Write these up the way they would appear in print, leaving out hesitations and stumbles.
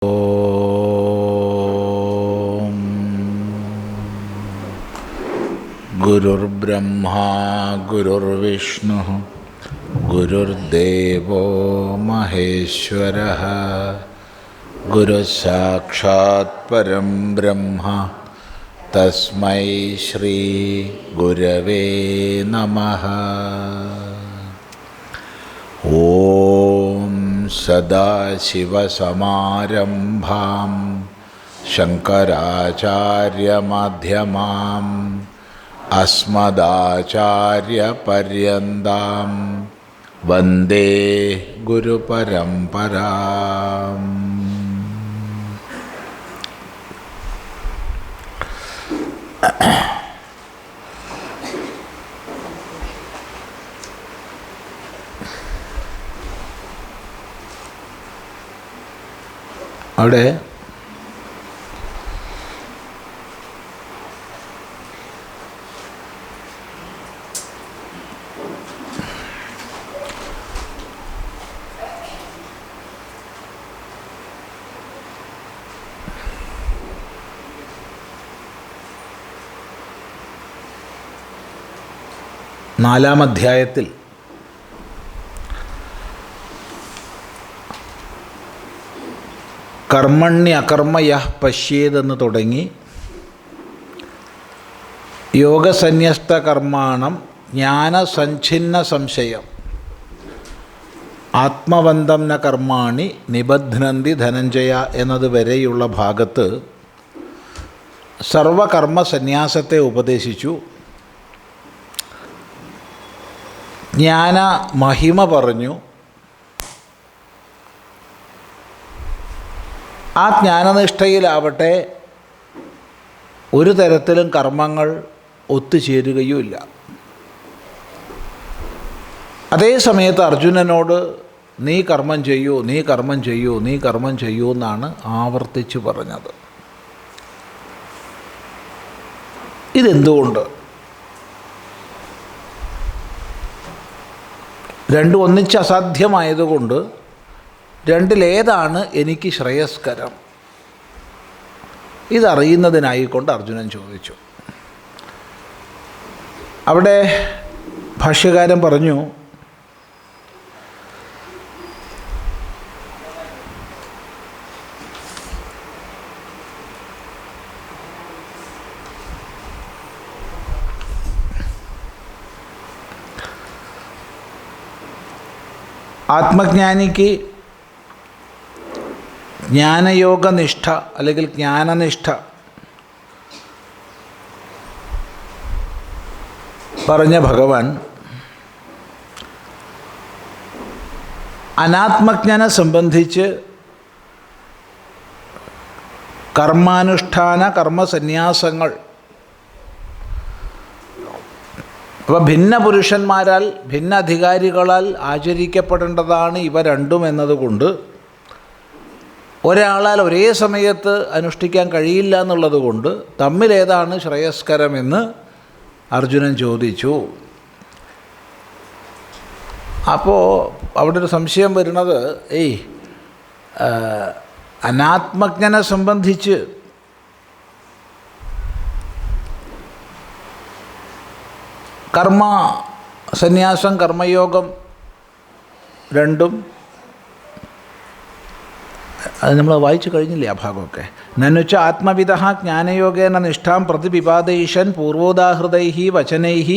ഓം ഗുരുർബ്രഹ്മാ ഗുരുർവിഷ്ണു ഗുരുർദേവോ മഹേശ്വരഃ ഗുരുസാക്ഷാത് പരം ബ്രഹ്മ തസ്മൈ ശ്രീ ഗുരവേ നമഃ. ഓം സദാശിവസമാരംഭാം ശങ്കരാചാര്യമധ്യമാം അസ്മദാചാര്യപര്യന്താം വന്ദേ ഗുരുപരമ്പരാം. അവിടെ നാലാം അധ്യായത്തിൽ കർമ്മണ്യകർമ്മയഃ പശ്യേതെന്ന് തുടങ്ങി യോഗസന്യസ്ത കർമാണം ജ്ഞാനസഞ്ചിന്ന സംശയം ആത്മവന്തം ന കർമാണി നിബധ്നന്തി ധനഞ്ജയ എന്നതുവരെയുള്ള ഭാഗത്ത് സർവകർമ്മസന്യാസത്തെ ഉപദേശിച്ചു. ജ്ഞാന മഹിമ പറഞ്ഞു. ആ ജ്ഞാനനിഷ്ഠയിലാവട്ടെ ഒരു തരത്തിലും കർമ്മങ്ങൾ ഒത്തുചേരുകയുമില്ല. അതേ സമയത്ത് അർജുനനോട് നീ കർമ്മം ചെയ്യൂ, നീ കർമ്മം ചെയ്യൂ, നീ കർമ്മം ചെയ്യൂ എന്നാണ് ആവർത്തിച്ച് പറഞ്ഞത്. ഇതെന്തുകൊണ്ട്? രണ്ടും ഒന്നിച്ച് അസാധ്യമായതുകൊണ്ട് രണ്ടിലേതാണ് എനിക്ക് ശ്രേയസ്കരം ഇതറിയുന്നതിനായിക്കൊണ്ട് അർജുനൻ ചോദിച്ചു. അവിടെ ഭാഷ്യകാരൻ പറഞ്ഞു, ആത്മജ്ഞാനിക്ക് ജ്ഞാനയോഗനിഷ്ഠ അല്ലെങ്കിൽ ജ്ഞാനനിഷ്ഠ പറഞ്ഞ ഭഗവാൻ അനാത്മജ്ഞനെ സംബന്ധിച്ച് കർമാനുഷ്ഠാന കർമ്മസന്യാസങ്ങൾ അപ്പോൾ ഭിന്ന പുരുഷന്മാരാൽ ഭിന്ന അധികാരികളാൽ ആചരിക്കപ്പെടേണ്ടതാണ് ഇവ രണ്ടും എന്നതുകൊണ്ട് ഒരാളാൽ ഒരേ സമയത്ത് അനുഷ്ഠിക്കാൻ കഴിയില്ല എന്നുള്ളത് കൊണ്ട് തമ്മിലേതാണ് ശ്രേയസ്കരമെന്ന് അർജുനൻ ചോദിച്ചു. അപ്പോൾ അവിടെ ഒരു സംശയം വരുന്നത്, അനാത്മജ്ഞനെ സംബന്ധിച്ച് കർമ്മ സന്യാസം കർമ്മയോഗം രണ്ടും അത് നമ്മൾ വായിച്ചു കഴിഞ്ഞില്ലേ ആ ഭാഗമൊക്കെ. നനുച്ച ആത്മവിദഃ ജ്ഞാനയോഗേന നിഷ്ഠാം പ്രതിപിപാദയിഷൻ പൂർവോദാഹൃതൈഃ വചനൈഃ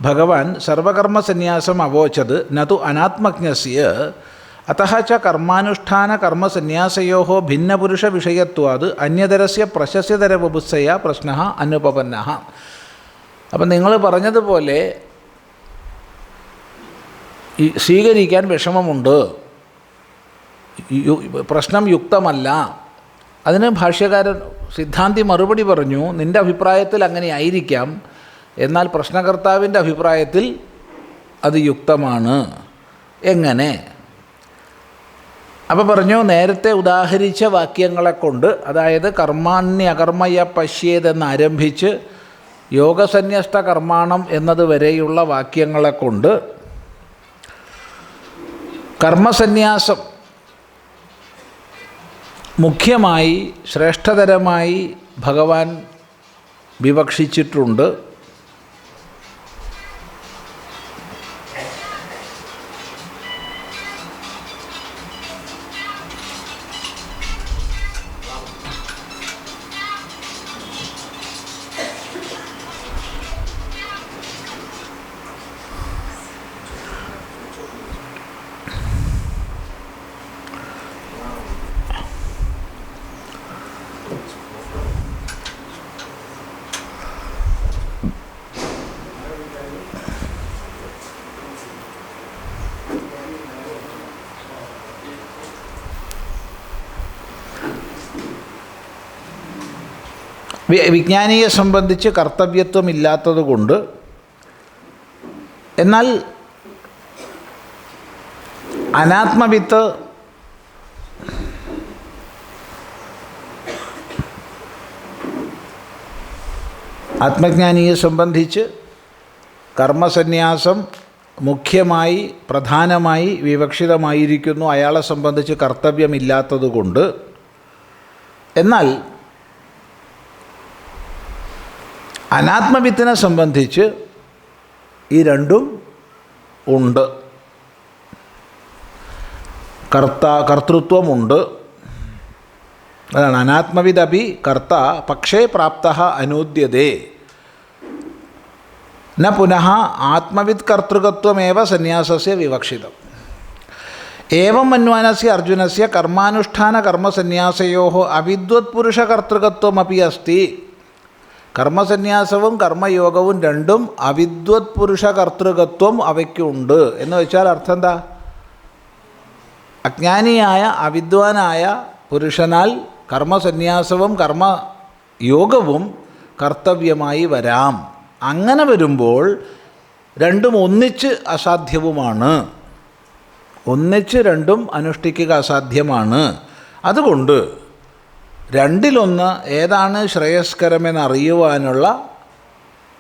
ഭഗവാൻ സർവകർമ്മസന്യാസം അവോചത് നതു അനാത്മജ്ഞസ്യ അതഃ ച കർമാനുഷ്ഠാന കർമ്മസന്യാസയോഃ ഭിന്നപുരുഷവിഷയത്വാത് അന്യതരസ്യ പ്രശസ്യതരവപുസ്സയ പ്രശ്നഃ അനുപപന്നഃ. അപ്പം നിങ്ങൾ പറഞ്ഞതുപോലെ സ്വീകരിക്കാൻ വിഷമമുണ്ട്, പ്രശ്നം യുക്തമല്ല. അതിന് ഭാഷ്യകാരൻ സിദ്ധാന്തി മറുപടി പറഞ്ഞു, നിൻ്റെ അഭിപ്രായത്തിൽ അങ്ങനെ ആയിരിക്കാം, എന്നാൽ പ്രശ്നകർത്താവിൻ്റെ അഭിപ്രായത്തിൽ അത് യുക്തമാണ്. എങ്ങനെ? അപ്പോൾ പറഞ്ഞു, നേരത്തെ ഉദാഹരിച്ച വാക്യങ്ങളെ കൊണ്ട്, അതായത് കർമാണ്യകർമ്മയ പശ്യേതെന്ന് ആരംഭിച്ച് യോഗസന്യസ്ത കർമാണം എന്നതുവരെയുള്ള വാക്യങ്ങളെ കൊണ്ട് കർമ്മസന്യാസം മുഖ്യമായി ശ്രേഷ്ഠതരമായി ഭഗവാൻ വിവക്ഷിച്ചിട്ടുണ്ട്. വിജ്ഞാനിയെ സംബന്ധിച്ച് കർത്തവ്യത്വമില്ലാത്തതുകൊണ്ട്, എന്നാൽ അനാത്മവിത്ത് ആത്മജ്ഞാനിയെ സംബന്ധിച്ച് കർമ്മസന്യാസം മുഖ്യമായി പ്രധാനമായി വിവക്ഷിതമായിരിക്കുന്നു, അയാളെ സംബന്ധിച്ച് കർത്തവ്യമില്ലാത്തതുകൊണ്ട്. എന്നാൽ അനാത്മവിത്തിനെ സംബന്ധിച്ച് ഈ രണ്ടും ഉണ്ട്. കർത്തൃത്വമുണ്ട്. അതാണ് അനാത്മവിദപി കർത്ത പക്ഷേ പ്രാപ്തഃ അനൂദ്യതേ ന പുനഃ ആത്മവിത് കർത്തൃകത്വമേവ സന്യാസസ്യ വിവക്ഷിതം. ഏവം മന്വാനസ്യ അർജുനസ്യ കർമാനുഷ്ഠാന കർമ്മസന്യാസയോഃ അവിദ്വത് പുരുഷകർത്തൃകത്വമപി അസ്തി. കർമ്മസന്യാസവും കർമ്മയോഗവും രണ്ടും അവിദ്വത് പുരുഷകർത്തൃകത്വം അവയ്ക്കുണ്ട്. എന്ന് വെച്ചാൽ അർത്ഥം എന്താ? അജ്ഞാനിയായ അവിദ്വാനായ പുരുഷനാൽ കർമ്മസന്യാസവും കർമ്മയോഗവും കർത്തവ്യമായി വരാം. അങ്ങനെ വരുമ്പോൾ രണ്ടും ഒന്നിച്ച് അസാധ്യവുമാണ്. ഒന്നിച്ച് രണ്ടും അനുഷ്ഠിക്കുക അസാധ്യമാണ്. അതുകൊണ്ട് രണ്ടിലൊന്ന് ഏതാണ് ശ്രേയസ്കരമെന്നറിയുവാനുള്ള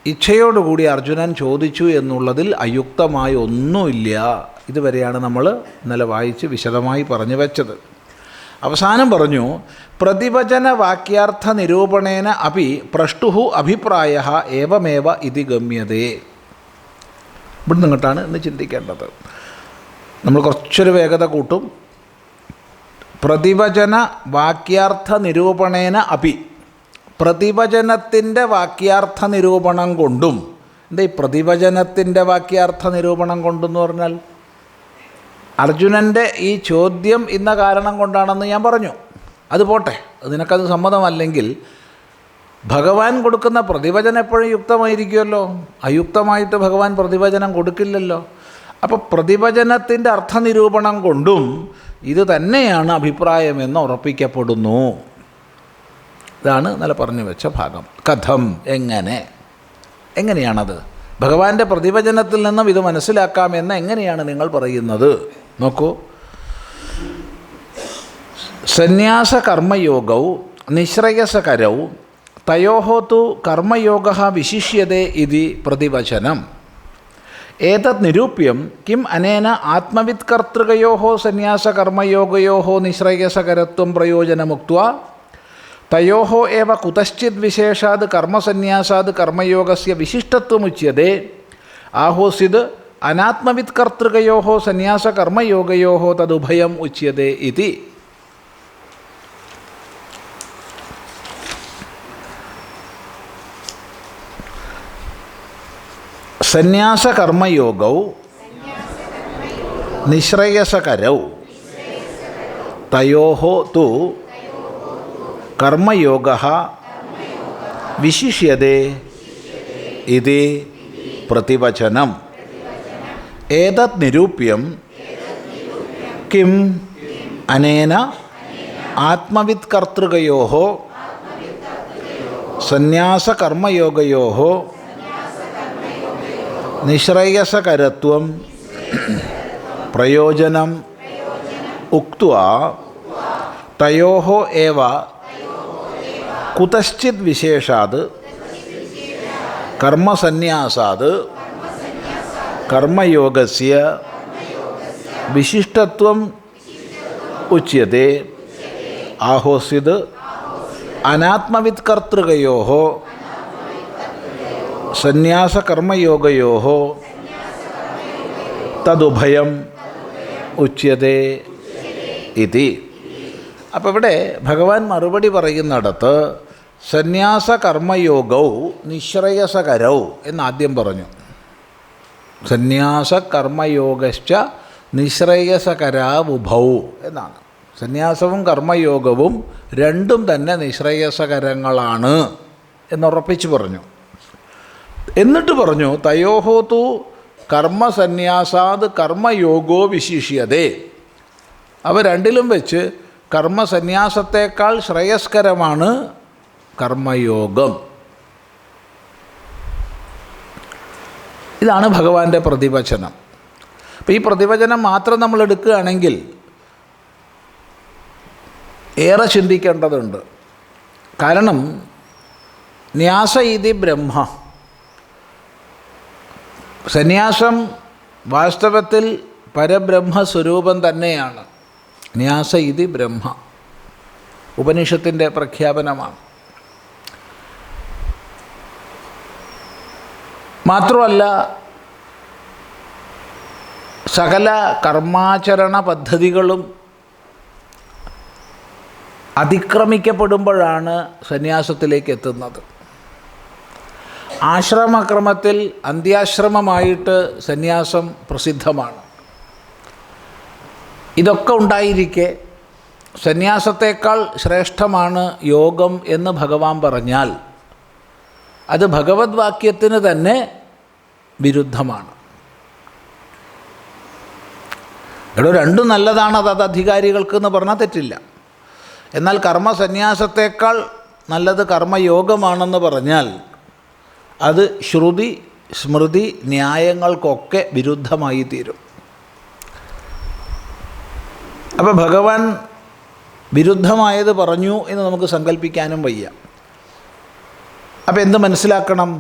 ഇച്ഛയോടുകൂടി അർജുനൻ ചോദിച്ചു എന്നുള്ളതിൽ അയുക്തമായി ഒന്നുമില്ല. ഇതുവരെയാണ് നമ്മൾ ഇന്നലെ വായിച്ച് വിശദമായി പറഞ്ഞു വച്ചത്. അവസാനം പറഞ്ഞു പ്രതിവചന വാക്യാർത്ഥ നിരൂപണേന അപി പ്രഷ്ടുഹു അഭിപ്രായഃ ഏവമേവ ഇതി ഗമ്യതേ. ഇവിടുന്ന് ഇങ്ങോട്ടാണ് ഇന്ന് ചിന്തിക്കേണ്ടത്. നമ്മൾ കുറച്ചൊരു വേഗത കൂട്ടും. പ്രതിവചന വാക്യാർത്ഥ നിരൂപണേന അപി, പ്രതിവചനത്തിൻ്റെ വാക്യാർത്ഥ നിരൂപണം കൊണ്ടും. എന്താ ഈ പ്രതിവചനത്തിൻ്റെ വാക്യാർത്ഥ നിരൂപണം കൊണ്ടെന്ന് പറഞ്ഞാൽ? അർജുനൻ്റെ ഈ ചോദ്യം ഇന്ന കാരണം കൊണ്ടാണെന്ന് ഞാൻ പറഞ്ഞു. അത് പോട്ടെ, നിനക്കത് സമ്മതമല്ലെങ്കിൽ ഭഗവാൻ കൊടുക്കുന്ന പ്രതിവചനം എപ്പോഴും യുക്തമായിരിക്കുമല്ലോ. അയുക്തമായിട്ട് ഭഗവാൻ പ്രതിവചനം കൊടുക്കില്ലല്ലോ. അപ്പോൾ പ്രതിവചനത്തിൻ്റെ അർത്ഥനിരൂപണം കൊണ്ടും ഇത് തന്നെയാണ് അഭിപ്രായമെന്ന് ഉറപ്പിക്കപ്പെടുന്നു. ഇതാണ് നല്ല പറഞ്ഞു വെച്ച ഭാഗം. കഥം, എങ്ങനെയാണത്? ഭഗവാന്റെ പ്രതിവചനത്തിൽ നിന്നും ഇത് മനസ്സിലാക്കാമെന്ന് എങ്ങനെയാണ് നിങ്ങൾ പറയുന്നത്? നോക്കൂ. സന്യാസ കർമ്മയോഗൗ നിശ്രയസകരൗ തയോഃ തു കർമ്മയോഗഃ വിശിഷ്യതേ ഇതി പ്രതിവചനം. ഏതത് നിരൂപ്യം കിം അനേന ആത്മവിത് കർത്തൃകയോഃ സന്യാസകർമ്മയോഗയോഃ നിശ്രയസകരത്വം പ്രയോജനമുക്ത്വാ തയോഃ ഏവ കുതശ്ചിത് വിശേഷാത് കർമ്മസന്യാസാത് കർമ്മയോഗസ്യ വിശിഷ്ടത്വമുച്യതേ ആഹോസിത് അനാത്മവിത് കർത്തൃകയോഃ സന്യാസകർമ്മയോഗയോഃ തദുഭയം ഉച്യതേ ഇതി. സന്യാസകർമ്മയോഗൗ നിശ്രയസകരൗ തയോഃ തു കർമ്മയോഗഃ വിശിഷ്യതേ ഇതി പ്രതിവചനം. ഏതത് നിരൂപ്യം കിം അനേന ആത്മവിത് കർത്തൃകയോഃ സന്യാസകർമ്മയോഗയോഃ നിശ്രയസകരത്വം പ്രയോജനം ഉക്ത്വാ തയോഃ ഏവ കുതശ്ചിത് വിശേഷാത് കർമ്മസന്യാസാത് കർമ്മയോഗസ്യ വിശിഷ്ടത്വം ഉച്യതേ ആഹോസ്യത് അനാത്മവിത്കർത്തൃകയോ സന്യാസകർമ്മയോഗയോ തദുഭയം ഉച്യതേ ഇതി. അപ്പോൾ ഇവിടെ ഭഗവാൻ മറുപടി പറയുന്നിടത്ത് സന്യാസകർമ്മയോഗൗ നിശ്രേയസകരൗ എന്നാദ്യം പറഞ്ഞു. സന്യാസകർമ്മയോഗശ്ച നിശ്രേയസകരാവുഭൗ എന്നാണ്. സന്യാസവും കർമ്മയോഗവും രണ്ടും തന്നെ നിശ്രേയസകരങ്ങളാണ് എന്നുറപ്പിച്ച് പറഞ്ഞു. എന്നിട്ട് പറഞ്ഞു തയോഹോതു കർമ്മസന്യാസാത് കർമ്മയോഗോ വിശിഷ്യതേ. അവ രണ്ടിലും വെച്ച് കർമ്മസന്യാസത്തേക്കാൾ ശ്രേയസ്കരമാണ് കർമ്മയോഗം. ഇതാണ് ഭഗവാന്റെ പ്രതിവചനം. അപ്പോൾ ഈ പ്രതിവചനം മാത്രം നമ്മൾ എടുക്കുകയാണെങ്കിൽ ഏറെ ചിന്തിക്കേണ്ടതുണ്ട്. കാരണം ന്യാസ ഇതി ബ്രഹ്മ, സന്യാസം വാസ്തവത്തിൽ പരബ്രഹ്മസ്വരൂപം തന്നെയാണ്. ന്യാസ ഇതി ബ്രഹ്മ ഉപനിഷത്തിൻ്റെ പ്രഖ്യാപനമാണ്. മാത്രമല്ല സകല കർമാചരണ പദ്ധതികളും അതിക്രമിക്കപ്പെടുമ്പോഴാണ് സന്യാസത്തിലേക്ക് എത്തുന്നത്. ആശ്രമക്രമത്തിൽ അന്ത്യാശ്രമമായിട്ട് സന്യാസം പ്രസിദ്ധമാണ്. ഇതൊക്കെ ഉണ്ടായിരിക്കെ സന്യാസത്തേക്കാൾ ശ്രേഷ്ഠമാണ് യോഗം എന്ന് ഭഗവാൻ പറഞ്ഞാൽ അത് ഭഗവത് വാക്യത്തിന് തന്നെ വിരുദ്ധമാണ്. രണ്ടും നല്ലതാണ്, അത് അധികാരികൾക്ക് എന്ന് പറഞ്ഞാൽ തെറ്റില്ല. എന്നാൽ കർമ്മസന്യാസത്തേക്കാൾ നല്ലത് കർമ്മയോഗമാണെന്ന് പറഞ്ഞാൽ അത് ശ്രുതി സ്മൃതി ന്യായങ്ങൾക്കൊക്കെ വിരുദ്ധമായി തീരും. അപ്പോൾ ഭഗവാൻ വിരുദ്ധമായത് പറഞ്ഞു എന്ന് നമുക്ക് സങ്കല്പിക്കാനും വയ്യ. അപ്പോൾ എന്ത് മനസ്സിലാക്കണം?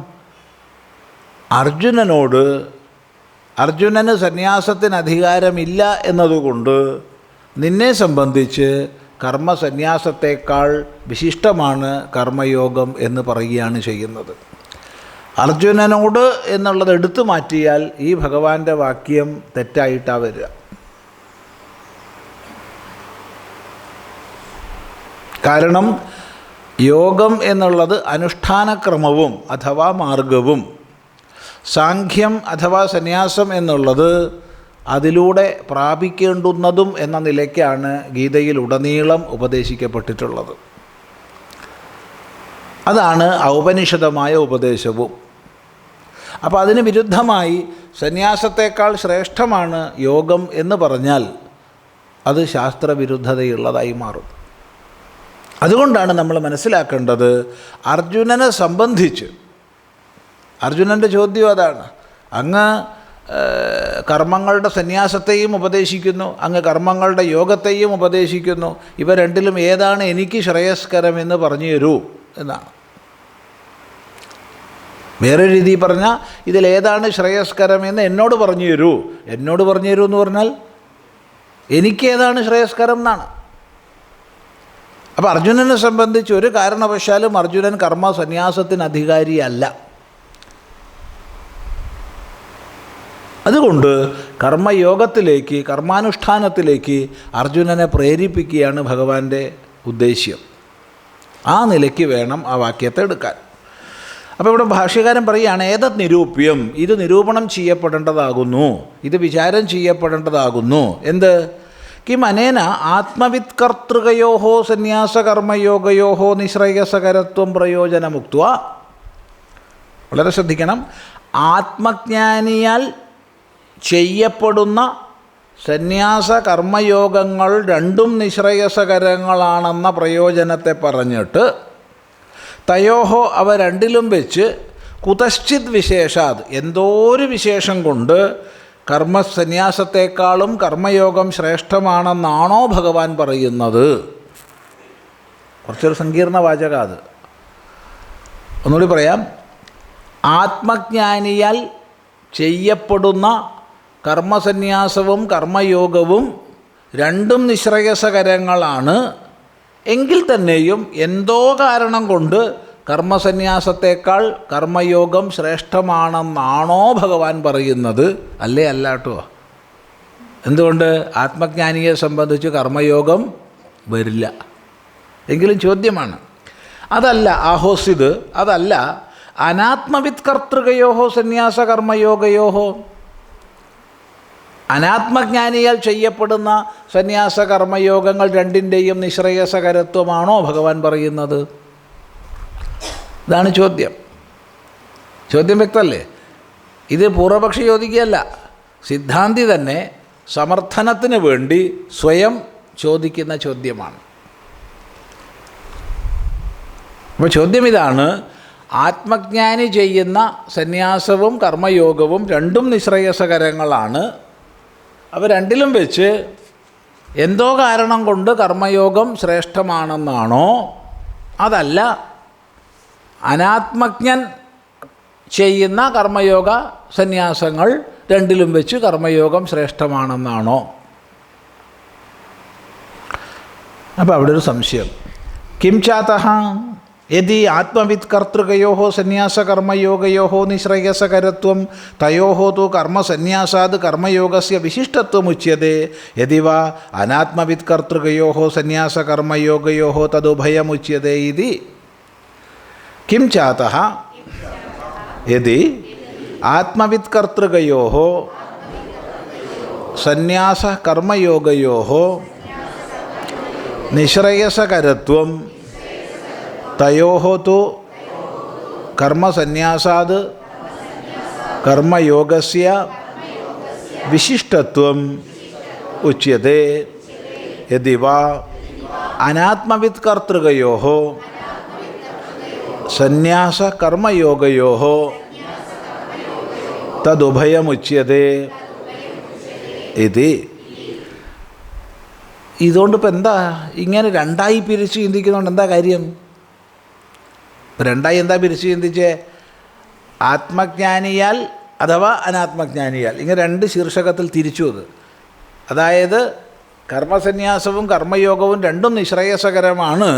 അർജുനന് സന്യാസത്തിന് അധികാരമില്ല എന്നതുകൊണ്ട് നിന്നെ സംബന്ധിച്ച് കർമ്മസന്യാസത്തേക്കാൾ വിശിഷ്ടമാണ് കർമ്മയോഗം എന്ന് പറയുകയാണ് ചെയ്യുന്നത്. അർജുനനോട് എന്നുള്ളത് എടുത്തു മാറ്റിയാൽ ഈ ഭഗവാന്റെ വാക്യം തെറ്റായിട്ടാണ് വരിക. കാരണം യോഗം എന്നുള്ളത് അനുഷ്ഠാനക്രമവും അഥവാ മാർഗവും, സാഖ്യം അഥവാ സന്യാസം എന്നുള്ളത് അതിലൂടെ പ്രാപിക്കേണ്ടുന്നതും എന്ന നിലയ്ക്കാണ് ഗീതയിൽ ഉടനീളം ഉപദേശിക്കപ്പെട്ടിട്ടുള്ളത്. അതാണ് ഔപനിഷദമായ ഉപദേശവും. അപ്പോൾ അതിന് വിരുദ്ധമായി സന്യാസത്തേക്കാൾ ശ്രേഷ്ഠമാണ് യോഗം എന്ന് പറഞ്ഞാൽ അത് ശാസ്ത്രവിരുദ്ധതയുള്ളതായി മാറും. അതുകൊണ്ടാണ് നമ്മൾ മനസ്സിലാക്കേണ്ടത്, അർജുനനെ സംബന്ധിച്ച് അർജുനൻ്റെ ചോദ്യം അതാണ്. അങ്ങ് കർമ്മങ്ങളുടെ സന്യാസത്തെയും ഉപദേശിക്കുന്നു, അങ്ങ് കർമ്മങ്ങളുടെ യോഗത്തെയും ഉപദേശിക്കുന്നു. ഇവ രണ്ടിലും ഏതാണ് എനിക്ക് ശ്രേയസ്കരമെന്ന് പറഞ്ഞു തരൂ എന്നാണ്. വേറെ രീതി പറഞ്ഞാൽ ഇതിലേതാണ് ശ്രേയസ്കരമെന്ന് എന്നോട് പറഞ്ഞു തരൂ. എന്നോട് പറഞ്ഞു തരൂ എന്ന് പറഞ്ഞാൽ എനിക്കേതാണ് ശ്രേയസ്കരം എന്നാണ്. അപ്പോൾ അർജുനനെ സംബന്ധിച്ച് ഒരു കാരണവശാലും അർജുനൻ കർമ്മ സന്യാസത്തിന് അധികാരിയല്ല. അതുകൊണ്ട് കർമ്മയോഗത്തിലേക്ക്, കർമാനുഷ്ഠാനത്തിലേക്ക് അർജുനനെ പ്രേരിപ്പിക്കുകയാണ് ഭഗവാന്റെ ഉദ്ദേശ്യം. ആ നിലയ്ക്ക് വേണം ആ വാക്യത്തെ എടുക്കാൻ. അപ്പോൾ ഇവിടെ ഭാഷ്യകാരൻ പറയുകയാണ്, ഏതത് നിരൂപ്യം, ഇത് നിരൂപണം ചെയ്യപ്പെടേണ്ടതാകുന്നു, ഇത് വിചാരം ചെയ്യപ്പെടേണ്ടതാകുന്നു. എന്ത്? കിം അനേന ആത്മവിത്കർത്തൃകയോ സന്യാസകർമ്മയോഗയോ നിശ്രേയസകരത്വം പ്രയോജനമുക്ത്വ. വളരെ ശ്രദ്ധിക്കണം. ആത്മജ്ഞാനിയാൽ ചെയ്യപ്പെടുന്ന സന്യാസ കർമ്മയോഗങ്ങൾ രണ്ടും നിശ്രേയസകരങ്ങളാണെന്ന പ്രയോജനത്തെ പറഞ്ഞിട്ട് തയോഹോ അവ രണ്ടിലും വെച്ച് കുതശ്ചിത് വിശേഷാത്, എന്തോ ഒരു വിശേഷം കൊണ്ട് കർമ്മസന്യാസത്തെക്കാളും കർമ്മയോഗം ശ്രേഷ്ഠമാണെന്നാണോ ഭഗവാൻ പറയുന്നത്? കുറച്ചൊരു സങ്കീർണ വാചക അത്. ഒന്നുകൂടി പറയാം. ആത്മജ്ഞാനിയാൽ ചെയ്യപ്പെടുന്ന കർമ്മസന്യാസവും കർമ്മയോഗവും രണ്ടും നിശ്രേയസകരങ്ങളാണ് എങ്കിൽ തന്നെയും എന്തോ കാരണം കൊണ്ട് കർമ്മസന്യാസത്തേക്കാൾ കർമ്മയോഗം ശ്രേഷ്ഠമാണെന്നാണോ ഭഗവാൻ പറയുന്നത്? അല്ലേ അല്ല കേട്ടോ. എന്തുകൊണ്ട്? ആത്മജ്ഞാനിയെ സംബന്ധിച്ച് കർമ്മയോഗം വരില്ല. എങ്കിലും ചോദ്യമാണ്. അതല്ല ആഹോസിത്, അതല്ല അനാത്മവിത് കർത്തൃകയോഹോ സന്യാസ കർമ്മയോഗയോഹോ, അനാത്മജ്ഞാനിയാൽ ചെയ്യപ്പെടുന്ന സന്യാസ കർമ്മയോഗങ്ങൾ രണ്ടിൻ്റെയും നിശ്രേയസകരത്വമാണോ ഭഗവാൻ പറയുന്നത്? ഇതാണ് ചോദ്യം. ചോദ്യം വ്യക്തമല്ലേ? ഇത് പൂർവപക്ഷി ചോദിക്കുകയല്ല, സിദ്ധാന്തി തന്നെ സമർത്ഥനത്തിന് വേണ്ടി സ്വയം ചോദിക്കുന്ന ചോദ്യമാണ്. അപ്പോൾ ചോദ്യം ഇതാണ്: ആത്മജ്ഞാനി ചെയ്യുന്ന സന്യാസവും കർമ്മയോഗവും രണ്ടും നിശ്രേയസകരങ്ങളാണ്. അവ രണ്ടിലും വെച്ച് എന്തോ കാരണം കൊണ്ട് കർമ്മയോഗം ശ്രേഷ്ഠമാണെന്നാണോ? അതല്ല അനാത്മജ്ഞൻ ചെയ്യുന്ന കർമ്മയോഗ സന്യാസങ്ങൾ രണ്ടിലും വെച്ച് കർമ്മയോഗം ശ്രേഷ്ഠമാണെന്നാണോ? അപ്പോൾ അവിടെ ഒരു സംശയം. കിം ചാതഃ യദി ആത്മവിത് കർത്തൃകയോഹോ സന്യാസകർമ്മയോഗയോഹോ നിശ്രേയസകരത്വം തയോഹോ തു കർമ്മസന്യാസാത് കർമ്മയോഗസ്യ വിശിഷ്ടത്വമുച്യതേ യദി വാ അനാത്മവിത് കർത്തൃകയോഹോ സന്യാസകർമ്മയോഗയോഹോ തദുഭയമുച്യതേ ഇതി. കിം ചാതഃ യദി ആത്മവിത് കർത്തൃകയോഹോ സന്യാസകർമ്മയോഗയോഹോ നിശ്രേയസകരത്വം തയോഹോ തു കർമ്മസന്യാസാത് കർമ്മയോഗസ്യ വിശിഷ്ടത്വം ഉച്യതേ യദി വാ അനാത്മവിത് കർത്തൃകയോഹോ സന്യാസകർമ്മയോഗയോഹോ തദുഭയമുച്യതേ ഇതി. ഇതുകൊണ്ട് ഇപ്പം എന്താ ഇങ്ങനെ രണ്ടായി പിരിച്ച് ചിന്തിക്കുന്നതുകൊണ്ട് എന്താ കാര്യം? രണ്ടായി എന്താ പിരിച്ച് ചിന്തിച്ചേ? ആത്മജ്ഞാനിയാൽ അഥവാ അനാത്മജ്ഞാനിയാൽ, ഇങ്ങനെ രണ്ട് ശീർഷകത്തിൽ തിരിച്ചു. അത് അതായത് കർമ്മസന്യാസവും കർമ്മയോഗവും രണ്ടും നിശ്രേയസകരമാണ്,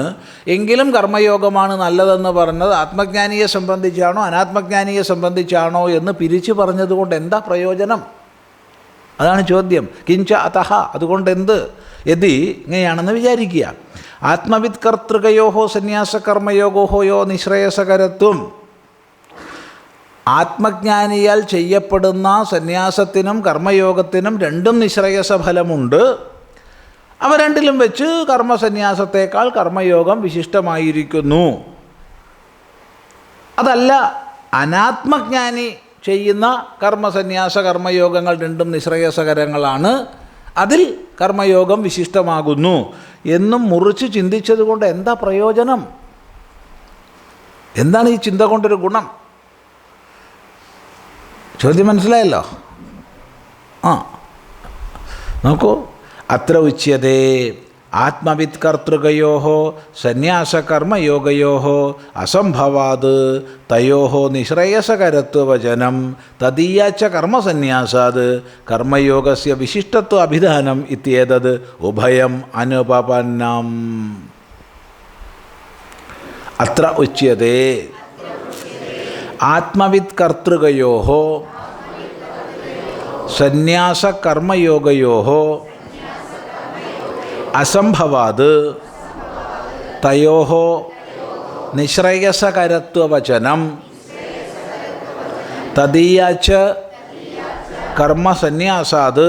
എങ്കിലും കർമ്മയോഗമാണ് നല്ലതെന്ന് പറഞ്ഞത് ആത്മജ്ഞാനിയെ സംബന്ധിച്ചാണോ അനാത്മജ്ഞാനിയെ സംബന്ധിച്ചാണോ എന്ന് പിരിച്ചു പറഞ്ഞതുകൊണ്ട് എന്താ പ്രയോജനം? അതാണ് ചോദ്യം. കിഞ്ച അതഹ, അതുകൊണ്ട് എന്ത്? യദി ഇങ്ങനെയാണെന്ന് വിചാരിക്കുക. ആത്മവിത് കർത്തൃകയോഹോ സന്യാസകർമ്മയോഗോഹോയോ നിശ്രേയസകരത്വം, ആത്മജ്ഞാനിയാൽ ചെയ്യപ്പെടുന്ന സന്യാസത്തിനും കർമ്മയോഗത്തിനും രണ്ടും നിശ്രേയസ ഫലമുണ്ട്. അവ രണ്ടിലും വെച്ച് കർമ്മസന്യാസത്തേക്കാൾ കർമ്മയോഗം വിശിഷ്ടമായിരിക്കുന്നു. അതല്ല അനാത്മജ്ഞാനി ചെയ്യുന്ന കർമ്മസന്യാസ കർമ്മയോഗങ്ങൾ രണ്ടും നിശ്രേയസകരങ്ങളാണ്, അതിൽ കർമ്മയോഗം വിശിഷ്ടമാകുന്നു എന്നും മുറിച്ച് ചിന്തിച്ചത് കൊണ്ട് എന്താ പ്രയോജനം? എന്താണ് ഈ ചിന്ത കൊണ്ടൊരു ഗുണം? ചോദ്യം മനസ്സിലായല്ലോ? നോക്കൂ, അത്ര ഉച്യതേ ആത്മവിത് കർത്തൃകയോഹോ സന്യാസകർമ്മയോഗയോഹോ അസംഭവാത് തയോഹോ നിശ്രേയസകരത്വവചനം തദീയാച്ച കർമ്മസന്യാസാത് കർമ്മയോഗസ്യ വിശിഷ്ടത്വ അഭിധാനം ഇത്യേതത് ഉഭയം അനുപപന്നം. അത്ര ഉച്യതേ ആത്മവിത് കർത്തൃകയോഹോ സന്യാസകർമ്മയോഗയോഹോ അസംഭവാത് തയോഹോ നിശ്രേയസകരത്വവചനം തദീയാച്ച കർമ്മസന്യാസാത്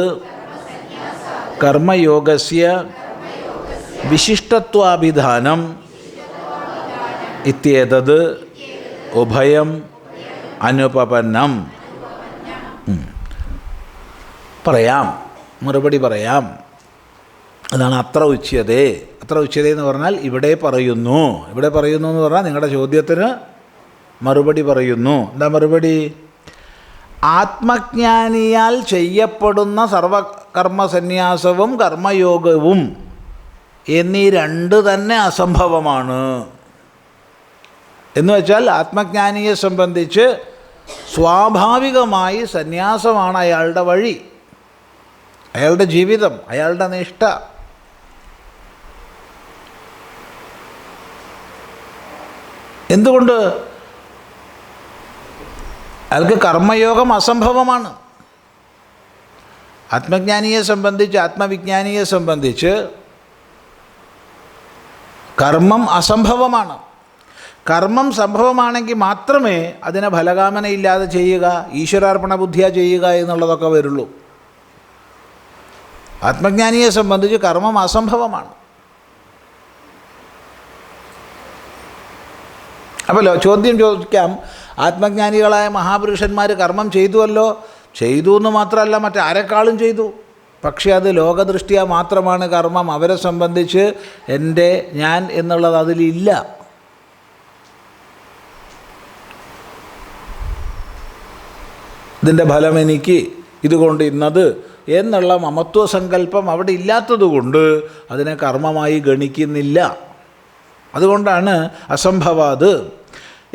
കർമ്മയോഗസ്യ വിശിഷ്ടത്വാഭിധാനം ഇത്യേതത് ഉഭയം അനുപപന്നം. പറയാം, മറുപടി പറയാം. അതാണ് അത്ര ഉച്യതേ. അത്ര ഉച്യതേ എന്ന് പറഞ്ഞാൽ ഇവിടെ പറയുന്നു. ഇവിടെ പറയുന്നു എന്ന് പറഞ്ഞാൽ നിങ്ങളുടെ ചോദ്യത്തിന് മറുപടി പറയുന്നു. എന്താ മറുപടി? ആത്മജ്ഞാനിയാൽ ചെയ്യപ്പെടുന്ന സർവകർമ്മസന്യാസവും കർമ്മയോഗവും എന്നീ രണ്ട് തന്നെ അസംഭവമാണ്. എന്ന് വെച്ചാൽ ആത്മജ്ഞാനിയെ സംബന്ധിച്ച് സ്വാഭാവികമായി സന്യാസമാണ് അയാളുടെ വഴി, അയാളുടെ ജീവിതം, അയാളുടെ നിഷ്ഠ. എന്തുകൊണ്ട്? അയാൾക്ക് കർമ്മയോഗം അസംഭവമാണ്. ആത്മജ്ഞാനിയെ സംബന്ധിച്ച്, ആത്മവിജ്ഞാനിയെ സംബന്ധിച്ച് കർമ്മം അസംഭവമാണ്. കർമ്മം സംഭവമാണെങ്കിൽ മാത്രമേ അതിനെ ഫലകാമനയില്ലാതെ ചെയ്യുക, ഈശ്വരാർപ്പണ ബുദ്ധിയ ചെയ്യുക എന്നുള്ളതൊക്കെ വരുള്ളൂ. ആത്മജ്ഞാനിയെ സംബന്ധിച്ച് കർമ്മം അസംഭവമാണ്. അപ്പോൾ ചോദ്യം ചോദിക്കാം, ആത്മജ്ഞാനികളായ മഹാപുരുഷന്മാർ കർമ്മം ചെയ്തുവല്ലോ. ചെയ്തു എന്ന് മാത്രമല്ല, മറ്റാരെക്കാളും ചെയ്തു. പക്ഷേ അത് ലോകദൃഷ്ടിയ മാത്രമാണ് കർമ്മം. അവരെ സംബന്ധിച്ച് എൻ്റെ, ഞാൻ എന്നുള്ളത് അതിലില്ല. ഇതിൻ്റെ ഫലം എനിക്ക്, ഇതുകൊണ്ട് ഇന്നത് എന്നുള്ള മമത്വസങ്കല്പം അവിടെ ഇല്ലാത്തതുകൊണ്ട് അതിനെ കർമ്മമായി ഗണിക്കുന്നില്ല. അതുകൊണ്ടാണ് അസംഭവാത്.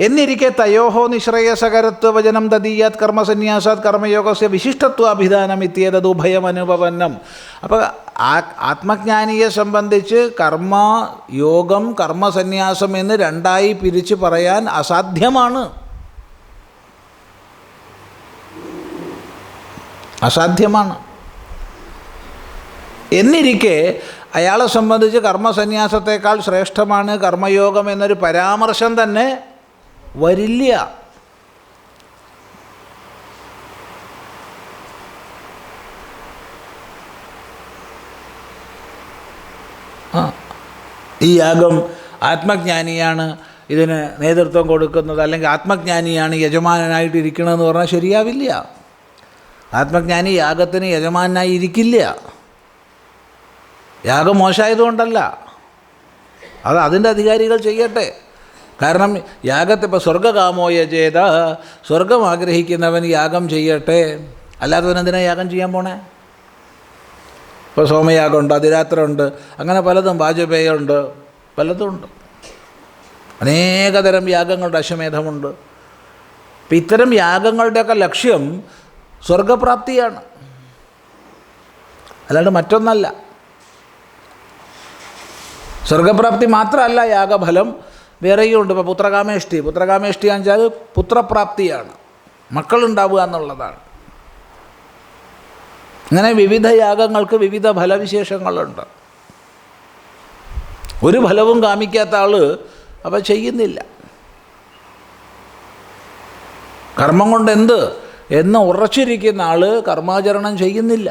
എന്നിരിക്കെ തയോഹോ നിശ്രേയസകരത്വവചനം തദീയാത് കർമ്മസന്യാസാത് കർമ്മയോഗസ്യ വിശിഷ്ടത്വാഭിധാനം ഇത്യേതദുഭയം അനുപപന്നം. അപ്പോൾ ആത്മജ്ഞാനിയെ സംബന്ധിച്ച് കർമ്മയോഗം കർമ്മസന്യാസം എന്ന് രണ്ടായി പിരിച്ച് പറയാൻ അസാധ്യമാണ്. അസാധ്യമാണ്. എന്നിരിക്കെ അയാളെ സംബന്ധിച്ച് കർമ്മസന്യാസത്തേക്കാൾ ശ്രേഷ്ഠമാണ് കർമ്മയോഗം എന്നൊരു പരാമർശം തന്നെ വരില്ല. ഈ യാഗം ആത്മജ്ഞാനിയാണ് ഇതിന് നേതൃത്വം കൊടുക്കുന്നത്, അല്ലെങ്കിൽ ആത്മജ്ഞാനിയാണ് യജമാനനായിട്ടിരിക്കണമെന്ന് പറഞ്ഞാൽ ശരിയാവില്ല. ആത്മജ്ഞാനി യാഗത്തിന് യജമാനായി ഇരിക്കില്ല. യാഗം മോശമായതുകൊണ്ടല്ല, അത് അതിൻ്റെ അധികാരികൾ ചെയ്യട്ടെ. കാരണം യാഗത്തെ ഇപ്പോൾ സ്വർഗ്ഗകാമോ യജേത, സ്വർഗം ആഗ്രഹിക്കുന്നവൻ യാഗം ചെയ്യട്ടെ, അല്ലാത്തവൻ എന്തിനാ യാഗം ചെയ്യാൻ പോണേ? ഇപ്പോൾ സോമയാഗമുണ്ട്, അതിരാത്രമുണ്ട്, അങ്ങനെ പലതും, വാജപേയുണ്ട്, പലതും ഉണ്ട്. അനേകതരം യാഗങ്ങളുടെ അശ്വമേധമുണ്ട്. അപ്പം ഇത്തരം യാഗങ്ങളുടെയൊക്കെ ലക്ഷ്യം സ്വർഗപ്രാപ്തിയാണ്, അല്ലാണ്ട് മറ്റൊന്നല്ല. സ്വർഗപ്രാപ്തി മാത്രമല്ല യാഗഫലം, വേറെയും ഉണ്ട്. ഇപ്പോൾ പുത്രകാമേഷ്ടി എന്ന് വെച്ചാൽ പുത്രപ്രാപ്തിയാണ്, മക്കളുണ്ടാവുക എന്നുള്ളതാണ്. അങ്ങനെ വിവിധ യാഗങ്ങൾക്ക് വിവിധ ഫലവിശേഷങ്ങളുണ്ട്. ഒരു ഫലവും കാമിക്കാത്ത ആൾ അവ ചെയ്യുന്നില്ല. കർമ്മം കൊണ്ട് എന്ത് എന്ന് ഉറച്ചിരിക്കുന്ന ആൾ കർമാചരണം ചെയ്യുന്നില്ല.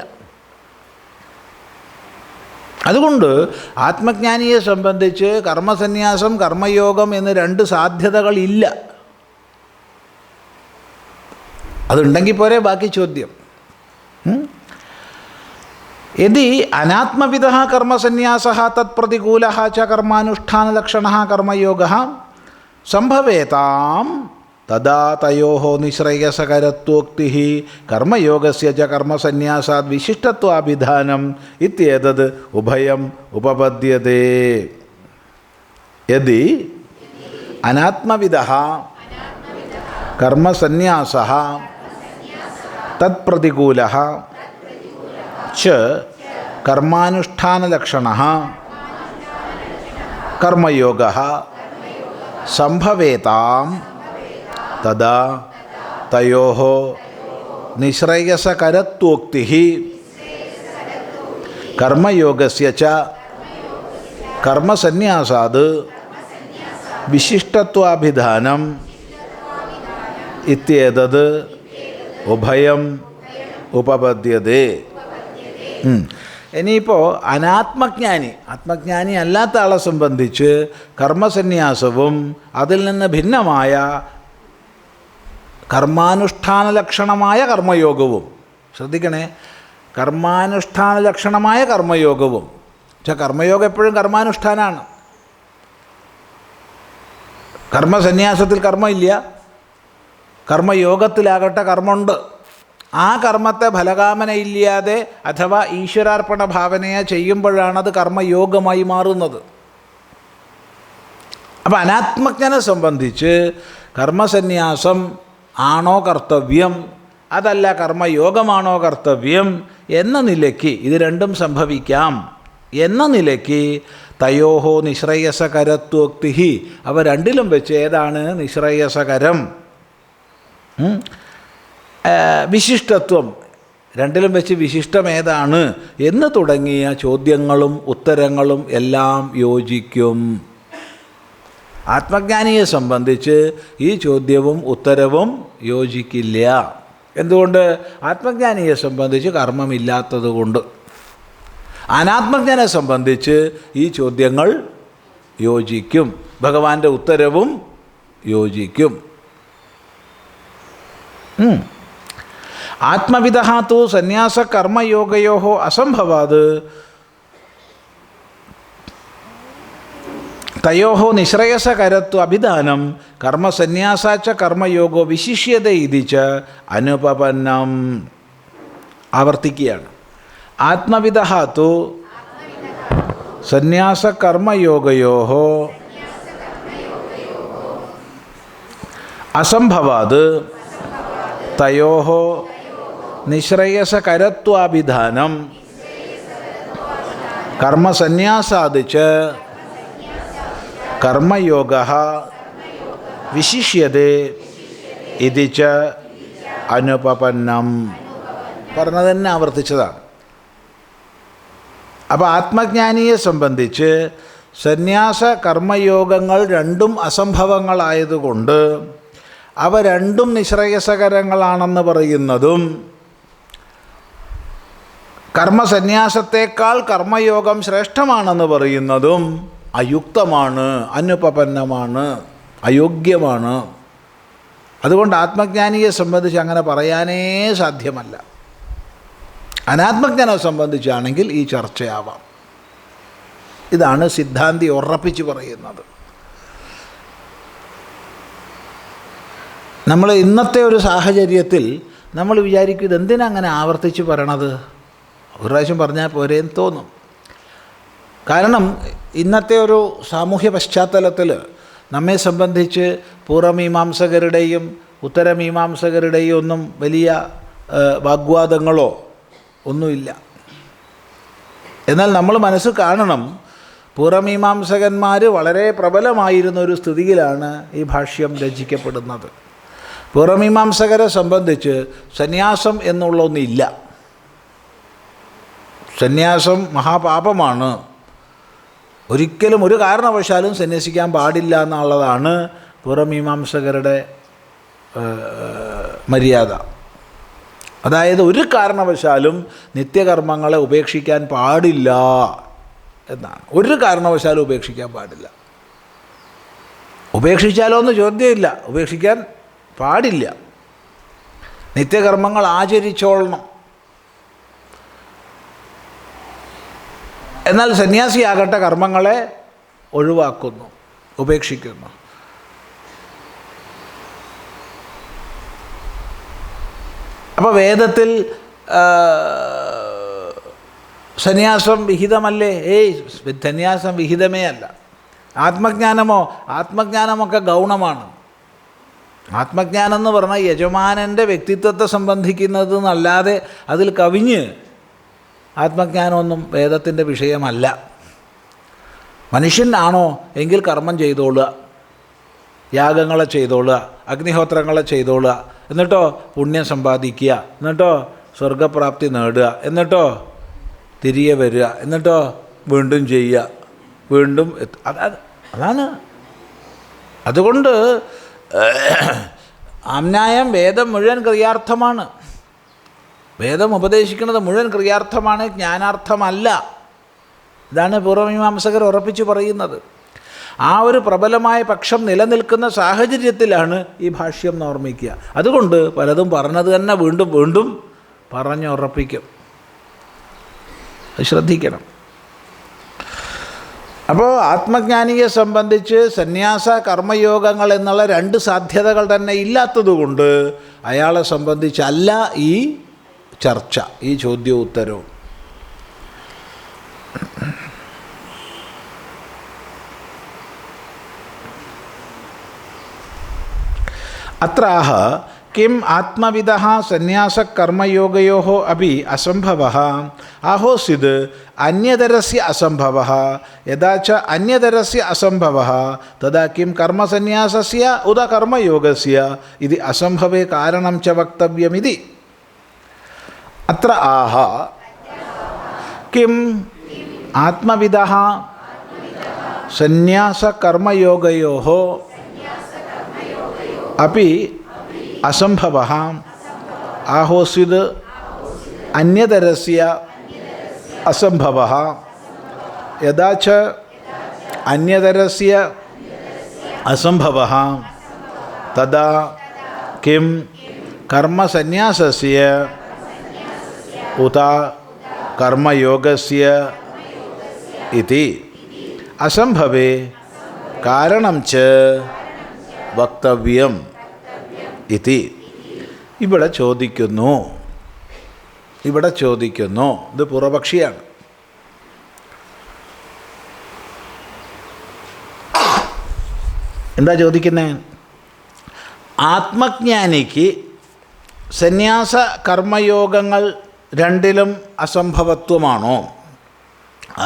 അതുകൊണ്ട് ആത്മജ്ഞാനിയെ സംബന്ധിച്ച് കർമ്മസന്യാസം കർമ്മയോഗം എന്ന് രണ്ട് സാധ്യതകളില്ല. അതുണ്ടെങ്കിൽ പോരെ ബാക്കി ചോദ്യം. യദി അനാത്മവിദഃ കർമ്മസന്യാസഃ തത്പ്രതികൂലഃ ച കർമാനുഷ്ഠാനലക്ഷണഃ കർമ്മയോഗഃ സംഭവേതാം തദാ തയോഃ നിശ്രേയസകരത്വോക്തിഃ കർമ്മയോഗസ്യ ച കർമ്മസന്യാസാത് വിശിഷ്ടത്വാഭിധാനം ഇത്യേതത് ഉഭയം ഉപപദ്യതേ. യദി അനാത്മവിദഃ കർമ്മസന്യാസഃ തത്പ്രതികൂലഃ ച കർമാനുഷ്ഠാനലക്ഷണഃ കർമ്മയോഗഃ സംഭവേതാം തദാ തയോഃ നിശ്രേയസകരത്വോക്തിഃ കർമ്മയോഗസ്യ ച കർമ്മസന്യാസാത് വിശിഷ്ടത്വാഭിധാനം ഇത്യേതത് ഉഭയം ഉപപദ്യതേ. ഇനിയിപ്പോൾ ആത്മജ്ഞാനി അല്ലാത്ത ആളെ സംബന്ധിച്ച് കർമ്മസന്യാസവും അതിൽ നിന്ന് ഭിന്നമായ കർമാനുഷ്ഠാനലക്ഷണമായ കർമ്മയോഗവും, ശ്രദ്ധിക്കണേ, കർമാനുഷ്ഠാനലക്ഷണമായ കർമ്മയോഗവും. പക്ഷേ കർമ്മയോഗം എപ്പോഴും കർമാനുഷ്ഠാനമാണ്. കർമ്മസന്യാസത്തിൽ കർമ്മമില്ല, കർമ്മയോഗത്തിലാകട്ടെ കർമ്മമുണ്ട്. ആ കർമ്മത്തെ ഫലകാമനയില്ലാതെ അഥവാ ഈശ്വരാർപ്പണ ഭാവനയെ ചെയ്യുമ്പോഴാണത് കർമ്മയോഗമായി മാറുന്നത്. അപ്പോൾ അനാത്മജ്ഞനെ സംബന്ധിച്ച് കർമ്മസന്യാസം ആണോ കർത്തവ്യം, അതല്ല കർമ്മയോഗമാണോ കർത്തവ്യം എന്ന നിലയ്ക്ക് ഇത് രണ്ടും സംഭവിക്കാം. എന്ന നിലയ്ക്ക് തയോഹോ നിശ്രേയസകരത്വോക്തി, അവ രണ്ടിലും വെച്ച് ഏതാണ് നിശ്രേയസകരം, വിശിഷ്ടത്വം, രണ്ടിലും വെച്ച് വിശിഷ്ടം ഏതാണ് എന്ന് തുടങ്ങിയ ചോദ്യങ്ങളും ഉത്തരങ്ങളും എല്ലാം യോജിക്കും. ആത്മജ്ഞാനിയെ സംബന്ധിച്ച് ഈ ചോദ്യവും ഉത്തരവും യോജിക്കില്ല. എന്തുകൊണ്ട്? ആത്മജ്ഞാനിയെ സംബന്ധിച്ച് കർമ്മമില്ലാത്തത് കൊണ്ട്. അനാത്മജ്ഞനെ സംബന്ധിച്ച് ഈ ചോദ്യങ്ങൾ യോജിക്കും, ഭഗവാന്റെ ഉത്തരവും യോജിക്കും. ആത്മവിദഃ തു സന്യാസകർമ്മയോഗയോഃ അസംഭവാത് തയോഃ നിശ്രേയസകരത്വ അഭിധാനം കർമ്മസന്യാസാച്ച കർമ്മയോഗോ വിശിഷ്യത ഇതി ച അനുപപന്നം. ആവർത്തിക്കുകയാണ്. ആത്മവിദഃ തു സന്യാസകർമ്മയോഗയോഃ അസംഭവാത് തയോഃ നിശ്രേയസകരത്വാഭിധാനം കർമ്മസന്യാസാദ് ച കർമ്മയോഗഃ വിശിഷ്യതേ ഇതി ച അനുപപന്നം. പറഞ്ഞത് തന്നെ ആവർത്തിച്ചതാണ്. അപ്പോൾ ആത്മജ്ഞാനിയെ സംബന്ധിച്ച് സന്യാസ കർമ്മയോഗങ്ങൾ രണ്ടും അസംഭവങ്ങളായതുകൊണ്ട് അവ രണ്ടും നിശ്രേയസകരങ്ങളാണെന്ന് പറയുന്നതും കർമ്മസന്യാസത്തേക്കാൾ കർമ്മയോഗം ശ്രേഷ്ഠമാണെന്ന് പറയുന്നതും അയുക്തമാണ്, അനുപപന്നമാണ്, അയോഗ്യമാണ്. അതുകൊണ്ട് ആത്മജ്ഞാനിയെ സംബന്ധിച്ച് അങ്ങനെ പറയാനേ സാധ്യമല്ല. അനാത്മജ്ഞനെ സംബന്ധിച്ചാണെങ്കിൽ ഈ ചർച്ചയാവാം. ഇതാണ് സിദ്ധാന്തി ഉറപ്പിച്ച് പറയുന്നത്. നമ്മൾ ഇന്നത്തെ ഒരു സാഹചര്യത്തിൽ നമ്മൾ വിചാരിക്കും ഇതെന്തിനാ അങ്ങനെ ആവർത്തിച്ച് പറയണത്, ഒരു പ്രാവശ്യം പറഞ്ഞാൽ പോരേന്ന് തോന്നും. കാരണം ഇന്നത്തെ ഒരു സാമൂഹ്യ പശ്ചാത്തലത്തിൽ നമ്മെ സംബന്ധിച്ച് പൂർവമീമാംസകരുടെയും ഉത്തരമീമാംസകരുടെയും ഒന്നും വലിയ വാഗ്വാദങ്ങളോ ഒന്നുമില്ല. എന്നാൽ നമ്മൾ മനസ്സ് കാണണം, പൂർവമീമാംസകന്മാർ വളരെ പ്രബലമായിരുന്ന ഒരു സ്ഥിതിയിലാണ് ഈ ഭാഷ്യം രചിക്കപ്പെടുന്നത്. പൂർവമീമാംസകരെ സംബന്ധിച്ച് സന്യാസം എന്നുള്ള ഒന്നില്ല. സന്യാസം മഹാപാപമാണ്, ഒരിക്കലും ഒരു കാരണവശാലും സന്യസിക്കാൻ പാടില്ല എന്നുള്ളതാണ് പൂർവമീമാംസകരുടെ മര്യാദ. അതായത് ഒരു കാരണവശാലും നിത്യകർമ്മങ്ങളെ ഉപേക്ഷിക്കാൻ പാടില്ല എന്നാണ്. ഒരു കാരണവശാലും ഉപേക്ഷിക്കാൻ പാടില്ല. ഉപേക്ഷിച്ചാലോ എന്ന് ചോദ്യമില്ല, ഉപേക്ഷിക്കാൻ പാടില്ല. നിത്യകർമ്മങ്ങൾ ആചരിച്ചോളണം. എന്നാൽ സന്യാസിയാകട്ടെ കർമ്മങ്ങളെ ഒഴിവാക്കുന്നു, ഉപേക്ഷിക്കുന്നു. അപ്പോൾ വേദത്തിൽ സന്യാസം വിഹിതമല്ലേ? സന്യാസം വിഹിതമേ അല്ല. ആത്മജ്ഞാനമോ? ആത്മജ്ഞാനമൊക്കെ ഗൗണമാണ്. ആത്മജ്ഞാനം എന്ന് പറഞ്ഞാൽ യജമാനൻ്റെ വ്യക്തിത്വത്തെ സംബന്ധിക്കുന്നത് എന്നല്ലാതെ അതിൽ കവിഞ്ഞ് ആത്മജ്ഞാനമൊന്നും വേദത്തിൻ്റെ വിഷയമല്ല. മനുഷ്യനാണോ എങ്കിൽ കർമ്മം ചെയ്തോളുക, യാഗങ്ങളെ ചെയ്തോളുക, അഗ്നിഹോത്രങ്ങളെ ചെയ്തോളുക, എന്നിട്ടോ പുണ്യം സമ്പാദിക്കുക, എന്നിട്ടോ സ്വർഗപ്രാപ്തി നേടുക, എന്നിട്ടോ തിരികെ വരിക, എന്നിട്ടോ വീണ്ടും ചെയ്യുക, വീണ്ടും അതാണ്. അതുകൊണ്ട് ആമ്നായം വേദം മുഴുവൻ ക്രിയാർത്ഥമാണ്. വേദം ഉപദേശിക്കുന്നത് മുഴുവൻ ക്രിയാർത്ഥമാണ്, ജ്ഞാനാർത്ഥമല്ല. ഇതാണ് പൂർവമീമാംസകർ ഉറപ്പിച്ച് പറയുന്നത്. ആ ഒരു പ്രബലമായ പക്ഷം നിലനിൽക്കുന്ന സാഹചര്യത്തിലാണ് ഈ ഭാഷ്യം ഓർമ്മിക്കുക. അതുകൊണ്ട് പലതും പറഞ്ഞത് തന്നെ വീണ്ടും വീണ്ടും പറഞ്ഞുറപ്പിക്കും. അത് ശ്രദ്ധിക്കണം. അപ്പോൾ ആത്മജ്ഞാനിയെ സംബന്ധിച്ച് സന്യാസ കർമ്മയോഗങ്ങൾ എന്നുള്ള രണ്ട് സാധ്യതകൾ തന്നെ ഇല്ലാത്തതുകൊണ്ട് അയാളെ സംബന്ധിച്ചല്ല ഈ ചർച്ച, ഈ ചോദ്യവും ഉത്തരവും. അത്രാഹ കിം ആത്മവിദഃ സന്യാസകർമ്മയോഗയോഃ അപി അസംഭവഃ ആഹോസിത് അന്യതരസ്യ അസംഭവഃ യഥാ ച അന്യതരസ്യ അസംഭവഃ തദാ കിം കർമ്മസന്യാസസ്യ ഉദ കർമ്മയോഗസ്യ ഇതി അസംഭവേ കാരണം ച വക്തവ്യമിതി. അത്ര ആഹ കിം ആത്മവിദഃ സന്യാസകർമ്മയോഗയോഃ അപി അസംഭവഃ ആഹോസിത് അന്യതരസ്യ അസംഭവഃ യഥാ ച അന്യതരസ്യ അസംഭവഃ തദാ കിം കർമ്മസന്യാസസ്യ ഉത കർമ്മയോഗസ്യ ഇതി അസംഭവേ കാരണം ച വക്തവ്യം ഇതി. ഇവിടെ ചോദിക്കുന്നു ഇത് പൂർവപക്ഷിയാണ്. എന്താ ചോദിക്കുന്നത്? ആത്മജ്ഞാനിക്ക് സന്യാസ കർമ്മയോഗങ്ങൾ രണ്ടിലും അസംഭവത്വമാണോ?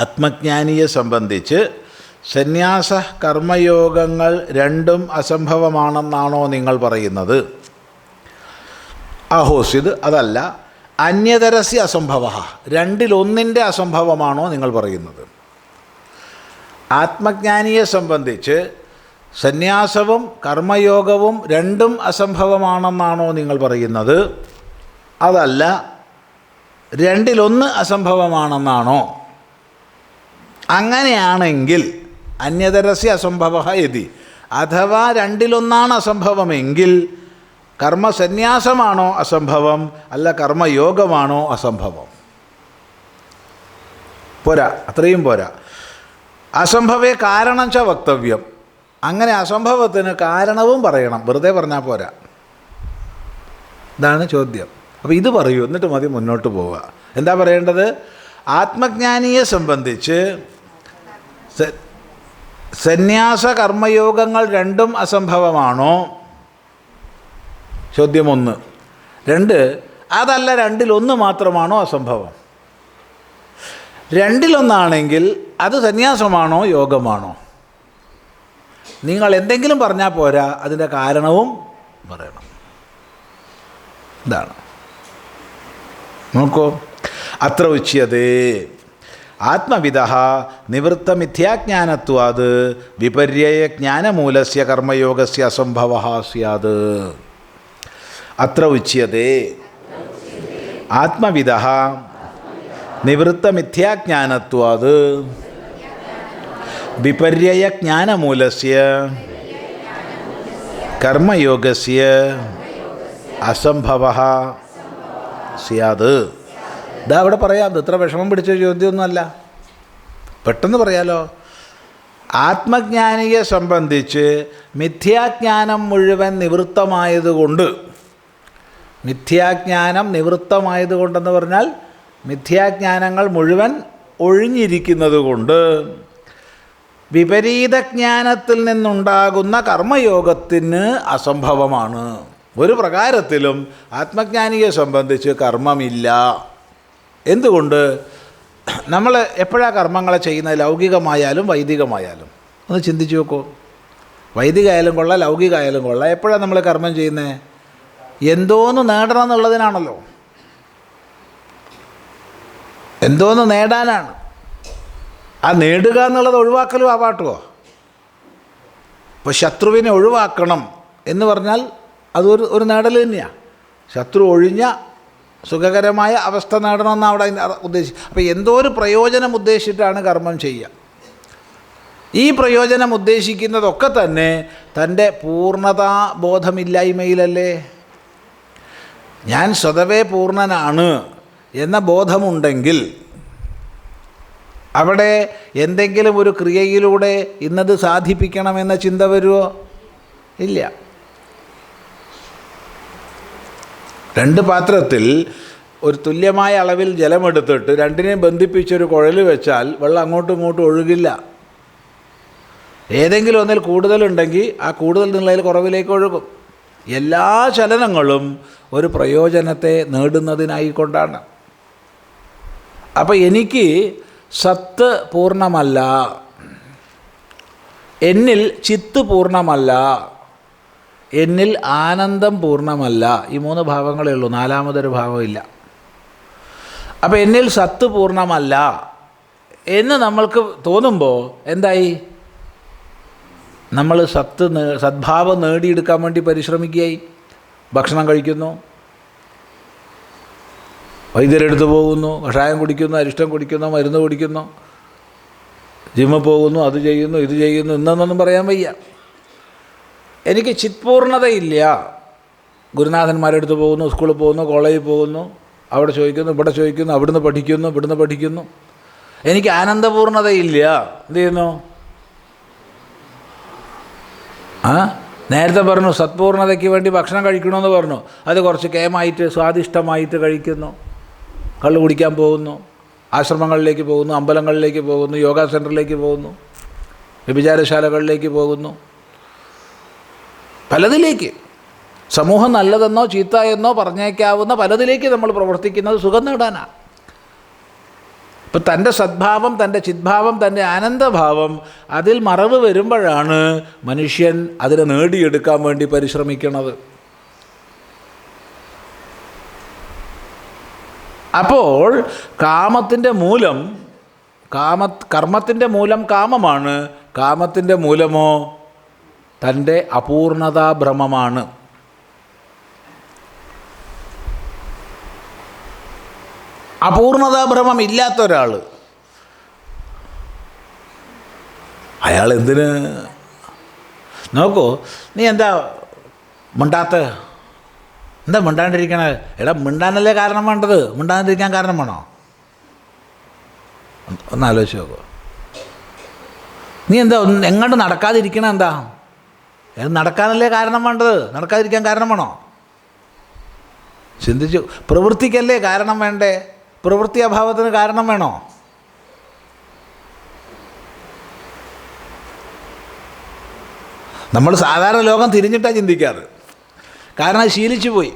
ആത്മജ്ഞാനിയെ സംബന്ധിച്ച് സന്യാസ കർമ്മയോഗങ്ങൾ രണ്ടും അസംഭവമാണെന്നാണോ നിങ്ങൾ പറയുന്നത്? ആഹോസിത് അതല്ല. അന്യതരസ്യ അസംഭവഃ രണ്ടിലൊന്നിൻ്റെ അസംഭവമാണോ നിങ്ങൾ പറയുന്നത്? ആത്മജ്ഞാനിയെ സംബന്ധിച്ച് സന്യാസവും കർമ്മയോഗവും രണ്ടും അസംഭവമാണെന്നാണോ നിങ്ങൾ പറയുന്നത്? അതല്ല, രണ്ടിലൊന്ന് അസംഭവമാണെന്നാണോ? അങ്ങനെയാണെങ്കിൽ അന്യതരസ്യ അസംഭവഃ യതി, അഥവാ രണ്ടിലൊന്നാണ് അസംഭവമെങ്കിൽ കർമ്മസന്യാസമാണോ അസംഭവം, അല്ല കർമ്മയോഗമാണോ അസംഭവം? പോരാ, അത്രയും പോരാ. അസംഭവേ കാരണം ച വക്തവ്യം. അങ്ങനെ അസംഭവത്തിന് കാരണവും പറയണം, വെറുതെ പറഞ്ഞാൽ പോരാ. ഇതാണ് ചോദ്യം. അപ്പോൾ ഇത് പറയൂ, എന്നിട്ട് മതി മുന്നോട്ട് പോവുക. എന്താ പറയേണ്ടത്? ആത്മജ്ഞാനിയെ സംബന്ധിച്ച് സന്യാസ കർമ്മയോഗങ്ങൾ രണ്ടും അസംഭവമാണോ? ചോദ്യം 1. 2, അതല്ല രണ്ടിലൊന്ന് മാത്രമാണോ അസംഭവം? രണ്ടിലൊന്നാണെങ്കിൽ അത് സന്യാസമാണോ യോഗമാണോ? നിങ്ങൾ എന്തെങ്കിലും പറഞ്ഞാൽ പോരാ, അതിൻ്റെ കാരണവും പറയണം. ഇതാണ്. നോക്കൂ, അത്ര ഉച്യതേ ആത്മവിദഃ നിവൃത്തമിഥ്യാജ്ഞാനത്വാത് വിപര്യജ്ഞാനമൂലസ്യ കർമ്മയോഗസ്യ അസംഭവഃ സ്യാത്. അത്ര ഉച്യതേ ആത്മവിദഃ നിവൃത്തമിഥ്യാജ്ഞാനത്വാത് വിപര്യജ്ഞാനമൂലസ്യ കർമ്മയോഗസ്യ അസംഭവഃ സ്യാത്. ഇതാ അവിടെ പറയാം. ഇത്ര വിഷമം പിടിച്ച ചോദ്യമൊന്നുമല്ല, പെട്ടെന്ന് പറയാലോ. ആത്മജ്ഞാനിയെ സംബന്ധിച്ച് മിഥ്യാജ്ഞാനം മുഴുവൻ നിവൃത്തമായതുകൊണ്ട്, മിഥ്യാജ്ഞാനം നിവൃത്തമായതുകൊണ്ടെന്ന് പറഞ്ഞാൽ മിഥ്യാജ്ഞാനങ്ങൾ മുഴുവൻ ഒഴിഞ്ഞിരിക്കുന്നത് കൊണ്ട് വിപരീതജ്ഞാനത്തിൽ നിന്നുണ്ടാകുന്ന കർമ്മയോഗത്തിന് അസംഭവമാണ്. ഒരു പ്രകാരത്തിലും ആത്മജ്ഞാനിയെ സംബന്ധിച്ച് കർമ്മമില്ല. എന്തുകൊണ്ട്? നമ്മൾ എപ്പോഴാണ് കർമ്മങ്ങളെ ചെയ്യുന്നത്? ലൗകികമായാലും വൈദികമായാലും. ഒന്ന് ചിന്തിച്ച് നോക്കൂ. വൈദികമായാലും കൊള്ളാം, ലൗകികമായാലും കൊള്ളാം. എപ്പോഴാണ് നമ്മൾ കർമ്മം ചെയ്യുന്നത്? എന്തോന്ന് നേടണം എന്നുള്ളതിനാണല്ലോ. എന്തോന്ന് നേടാനാണ്. ആ നേടുക എന്നുള്ളത് ഒഴിവാക്കലും ആവാട്ടുമോ? ഇപ്പോൾ ശത്രുവിനെ ഒഴിവാക്കണം എന്ന് പറഞ്ഞാൽ അതൊരു നേടൽ തന്നെയാണ്. ശത്രു ഒഴിഞ്ഞ സുഖകരമായ അവസ്ഥ നേടണമെന്നാണ് അവിടെ ഉദ്ദേശിച്ചത്. അപ്പോൾ എന്തോ ഒരു പ്രയോജനം ഉദ്ദേശിച്ചിട്ടാണ് കർമ്മം ചെയ്യുക. ഈ പ്രയോജനം ഉദ്ദേശിക്കുന്നതൊക്കെ തന്നെ തൻ്റെ പൂർണ്ണതാ ബോധമില്ലായ്മയിലല്ലേ. ഞാൻ സ്വതവേ പൂർണ്ണനാണ് എന്ന ബോധമുണ്ടെങ്കിൽ അവിടെ എന്തെങ്കിലും ഒരു ക്രിയയിലൂടെ ഇന്നത് സാധിപ്പിക്കണമെന്ന ചിന്ത വരുമോ? ഇല്ല. 2 പാത്രത്തിൽ ഒരു തുല്യമായ അളവിൽ ജലമെടുത്തിട്ട് രണ്ടിനെയും ബന്ധിപ്പിച്ചൊരു കുഴൽ വെച്ചാൽ വെള്ളം അങ്ങോട്ടും ഇങ്ങോട്ടും ഒഴുകില്ല. ഏതെങ്കിലും ഒന്നിൽ കൂടുതലുണ്ടെങ്കിൽ ആ കൂടുതൽ നിന്നതിൽ കുറവിലേക്ക് ഒഴുകും. എല്ലാ ചലനങ്ങളും ഒരു പ്രയോജനത്തെ നേടുന്നതിനായിക്കൊണ്ടാണ്. അപ്പോൾ എനിക്ക് സത്ത് പൂർണ്ണമല്ല, എന്നിൽ ചിത്ത് പൂർണ്ണമല്ല, എന്നിൽ ആനന്ദം പൂർണ്ണമല്ല. ഈ 3 ഭാവങ്ങളേ ഉള്ളൂ, 4മതൊരു ഭാവമില്ല. അപ്പോൾ എന്നിൽ സത്ത് പൂർണ്ണമല്ല എന്ന് നമ്മൾക്ക് തോന്നുമ്പോൾ എന്തായി? നമ്മൾ സദ്ഭാവം നേടിയെടുക്കാൻ വേണ്ടി പരിശ്രമിക്കുകയായി. ഭക്ഷണം കഴിക്കുന്നു, വൈദ്യരെടുത്ത് പോകുന്നു, കഷായം കുടിക്കുന്നു, അരിഷ്ടം കുടിക്കുന്നു, മരുന്ന് കുടിക്കുന്നു, ജിമ്മിൽ പോകുന്നു, അത് ചെയ്യുന്നു, ഇത് ചെയ്യുന്നു, ഇന്നൊന്നും പറയാൻ വയ്യ. എനിക്ക് ചിത്പൂർണതയില്ല. ഗുരുനാഥന്മാരുടെ അടുത്ത് പോകുന്നു, സ്കൂളിൽ പോകുന്നു, കോളേജിൽ പോകുന്നു, അവിടെ ചോദിക്കുന്നു, ഇവിടെ ചോദിക്കുന്നു, അവിടുന്ന് പഠിക്കുന്നു, ഇവിടുന്ന് പഠിക്കുന്നു. എനിക്ക് ആനന്ദപൂർണതയില്ല. എന്ത് ചെയ്യുന്നു? നേരത്തെ പറഞ്ഞു സത്പൂർണതയ്ക്ക് വേണ്ടി ഭക്ഷണം കഴിക്കണമെന്ന് പറഞ്ഞു. അത് കുറച്ച് കേമായിട്ട് സ്വാദിഷ്ടമായിട്ട് കഴിക്കുന്നു. കള്ള് കുടിക്കാൻ പോകുന്നു, ആശ്രമങ്ങളിലേക്ക് പോകുന്നു, അമ്പലങ്ങളിലേക്ക് പോകുന്നു, യോഗ സെൻറ്ററിലേക്ക് പോകുന്നു, വ്യഭിചാരശാലകളിലേക്ക് പോകുന്നു, പലതിലേക്ക്. സമൂഹം നല്ലതെന്നോ ചീത്ത എന്നോ പറഞ്ഞേക്കാവുന്ന പലതിലേക്ക് നമ്മൾ പ്രവർത്തിക്കുന്നത് സുഖം നേടാനാണ്. ഇപ്പം തൻ്റെ സദ്ഭാവം, തൻ്റെ ചിദ്ഭാവം, തൻ്റെ ആനന്ദഭാവം അതിൽ മറവ് വരുമ്പോഴാണ് മനുഷ്യൻ അതിനെ നേടിയെടുക്കാൻ വേണ്ടി പരിശ്രമിക്കുന്നത്. അപ്പോൾ കാമത്തിൻ്റെ മൂലം കർമ്മത്തിൻ്റെ മൂലം കാമമാണ്. കാമത്തിൻ്റെ മൂലമോ തൻ്റെ അപൂർണതാഭ്രമമാണ്. അപൂർണതാഭ്രമം ഇല്ലാത്ത ഒരാൾ, അയാൾ എന്തിന് നോക്കൂ. നീ എന്താ മിണ്ടാത്ത, എന്താ മിണ്ടാണ്ടിരിക്കണത്? എടാ മിണ്ടാനല്ലേ കാരണം വേണ്ടത്, മിണ്ടാണ്ടിരിക്കാൻ കാരണം വേണോ? ഒന്ന് ആലോചിച്ച് നോക്കൂ. നീ എന്താ എങ്ങോട്ട് നടക്കാതിരിക്കണ? എന്താ നടക്കാനല്ലേ കാരണം വേണ്ടത്, നടക്കാതിരിക്കാൻ കാരണം വേണോ? ചിന്തിച്ചു. പ്രവൃത്തിക്കല്ലേ കാരണം വേണ്ടേ? പ്രവൃത്തി അഭാവത്തിന് കാരണം വേണോ? നമ്മൾ സാധാരണ ലോകം തിരിഞ്ഞിട്ടാണ് ചിന്തിക്കാറ്. കാരണം ശീലിച്ചു പോയി.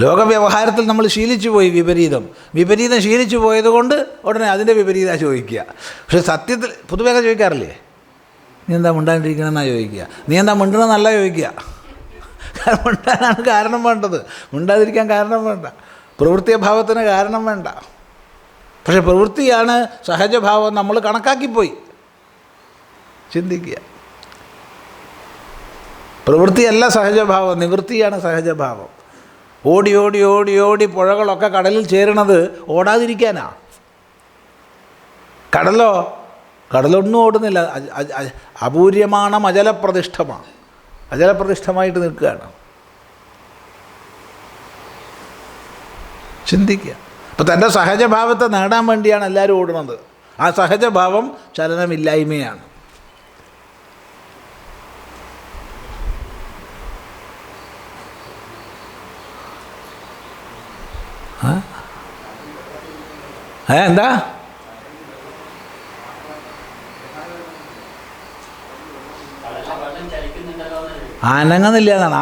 ലോകവ്യവഹാരത്തിൽ നമ്മൾ ശീലിച്ചു പോയി. വിപരീതം ശീലിച്ചു പോയതുകൊണ്ട് ഉടനെ അതിൻ്റെ വിപരീതമാണ് ചോദിക്കുക. പക്ഷെ സത്യത്തിൽ പൊതുവേ ചോദിക്കാറില്ലേ? നീ എന്താ മിണ്ടാണ്ടിരിക്കണമെന്നാണ് ചോദിക്കുക. നീ എന്താ മിണ്ടണമെന്നല്ല ചോദിക്കുക. കാരണം മിണ്ടാനാണ് കാരണം വേണ്ടത്, മിണ്ടാതിരിക്കാൻ കാരണം വേണ്ട. പ്രവൃത്തിഭാവത്തിന് കാരണം വേണ്ട. പക്ഷെ പ്രവൃത്തിയാണ് സഹജഭാവം, നമ്മൾ കണക്കാക്കിപ്പോയി. ചിന്തിക്കുക. പ്രവൃത്തിയല്ല സഹജഭാവം, നിവൃത്തിയാണ് സഹജഭാവം. ഓടി ഓടി ഓടി ഓടി പുഴകളൊക്കെ കടലിൽ ചേരണത് ഓടാതിരിക്കാനാ. കടലൊന്നും ഓടുന്നില്ല. അപൂര്യമാണ്, അചലപ്രതിഷ്ഠമാണ്. അചലപ്രതിഷ്ഠമായിട്ട് നിൽക്കുകയാണ്. ചിന്തിക്കുക. അപ്പോൾ തൻ്റെ സഹജഭാവത്തെ നേടാൻ വേണ്ടിയാണ് എല്ലാവരും ഓടുന്നത്. ആ സഹജഭാവം ചലനമില്ലായ്മയാണ്. എന്താ അനങ്ങുന്നില്ല എന്നാണ്.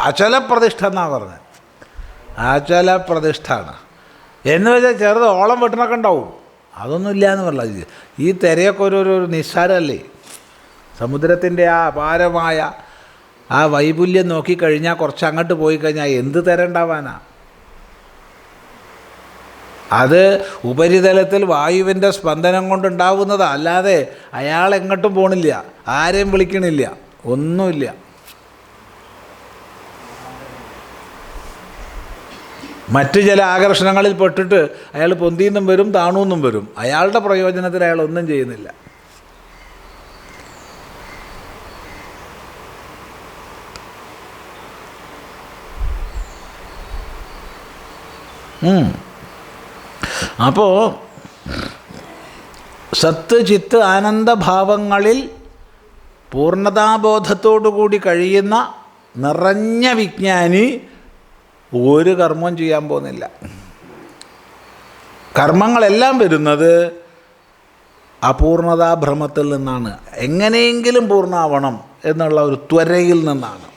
അചലപ്രതിഷ്ഠ എന്നാണ് പറഞ്ഞത്. അചലപ്രതിഷ്ഠാണ് എന്ന് വെച്ചാൽ ചെറുത് ഓളം വെട്ടണൊക്കെ ഉണ്ടാവും, അതൊന്നും ഇല്ല എന്ന് പറഞ്ഞത്. ഈ തിരയൊക്കെ ഒരു നിസ്സാരമല്ലേ? സമുദ്രത്തിൻ്റെ ആ അപാരമായ ആ വൈപുല്യം നോക്കിക്കഴിഞ്ഞാൽ കുറച്ച് അങ്ങോട്ട് പോയി കഴിഞ്ഞാൽ എന്ത് തിര ഉണ്ടാവാനാ? അത് ഉപരിതലത്തിൽ വായുവിൻ്റെ സ്പന്ദനം കൊണ്ടുണ്ടാവുന്നത്, അല്ലാതെ അയാൾ എങ്ങോട്ടും പോണില്ല, ആരെയും വിളിക്കണില്ല, ഒന്നുമില്ല. മറ്റ് ചില ആകർഷണങ്ങളിൽ പെട്ടിട്ട് അയാൾ പൊന്തിയെന്നും വരും, താണൂന്നും വരും. അയാളുടെ പ്രയോജനത്തിന് അയാൾ ഒന്നും ചെയ്യുന്നില്ല. അപ്പോൾ സത്ത് ചിത്ത് ആനന്ദഭാവങ്ങളിൽ പൂർണ്ണതാബോധത്തോടുകൂടി കഴിയുന്ന നിറഞ്ഞ വിജ്ഞാനി ഒരു കർമ്മം ചെയ്യാൻ പോകുന്നില്ല. കർമ്മങ്ങളെല്ലാം വരുന്നത് അപൂർണതാഭ്രമത്തിൽ നിന്നാണ്. എങ്ങനെയെങ്കിലും പൂർണ്ണമാവണം എന്നുള്ള ഒരു ത്വരയിൽ നിന്നാണ്.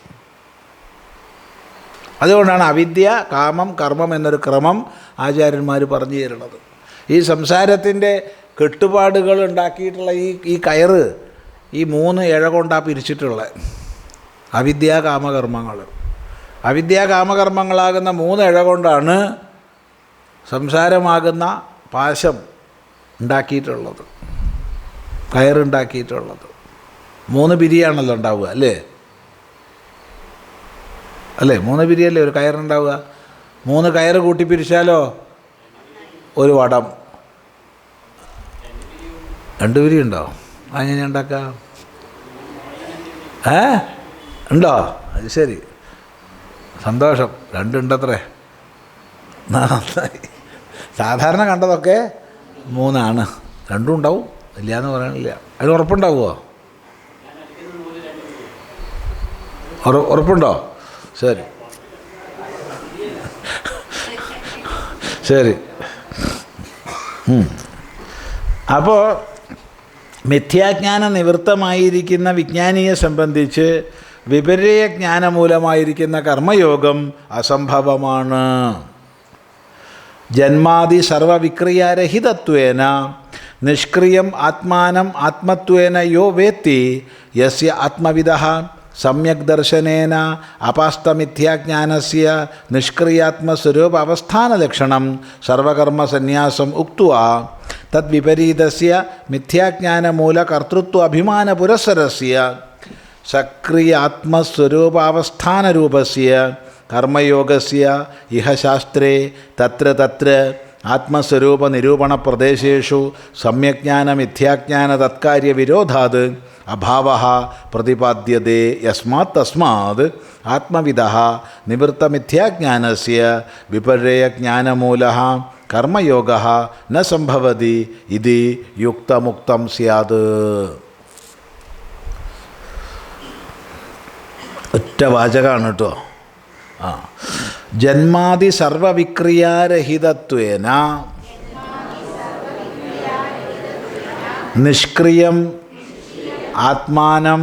അതുകൊണ്ടാണ് അവിദ്യ, കാമം, കർമ്മം എന്നൊരു ക്രമം ആചാര്യന്മാർ പറഞ്ഞു തരുന്നത്. ഈ സംസാരത്തിൻ്റെ കെട്ടുപാടുകൾ ഉണ്ടാക്കിയിട്ടുള്ള ഈ കയറ് ഈ 3 ഇഴ കൊണ്ടാണ് പിരിച്ചിട്ടുള്ളത്. അവിദ്യാ കാമകർമ്മങ്ങൾ. അവിദ്യാ കാമകർമ്മങ്ങളാകുന്ന 3 ഇഴ കൊണ്ടാണ് സംസാരമാകുന്ന പാശം ഉണ്ടാക്കിയിട്ടുള്ളത്, കയറുണ്ടാക്കിയിട്ടുള്ളത്. 3 പിരിയാണല്ലോ ഉണ്ടാവുക, അല്ലേ? 3 പിരിയല്ലേ ഒരു കയറുണ്ടാവുക? 3 കയറ് കൂട്ടി പിരിച്ചാലോ ഒരു വടം. 2 പിരി ഉണ്ടോ? അങ്ങനെ ഉണ്ടാക്കാം. ഉണ്ടോ? അത് ശരി, സന്തോഷം. 2 ഉണ്ടത്രേ. സാധാരണ കണ്ടതൊക്കെ 3 ആണ്. 2 ഉണ്ടാവും, ഇല്ല എന്ന് പറയണില്ല. അതിന് ഉറപ്പുണ്ടാവുമോ? ഉറപ്പുണ്ടോ? ശരി ശരി. അപ്പോൾ മിഥ്യാജ്ഞാന നിവൃത്തമായിരിക്കുന്ന വിജ്ഞാനിയെ സംബന്ധിച്ച് വിപര്യ ജ്ഞാനമൂലമായിരിക്കുന്ന കർമ്മയോഗം അസംഭവമാണ്. ജന്മാദി സർവവിക്രിയാരഹിതത്വേന നിഷ്ക്രിയം ആത്മാനം ആത്മത്വേന യോ വേത്തി യസ്യ ആത്മവിദഃ സമ്യക് ദർശനേന അപാസ്തമിഥ്യാജ്ഞാനസ്യ നിഷ്ക്രിയാത്മസ്വരൂപ അവസ്ഥാനലക്ഷണം സർവകർമ്മസന്യാസം ഉക്ത്വാ തദ്വിപരീതസ്യ മിഥ്യാജ്ഞാനമൂലകർത്തൃത്വ അഭിമാനപുരസ്സരസ്യ സക്രിയാത്മസ്വരൂപാവസ്ഥാനരൂപസ്യ കർമ്മയോഗസ്യ ഇഹ ശാസ്ത്രേ തത്ര തത്ര ആത്മസ്വരൂപനിരൂപണപ്രദേശേഷു സമ്യജ്ഞാനമിഥ്യാജ്ഞാന തത്കാര്യവിരോധാത് അഭാവഃ പ്രതിപാദ്യതേ. യസ്മാത് തസ്മാത് ആത്മവിദഃ നിവൃത്തമിഥ്യാജ്ഞാനസ്യ വിപര്യജ്ഞാനമൂലഃ കർമ്മയോഗഃ ന സംഭവതി ഇതി യുക്തമുക്തം സ്യാത്. ഒറ്റ വാചകമാണ് കേട്ടോ. ജന്മാദി സർവവിക്രിയാരഹിതത്വേന നിഷ്ക്രിയം ആത്മാനം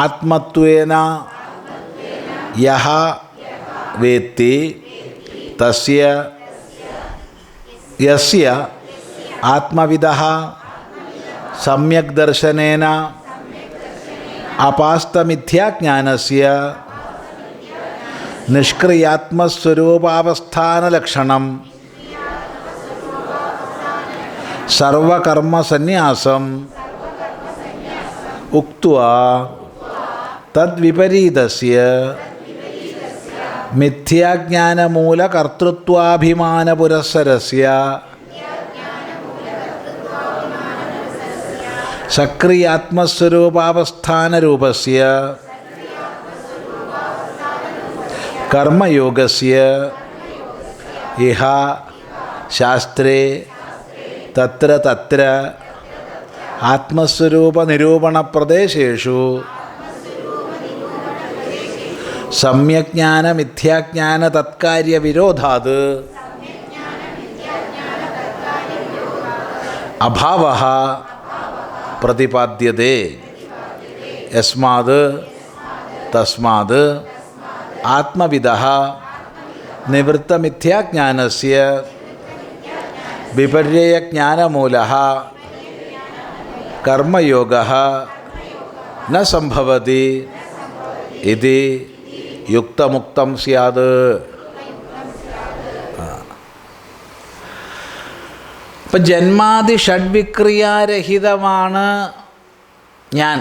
ആത്മത്വേന യഹ വേത്തി തസ്യ യസ്യ ആത്മവിദഃ സമ്യക് ദർശനേന അപാസ്തമിഥ്യാജ്ഞാനസ്യ നിഷ്ക്രിയാത്മസ്വരൂപാവസ്ഥാനലക്ഷണം സർവകർമ്മസന്യാസം ഉക്ത്വാ തദ്വിപരീതസ്യ മിഥ്യാജ്ഞാനമൂലകർത്തൃത്വാഭിമാനപുരസ്സരസ്യ സക്രിയാത്മസ്വരൂപാവസ്ഥാനരൂപസ്യ കർമ്മയോഗസ്യ ഇഹ ശാസ്ത്രേ തത്ര തത്ര ആത്മസ്വരൂപനിരൂപണപ്രദേശേഷു സമ്യജ്ഞാനമിഥ്യാജ്ഞാന തത്കാര്യവിരോധാത് അഭാവഃ പ്രതിപാദ്യതേ. യസ്മാത് തസ്മാത് ആത്മവിദഃ നിവൃത്തമിഥ്യാജ്ഞാനസ്യ വിപര്യജ്ഞാനമൂലഃ കർമ്മയോഗഃ ന സംഭവതി ഇതി യുക്തമുക്തം സ്യാത്. ഇപ്പം ജന്മാദി ഷഡ്വിക്രിയാരഹിതമാണ് ഞാൻ.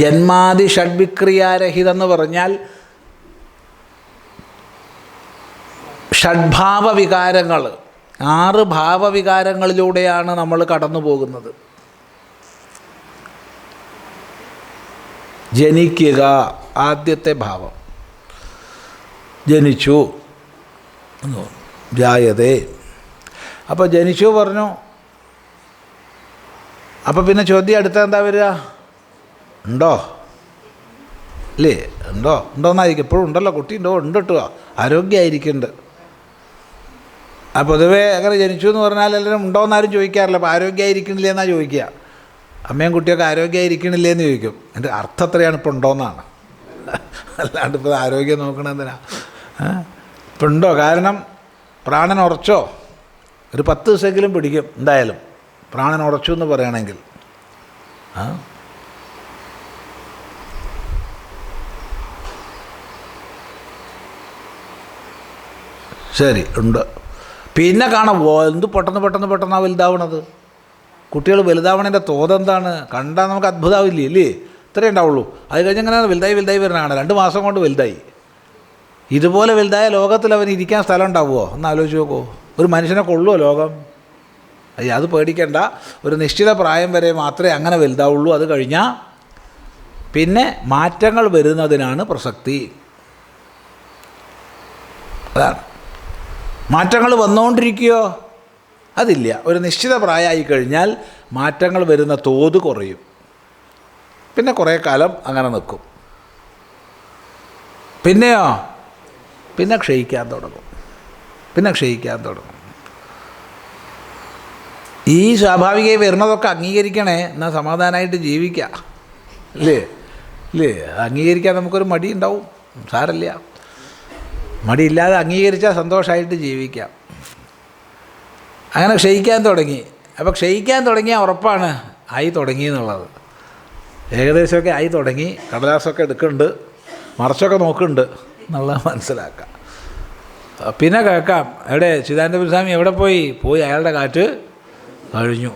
ജന്മാദി ഷഡ്വിക്രിയാരഹിതെന്ന് പറഞ്ഞാൽ ഷഡ്ഭാവവികാരങ്ങൾ, 6 ഭാവവികാരങ്ങളിലൂടെയാണ് നമ്മൾ കടന്നു പോകുന്നത്. ജനിക്കുക ആദ്യത്തെ ഭാവം, ജനിച്ചു, ജായതേ. അപ്പോൾ ജനിച്ചു പറഞ്ഞു. അപ്പോൾ പിന്നെ ചോദ്യം അടുത്ത എന്താ വരിക? ഉണ്ടോ? അല്ലേ? ഉണ്ടോയെന്നായിരിക്കും. എപ്പോഴും ഉണ്ടല്ലോ, കുട്ടി ഉണ്ടോ? ഉണ്ട് കേട്ടോ, ആരോഗ്യമായിരിക്കുന്നുണ്ട്. പൊതുവേ അങ്ങനെ ജനിച്ചു എന്ന് പറഞ്ഞാൽ എല്ലാവരും ഉണ്ടോയെന്നാരും ചോദിക്കാറില്ല. അപ്പോൾ ആരോഗ്യമായിരിക്കണില്ലേ എന്നാണ് ചോദിക്കുക. അമ്മയും കുട്ടിയൊക്കെ ആരോഗ്യമായിരിക്കണില്ലേ എന്ന് ചോദിക്കും. എൻ്റെ അർത്ഥം എത്രയാണ് ഇപ്പോൾ ഉണ്ടോയെന്നാണ്, അല്ലാണ്ട് ഇപ്പോൾ ആരോഗ്യം നോക്കണമെന്തിനാ. ഇപ്പം ഉണ്ടോ? കാരണം പ്രാണൻ ഉറച്ചോ, ഒരു 10 ദിവസമെങ്കിലും പിടിക്കും എന്തായാലും പ്രാണൻ ഉറച്ചു എന്ന് പറയുകയാണെങ്കിൽ. ശരി, ഉണ്ട്. പിന്നെ കാണാം എന്ത് പെട്ടെന്ന് വലുതാവണത്. കുട്ടികൾ വലുതാവണതിൻ്റെ തോതെന്താണ് കണ്ടാൽ നമുക്ക് അത്ഭുതമാവില്ലേ? ഇല്ലേ? ഇത്രയേ ഉണ്ടാവുള്ളൂ. അത് കഴിഞ്ഞ് അങ്ങനെ വലുതായി വരുന്നതാണ്. 2 മാസം കൊണ്ട് വലുതായി. ഇതുപോലെ വലുതായ ലോകത്തിൽ അവന് ഇരിക്കാൻ സ്ഥലം ഉണ്ടാവുമോ എന്ന് ആലോചിച്ച് നോക്കൂ. ഒരു മനുഷ്യനെ കൊള്ളുമോ ലോകം? അത് പേടിക്കേണ്ട. ഒരു നിശ്ചിത പ്രായം വരെ മാത്രമേ അങ്ങനെ വലുതാവുള്ളൂ. അത് കഴിഞ്ഞാൽ പിന്നെ മാറ്റങ്ങൾ വരുന്നതിനാണ് പ്രസക്തി. അതാണ്. മാറ്റങ്ങൾ വന്നുകൊണ്ടിരിക്കുകയോ? അതില്ല. ഒരു നിശ്ചിത പ്രായമായി കഴിഞ്ഞാൽ മാറ്റങ്ങൾ വരുന്ന തോത് കുറയും. പിന്നെ കുറേ കാലം അങ്ങനെ നിൽക്കും. പിന്നെയോ? പിന്നെ ക്ഷയിക്കാൻ തുടങ്ങും. ഈ സ്വാഭാവികമായി വരുന്നതൊക്കെ അംഗീകരിക്കണേ, എന്നാൽ സമാധാനമായിട്ട് ജീവിക്കാം. ഇല്ലേ? അംഗീകരിക്കാൻ നമുക്കൊരു മടി ഉണ്ടാവും. സാരമില്ല, മടിയില്ലാതെ അംഗീകരിച്ചാൽ സന്തോഷമായിട്ട് ജീവിക്കാം. അങ്ങനെ ക്ഷയിക്കാൻ തുടങ്ങി. അപ്പോൾ ക്ഷയിക്കാൻ തുടങ്ങിയാൽ ഉറപ്പാണ് ആയി തുടങ്ങി എന്നുള്ളത്. ഏകദേശമൊക്കെ ആയി തുടങ്ങി. കടലാസൊക്കെ എടുക്കുന്നുണ്ട്, മറച്ചൊക്കെ നോക്കുന്നുണ്ട് എന്നുള്ളത് മനസ്സിലാക്കാം. പിന്നെ കേൾക്കാം, എവിടെ ചിദാനന്ദപുരസ്വാമി എവിടെ പോയി? അയാളുടെ കാറ്റ് കഴിഞ്ഞു.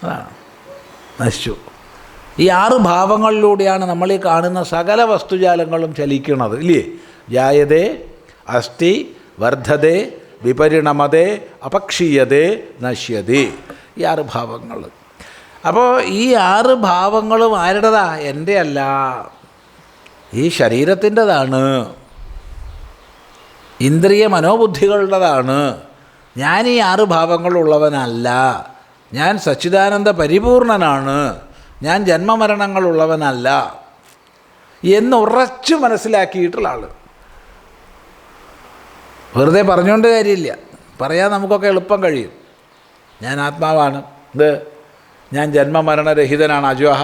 അതാണ്, നശിച്ചു. ഈ 6 ഭാവങ്ങളിലൂടെയാണ് നമ്മൾ ഈ കാണുന്ന സകല വസ്തുജാലങ്ങളും ചലിക്കുന്നത്. ഇല്ലേ? ജായതേ, അസ്ഥി, വർദ്ധതേ, വിപരിണമതേ, അപക്ഷീയതേ, നശ്യതേ. ഈ 6 ഭാവങ്ങൾ. അപ്പോൾ ഈ 6 ഭാവങ്ങളും ആരുടേതാ? എൻ്റെ അല്ല, ഈ ശരീരത്തിൻ്റെതാണ്, ഇന്ദ്രിയ മനോബുദ്ധികളുടേതാണ്. ഞാൻ ഈ 6 ഭാവങ്ങളുള്ളവനല്ല. ഞാൻ സച്ചിദാനന്ദ പരിപൂർണനാണ്. ഞാൻ ജന്മമരണങ്ങളുള്ളവനല്ല എന്ന് ഉറച്ചു മനസ്സിലാക്കിയിട്ടുള്ള ആൾ. വെറുതെ പറഞ്ഞുകൊണ്ട് കാര്യമില്ല. പറയാൻ നമുക്കൊക്കെ എളുപ്പം കഴിയും. ഞാൻ ആത്മാവാണ്, ഞാൻ ജന്മമരണരഹിതനാണ്, അജഹ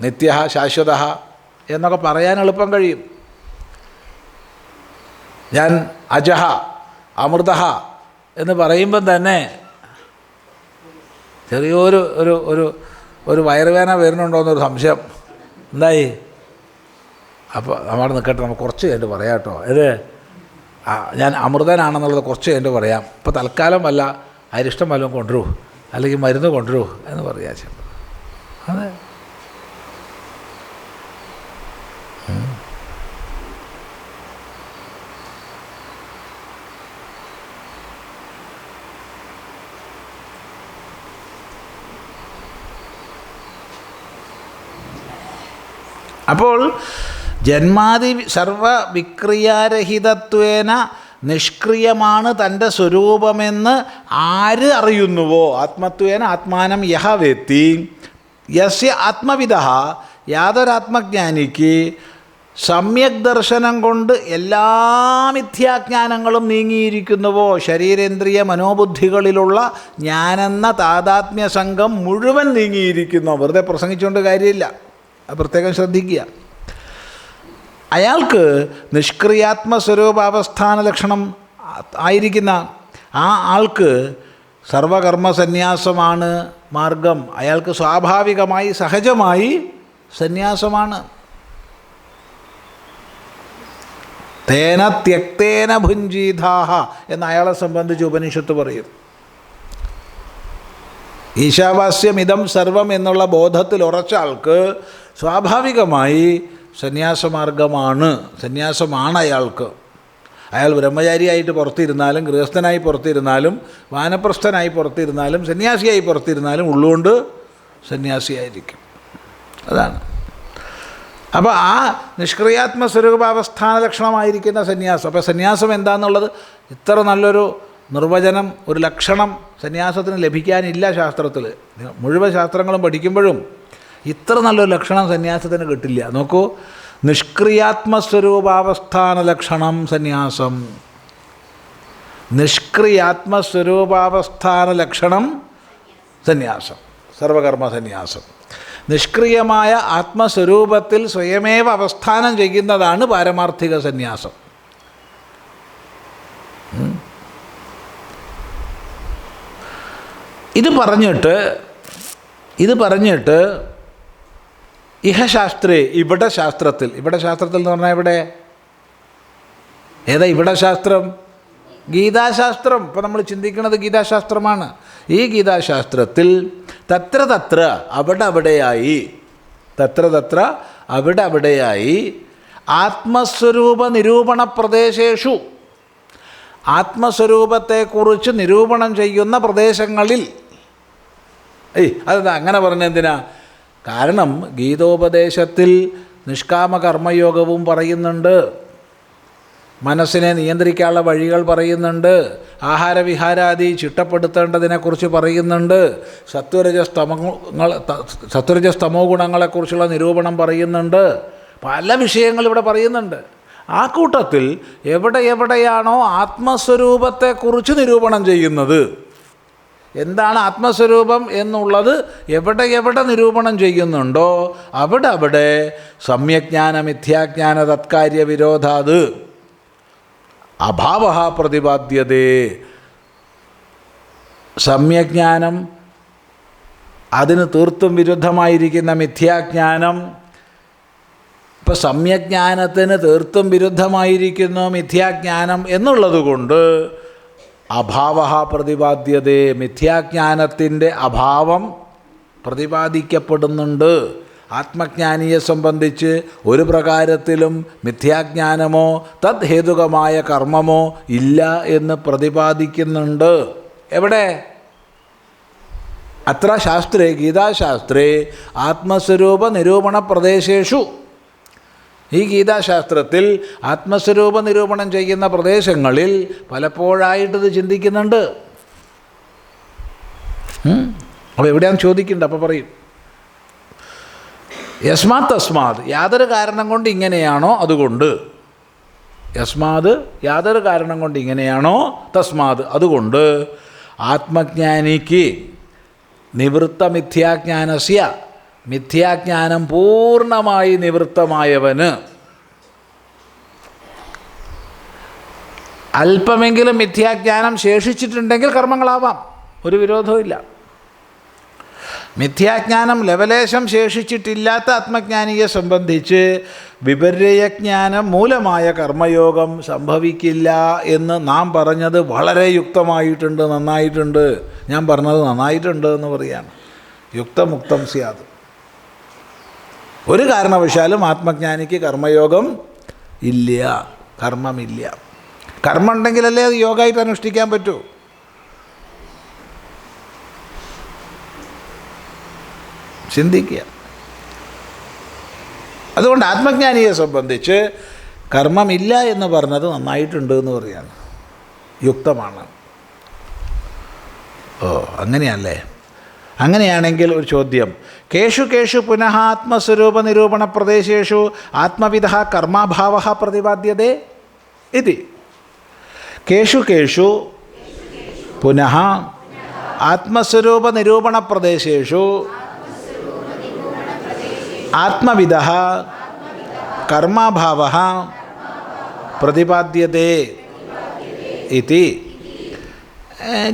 നിത്യ ശാശ്വത എന്നൊക്കെ പറയാൻ എളുപ്പം കഴിയും. ഞാൻ അജഹ അമൃത എന്ന് പറയുമ്പം തന്നെ ചെറിയൊരു ഒരു ഒരു ഒരു വയറുവേദന വരുന്നുണ്ടോയെന്നൊരു സംശയം. എന്തായി? അപ്പോൾ അവിടെ നിൽക്കട്ടെ, നമുക്ക് കുറച്ച് കഴിഞ്ഞിട്ട് പറയാം കേട്ടോ. ഞാൻ അമൃതനാണെന്നുള്ളത് കുറച്ച് കഴിഞ്ഞിട്ട് പറയാം. ഇപ്പോൾ തൽക്കാലം വല്ല അരിഷ്ടം വല്ലതും കൊണ്ടുവരൂ, അല്ലെങ്കിൽ മരുന്ന് കൊണ്ടുവരൂ എന്ന് പറയാ. അതെ. അപ്പോൾ ജന്മാദി സർവവിക്രിയാരഹിതത്വേന നിഷ്ക്രിയമാണ് തൻ്റെ സ്വരൂപമെന്ന് ആര് അറിയുന്നുവോ, ആത്മത്വേന ആത്മാനം യഹ വേത്തി, യസ്യ ആത്മവിദഃ, യാതൊരാത്മജ്ഞാനിക്ക് സമ്യക് ദർശനം കൊണ്ട് എല്ലാ മിഥ്യാജ്ഞാനങ്ങളും നീങ്ങിയിരിക്കുന്നുവോ, ശരീരേന്ദ്രിയ മനോബുദ്ധികളിലുള്ള ഞാനെന്ന താതാത്മ്യ സംഘം മുഴുവൻ നീങ്ങിയിരിക്കുന്നു. വെറുതെ പ്രസംഗിച്ചുകൊണ്ട് കാര്യമില്ല, അത് പ്രത്യേകം ശ്രദ്ധിക്കുക. അയാൾക്ക് നിഷ്ക്രിയാത്മസ്വരൂപാവസ്ഥാന ലക്ഷണം ആയിരിക്കുന്ന ആ ആൾക്ക് സർവകർമ്മസന്യാസമാണ് മാർഗം. അയാൾക്ക് സ്വാഭാവികമായി സഹജമായി സന്യാസമാണ്. തേന ത്യക്തേന ഭുഞ്ജീതാഹ എന്ന് അയാളെ സംബന്ധിച്ച് ഉപനിഷത്ത് പറയും. ഈശാവാസ്യമിതം സർവം എന്നുള്ള ബോധത്തിൽ ഉറച്ച ആൾക്ക് സ്വാഭാവികമായി സന്യാസമാർഗമാണ്, സന്യാസമാണ് അയാൾക്ക്. അയാൾ ബ്രഹ്മചാരിയായിട്ട് പുറത്തിരുന്നാലും, ഗൃഹസ്ഥനായി പുറത്തിരുന്നാലും, വാനപ്രസ്ഥനായി പുറത്തിരുന്നാലും, സന്യാസിയായി പുറത്തിരുന്നാലും ഉള്ളുകൊണ്ട് സന്യാസിയായിരിക്കും. അതാണ്. അപ്പോൾ ആ നിഷ്ക്രിയാത്മസ്വരൂപാവസ്ഥാന ലക്ഷണമായിരിക്കുന്ന സന്യാസം. അപ്പോൾ സന്യാസം എന്താണെന്നുള്ളത് ഇത്ര നല്ലൊരു നിർവചനം, ഒരു ലക്ഷണം സന്യാസത്തിന് ലഭിക്കാനില്ല ശാസ്ത്രത്തിൽ. മുഴുവൻ ശാസ്ത്രങ്ങളും പഠിക്കുമ്പോഴും ഇത്ര നല്ലൊരു ലക്ഷണം സന്യാസത്തിന് കിട്ടില്ല. നോക്കൂ, നിഷ്ക്രിയാത്മസ്വരൂപാവസ്ഥാന ലക്ഷണം സന്യാസം. നിഷ്ക്രിയാത്മസ്വരൂപാവസ്ഥാന ലക്ഷണം സന്യാസം, സർവകർമ്മ സന്യാസം. നിഷ്ക്രിയമായ ആത്മസ്വരൂപത്തിൽ സ്വയമേവ അവസ്ഥാനം ചെയ്യുന്നതാണ് പാരമാർത്ഥിക സന്യാസം. ഇത് പറഞ്ഞിട്ട് ഇഹശാസ്ത്രേ, ഇവിടെ ശാസ്ത്രത്തിൽ എന്ന് പറഞ്ഞാൽ ഇവിടെ ഏതാ ഇവിടെ ശാസ്ത്രം? ഗീതാശാസ്ത്രം. ഇപ്പോൾ നമ്മൾ ചിന്തിക്കുന്നത് ഗീതാശാസ്ത്രമാണ്. ഈ ഗീതാശാസ്ത്രത്തിൽ തത്ര അവിടെയായി ആത്മസ്വരൂപ നിരൂപണ പ്രദേശേഷു, ആത്മസ്വരൂപത്തെക്കുറിച്ച് നിരൂപണം ചെയ്യുന്ന പ്രദേശങ്ങളിൽ. അതെന്താ അങ്ങനെ പറഞ്ഞെന്തിനാ? കാരണം ഗീതോപദേശത്തിൽ നിഷ്കാമ കർമ്മയോഗവും പറയുന്നുണ്ട്, മനസ്സിനെ നിയന്ത്രിക്കാനുള്ള വഴികൾ പറയുന്നുണ്ട്, ആഹാരവിഹാരാദി ചിട്ടപ്പെടുത്തേണ്ടതിനെക്കുറിച്ച് പറയുന്നുണ്ട്, സത്വരജസ്തമോ ഗുണങ്ങളെക്കുറിച്ചുള്ള നിരൂപണം പറയുന്നുണ്ട്, പല വിഷയങ്ങൾ ഇവിടെ പറയുന്നുണ്ട്. ആ കൂട്ടത്തിൽ എവിടെയാണോ ആത്മസ്വരൂപത്തെക്കുറിച്ച് നിരൂപണം ചെയ്യുന്നത്, എന്താണ് ആത്മസ്വരൂപം എന്നുള്ളത് എവിടെ നിരൂപണം ചെയ്യുന്നുണ്ടോ അവിടെ സമ്യജ്ഞാന മിഥ്യാജ്ഞാന തത്കാര്യ വിരോധാത് അഭാവഃ പ്രതിപാദ്യതേ. സമ്യജ്ഞാനം, അതിന് തീർത്തും വിരുദ്ധമായിരിക്കുന്ന മിഥ്യാജ്ഞാനം. ഇപ്പം സമ്യജ്ഞാനത്തിന് തീർത്തും വിരുദ്ധമായിരിക്കുന്നു മിഥ്യാജ്ഞാനം എന്നുള്ളത് കൊണ്ട് അഭാവഃ പ്രതിപാദ്യതേ, മിഥ്യാജ്ഞാനത്തിൻ്റെ അഭാവം പ്രതിപാദിക്കപ്പെടുന്നുണ്ട്. ആത്മജ്ഞാനിയെ സംബന്ധിച്ച് ഒരു പ്രകാരത്തിലും മിഥ്യാജ്ഞാനമോ തദ്ഹേതുകമായ കർമ്മമോ ഇല്ല എന്ന് പ്രതിപാദിക്കുന്നുണ്ട്. എവിടെ? അത്ര ശാസ്ത്രേ, ഗീതാശാസ്ത്രേ ആത്മസ്വരൂപ നിരൂപണ പ്രദേശേഷു. ഈ ഗീതാശാസ്ത്രത്തിൽ ആത്മസ്വരൂപ നിരൂപണം ചെയ്യുന്ന പ്രദേശങ്ങളിൽ പലപ്പോഴായിട്ടിത് ചിന്തിക്കുന്നുണ്ട്. അപ്പോൾ എവിടെയാണെന്ന് ചോദിക്കുന്നുണ്ട്. അപ്പോൾ പറയും തസ്മാത്, യാതൊരു കാരണം കൊണ്ട് ഇങ്ങനെയാണോ അതുകൊണ്ട്. യാതൊരു കാരണം കൊണ്ട് ഇങ്ങനെയാണോ, തസ്മാത് അതുകൊണ്ട്, ആത്മജ്ഞാനിക്ക് നിവൃത്ത മിഥ്യാജ്ഞാനസ്യ, മിഥ്യാജ്ഞാനം പൂർണ്ണമായി നിവൃത്തമായവന്, അല്പമെങ്കിലും മിഥ്യാജ്ഞാനം ശേഷിച്ചിട്ടുണ്ടെങ്കിൽ കർമ്മങ്ങളാവാം, ഒരു വിരോധവും ഇല്ല. മിഥ്യാജ്ഞാനം ലവലേശം ശേഷിച്ചിട്ടില്ലാത്ത ആത്മജ്ഞാനിയെ സംബന്ധിച്ച് വിപര്യജ്ഞാനം മൂലമായ കർമ്മയോഗം സംഭവിക്കില്ല എന്ന് നാം പറഞ്ഞത് വളരെ യുക്തമായിട്ടുണ്ട്, നന്നായിട്ടുണ്ട്. ഞാൻ പറഞ്ഞത് നന്നായിട്ടുണ്ട് എന്ന് പറയാണ്. യുക്തമുക്തം സ്യാത്. ഒരു കാരണവശാലും ആത്മജ്ഞാനിക്ക് കർമ്മയോഗം ഇല്ല, കർമ്മമില്ല. കർമ്മം ഉണ്ടെങ്കിലല്ലേ അത് യോഗമായിട്ട് അനുഷ്ഠിക്കാൻ പറ്റൂ. ചിന്തിക്കുക. അതുകൊണ്ട് ആത്മജ്ഞാനിയെ സംബന്ധിച്ച് കർമ്മമില്ല എന്ന് പറഞ്ഞത് നന്നായിട്ടുണ്ട് എന്ന് പറയാണ്, യുക്തമാണ്. അങ്ങനെയല്ലേ? അങ്ങനെയാണെങ്കിൽ ഒരു ചോദ്യം, കേഷു പുനഃ ആത്മസ്വരൂപ നിരൂപണ പ്രദേശേഷു ആത്മവിധഃ കർമാഭാവഃ പ്രതിപാദ്യതേ ഇതി. കേഷു പുനഃ ആത്മസ്വരൂപ നിരൂപണ പ്രദേശേഷു ആത്മവിധഃ കർമാഭാവഃ പ്രതിപാദ്യതേ ഇതി.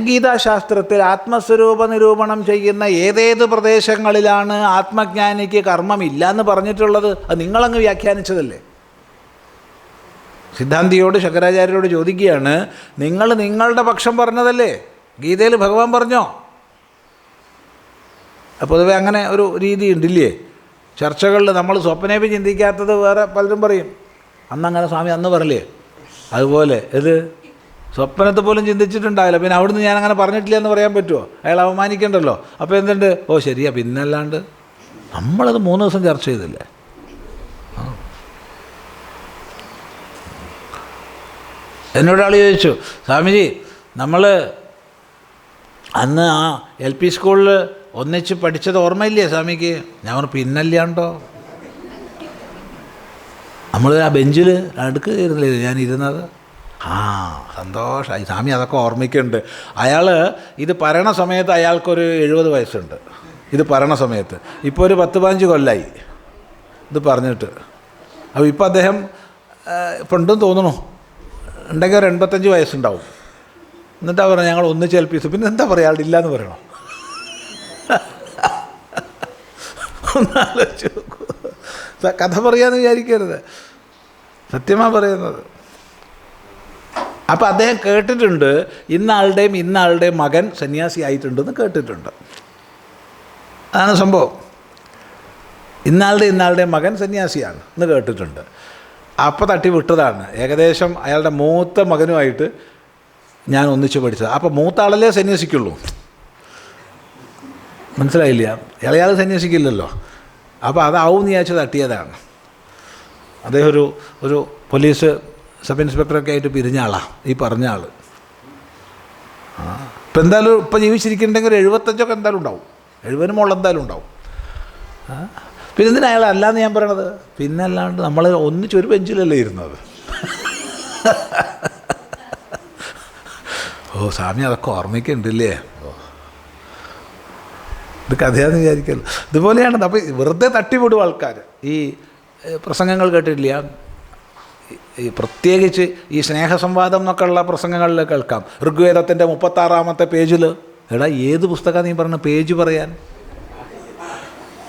ഗീതാശാസ്ത്രത്തിൽ ആത്മസ്വരൂപ നിരൂപണം ചെയ്യുന്ന ഏതേത് പ്രദേശങ്ങളിലാണ് ആത്മജ്ഞാനിക്ക് കർമ്മമില്ല എന്ന് പറഞ്ഞിട്ടുള്ളത്? അത് നിങ്ങളങ്ങ് വ്യാഖ്യാനിച്ചതല്ലേ. സിദ്ധാന്തിയോട് ശങ്കരാചാര്യരോട് ചോദിക്കുകയാണ്, നിങ്ങൾ നിങ്ങളുടെ പക്ഷം പറഞ്ഞതല്ലേ, ഗീതയിൽ ഭഗവാൻ പറഞ്ഞോ? പൊതുവെ അങ്ങനെ ഒരു രീതി ഉണ്ടില്ലേ ചർച്ചകളിൽ? നമ്മൾ സ്വപ്നേപി ചിന്തിക്കാത്തത് വേറെ പലരും പറയും. അന്നങ്ങനെ സ്വാമി അന്ന് പറയില്ലേ, അതുപോലെ ഇത് സ്വപ്നത്തെ പോലും ചിന്തിച്ചിട്ടുണ്ടാവില്ല. പിന്നെ അവിടുന്ന് ഞാൻ അങ്ങനെ പറഞ്ഞിട്ടില്ല എന്ന് പറയാൻ പറ്റുമോ? അയാൾ അവമാനിക്കണ്ടല്ലോ. അപ്പോൾ എന്തുണ്ട്? ശരിയാ, പിന്നല്ലാണ്ട് നമ്മളത് 3 ദിവസം ചർച്ച ചെയ്തില്ലേ. എന്നോടാൾ ചോദിച്ചു, സ്വാമിജി നമ്മൾ അന്ന് ആ LP സ്കൂളിൽ ഒന്നിച്ച് പഠിച്ചത് ഓർമ്മയില്ലേ സ്വാമിക്ക്? ഞാൻ പറഞ്ഞു, പിന്നല്ലാണ്ടോ. നമ്മൾ ആ ബെഞ്ചിൽ അടുക്ക് ഇരുന്നില്ലേ ഞാൻ ഇരുന്നത്? ആ സന്തോഷമായി. സ്വാമി അതൊക്കെ ഓർമ്മിക്കുന്നുണ്ട്. അയാൾ ഇത് പറയണ സമയത്ത് അയാൾക്കൊരു 70 വയസ്സുണ്ട്. ഇത് പറയണ സമയത്ത്. ഇപ്പോൾ ഒരു 10-15 കൊല്ലമായി ഇത് പറഞ്ഞിട്ട്. അപ്പോൾ ഇപ്പോൾ അദ്ദേഹം ഇപ്പം ഉണ്ടെന്ന് തോന്നണു, ഉണ്ടെങ്കിൽ ഒരു 85 വയസ്സുണ്ടാവും. എന്നിട്ടാ പറഞ്ഞത് ഞങ്ങൾ ഒന്നിച്ച് ഏൽപ്പിച്ചു. പിന്നെ എന്താ പറയുക, ആളുടെ ഇല്ലയെന്ന് പറയണോ? ഒന്നാലോചിച്ച് നോക്കൂ. കഥ പറയാമെന്ന് വിചാരിക്കരുത്, സത്യമാണ് പറയുന്നത്. അപ്പോൾ അദ്ദേഹം കേട്ടിട്ടുണ്ട് ഇന്നാളുടെയും മകൻ സന്യാസി ആയിട്ടുണ്ടെന്ന് കേട്ടിട്ടുണ്ട്. അതാണ് സംഭവം. ഇന്നാളുടെയും മകൻ സന്യാസിയാണ് എന്ന് കേട്ടിട്ടുണ്ട്. അപ്പോൾ തട്ടി വിട്ടതാണ്. ഏകദേശം അയാളുടെ മൂത്ത മകനുമായിട്ട് ഞാൻ ഒന്നിച്ച് പഠിച്ചത്. അപ്പോൾ മൂത്ത ആളല്ലേ സന്യസിക്കുള്ളൂ, മനസ്സിലായില്ല? ഇളയാൾ സന്യസിക്കില്ലല്ലോ. അപ്പോൾ അതാവും എന്ന് വിചാരിച്ച് തട്ടിയതാണ്. അദ്ദേഹം ഒരു പോലീസ് സബ് ഇൻസ്പെക്ടറൊക്കെ ആയിട്ട് പിരിഞ്ഞ ആളാണ് ഈ പറഞ്ഞ ആൾ. ഇപ്പം എന്തായാലും ഇപ്പം ജീവിച്ചിരിക്കുന്നുണ്ടെങ്കിൽ ഒരു 75 എന്തായാലും ഉണ്ടാവും, 70 മുകളിൽ എന്തായാലും ഉണ്ടാവും. പിന്നെ എന്തിനാ അയാൾ അല്ലാന്ന് ഞാൻ പറയണത്? പിന്നെ അല്ലാണ്ട് നമ്മൾ ഒന്നിച്ചൊരു ബെഞ്ചിലല്ലേ ഇരുന്നത്. ഓ സ്വാമി അതൊക്കെ ഓർമ്മിക്കുന്നുണ്ടല്ലേ. ഇത് കഥയാന്ന് വിചാരിക്കല്ലോ. ഇതുപോലെയാണ്. അപ്പോൾ വെറുതെ തട്ടിവിടും ആൾക്കാർ. ഈ പ്രസംഗങ്ങൾ കേട്ടിട്ടില്ല, ഈ പ്രത്യേകിച്ച് ഈ സ്നേഹസംവാദം എന്നൊക്കെ ഉള്ള പ്രസംഗങ്ങളിൽ കേൾക്കാം. ഋഗ്വേദത്തിൻ്റെ 36-ാമത്തെ പേജിൽ, എടാ ഏത് പുസ്തകമാണ് നീ പറഞ്ഞ പേജ് പറയാൻ?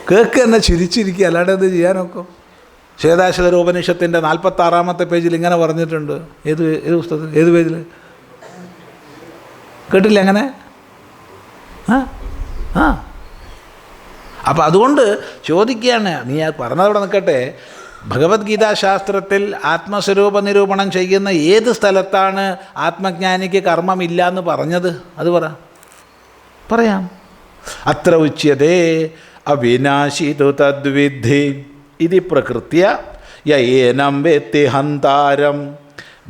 കേൾക്ക് തന്നെ ചിരിച്ചിരിക്കുക, അല്ലാണ്ട് എന്ത് ചെയ്യാനൊക്കെ. ശ്വേതാശ്വതരോപനിഷത്തിൻ്റെ 46-ാമത്തെ പേജിൽ ഇങ്ങനെ പറഞ്ഞിട്ടുണ്ട്. ഏത് പുസ്തകത്തിൽ, ഏത് പേജിൽ കേട്ടില്ല അങ്ങനെ? അപ്പം അതുകൊണ്ട് ചോദിക്കുകയാണ്, നീ പറഞ്ഞതവിടെ നിൽക്കട്ടെ, ഭഗവത്ഗീതാ ശാസ്ത്രത്തിൽ ആത്മസ്വരൂപ നിരൂപണം ചെയ്യുന്ന ഏത് സ്ഥലത്താണ് ആത്മജ്ഞാനിക്ക് കർമ്മമില്ല എന്ന് പറഞ്ഞത്? അത് പറയാം. അത്ര ഉച്യതേ അവിനാശിതു തദ്വിദ്ധി ഇതി പ്രകൃത്യ യേനം വേത്തി ഹന്താരം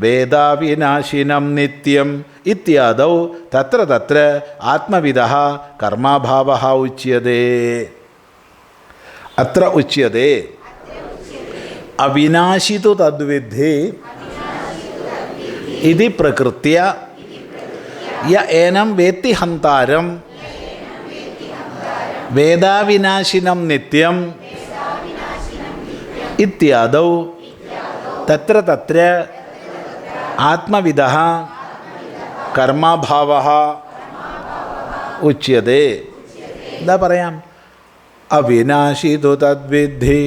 വേദാവിനാശിനം നിത്യം ഇത്യാദൗ തത്ര തത്ര ആത്മവിദഃ കർമാഭാവഃ ഉച്യതേ. അത്ര ഉച്യതേ അവിനാശിതു തദ്വിദ്ധി ഇതി പ്രകൃത്യ യേനം വേത്തി ഹന്താരം വേദാവിനാശിനം നിത്യം ഇത്യാദൗ തത്ര തത്ര ആത്മവിദഃ കർമാഭാവഃ ഉച്യതേ. എന്താ പറയാം? അവിനാശിതു തദ്വിദ്ധി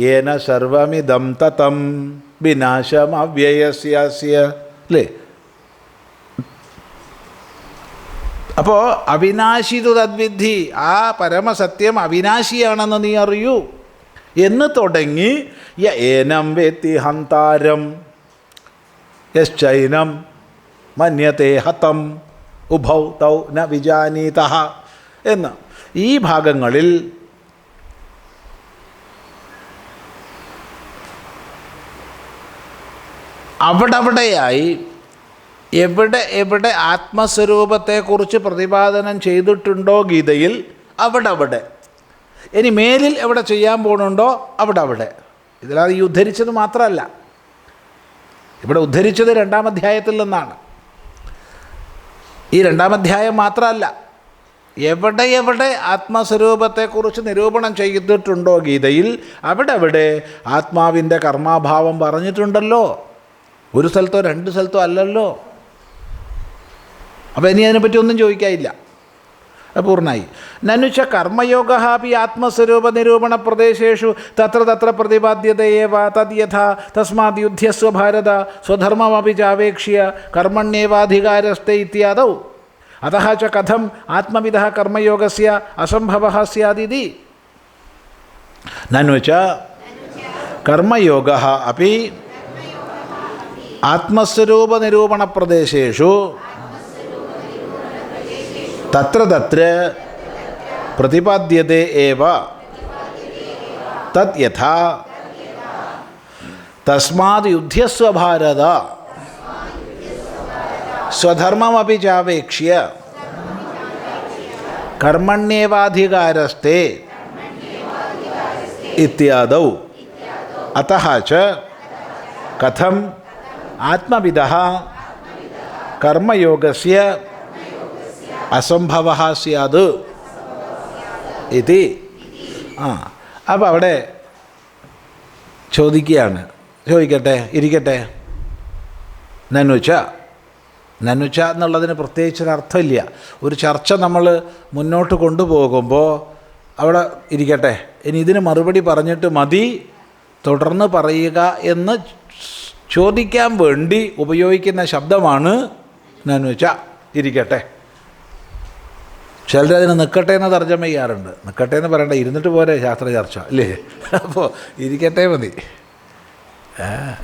യേന സർവമിദം തതം വിനാശം അവ്യയസ്യാസ്യ. അല്ലേ? അപ്പോൾ അവിനാശിതു തദ്വിദ്ധി, ആ പരമസത്യം അവിനാശിയാണെന്ന് നീ അറിയൂ എന്ന് തുടങ്ങി യേനം വേത്തി ഹന്താരം യശ്ചൈനം മന്യത്തെ ഹതം ഉഭൗ തൗ ന വിജാനീതഃ എന്ന് ഈ ഭാഗങ്ങളിൽ അവിടെയായി എവിടെ ആത്മസ്വരൂപത്തെക്കുറിച്ച് പ്രതിപാദനം ചെയ്തിട്ടുണ്ടോ ഗീതയിൽ അവിടെ, ഇനി മേലിൽ എവിടെ ചെയ്യാൻ പോകുന്നുണ്ടോ അവിടെ. ഇതിലത് ഈ ഉദ്ധരിച്ചത് മാത്രമല്ല, ഇവിടെ ഉദ്ധരിച്ചത് 2-ാം അധ്യായത്തിൽ നിന്നാണ്. ഈ 2-ാം അധ്യായം മാത്രമല്ല, എവിടെ ആത്മസ്വരൂപത്തെക്കുറിച്ച് നിരൂപണം ചെയ്തിട്ടുണ്ടോ ഗീതയിൽ അവിടെ ആത്മാവിൻ്റെ കർമാഭാവം പറഞ്ഞിട്ടുണ്ടല്ലോ. ഒരു സ്ഥലത്തോ 2 സ്ഥലത്തോ അല്ലല്ലോ. അപ്പോൾ ഇനി അതിനെപ്പറ്റി ഒന്നും ചോദിക്കാനില്ല, പൂർണ്ണമായി. നനുച്ച കർമ്മയോഗഃ അപി ആത്മസ്വരൂപ നിരൂപണ പ്രദേശേഷു തത്ര തത്ര പ്രതിപാദ്യതയേവ തദ്യഥാ തസ്മാത് യുദ്ധ്യസ്വ ഭാരത സ്വധർമ്മമപി ചാവേക്ഷ്യ കർമ്മണ്യേവാധികാരസ്തേ ഇത്യാദൗ അതഃ ച കഥം ആത്മവിദഃ കർമ്മയോഗസ്യ അസംഭവഃ സ്യാദിതി. നനുച്ച കർമ്മയോഗഃ അപി ആത്മസ്വരൂപ നിരൂപണ പ്രദേശേഷു തത്ര തത്ര പ്രതിപാദ്യതേ ഏവ തത് യഥാ തസ്മാത് യുദ്ധ്യസ്വ ഭാരത സ്വധർമ്മമപി ചാവേക്ഷ്യ കർമ്മണ്യേവാധികാരസ്തേ ഇത്യാദൗ അതഃ ച കഥം ആത്മവിദഃ കർമ്മയോഗസ്യ അസംഭവഃ സ്യാത് ഇതി. അപ്പോൾ അവിടെ ചോദിക്കട്ടെ, ഇരിക്കട്ടെ. നനുച്ച എന്നുള്ളതിന് പ്രത്യേകിച്ചൊരർത്ഥമില്ല. ഒരു ചർച്ച നമ്മൾ മുന്നോട്ട് കൊണ്ടുപോകുമ്പോൾ അവിടെ ഇരിക്കട്ടെ, ഇനി ഇതിന് മറുപടി പറഞ്ഞിട്ട് മതി തുടർന്ന് പറയുക എന്ന് ചോദിക്കാൻ വേണ്ടി ഉപയോഗിക്കുന്ന ശബ്ദമാണ് നനുച്ച, ഇരിക്കട്ടെ. ചിലരതിന് നിൽക്കട്ടെ എന്ന് തർജ്ജമ ചെയ്യാറുണ്ട്. നിൽക്കട്ടെ എന്ന് പറയണ്ട, ഇരുന്നിട്ട് പോരെ ശാസ്ത്ര ചർച്ച അല്ലേ? അപ്പോൾ ഇരിക്കട്ടെ മതി.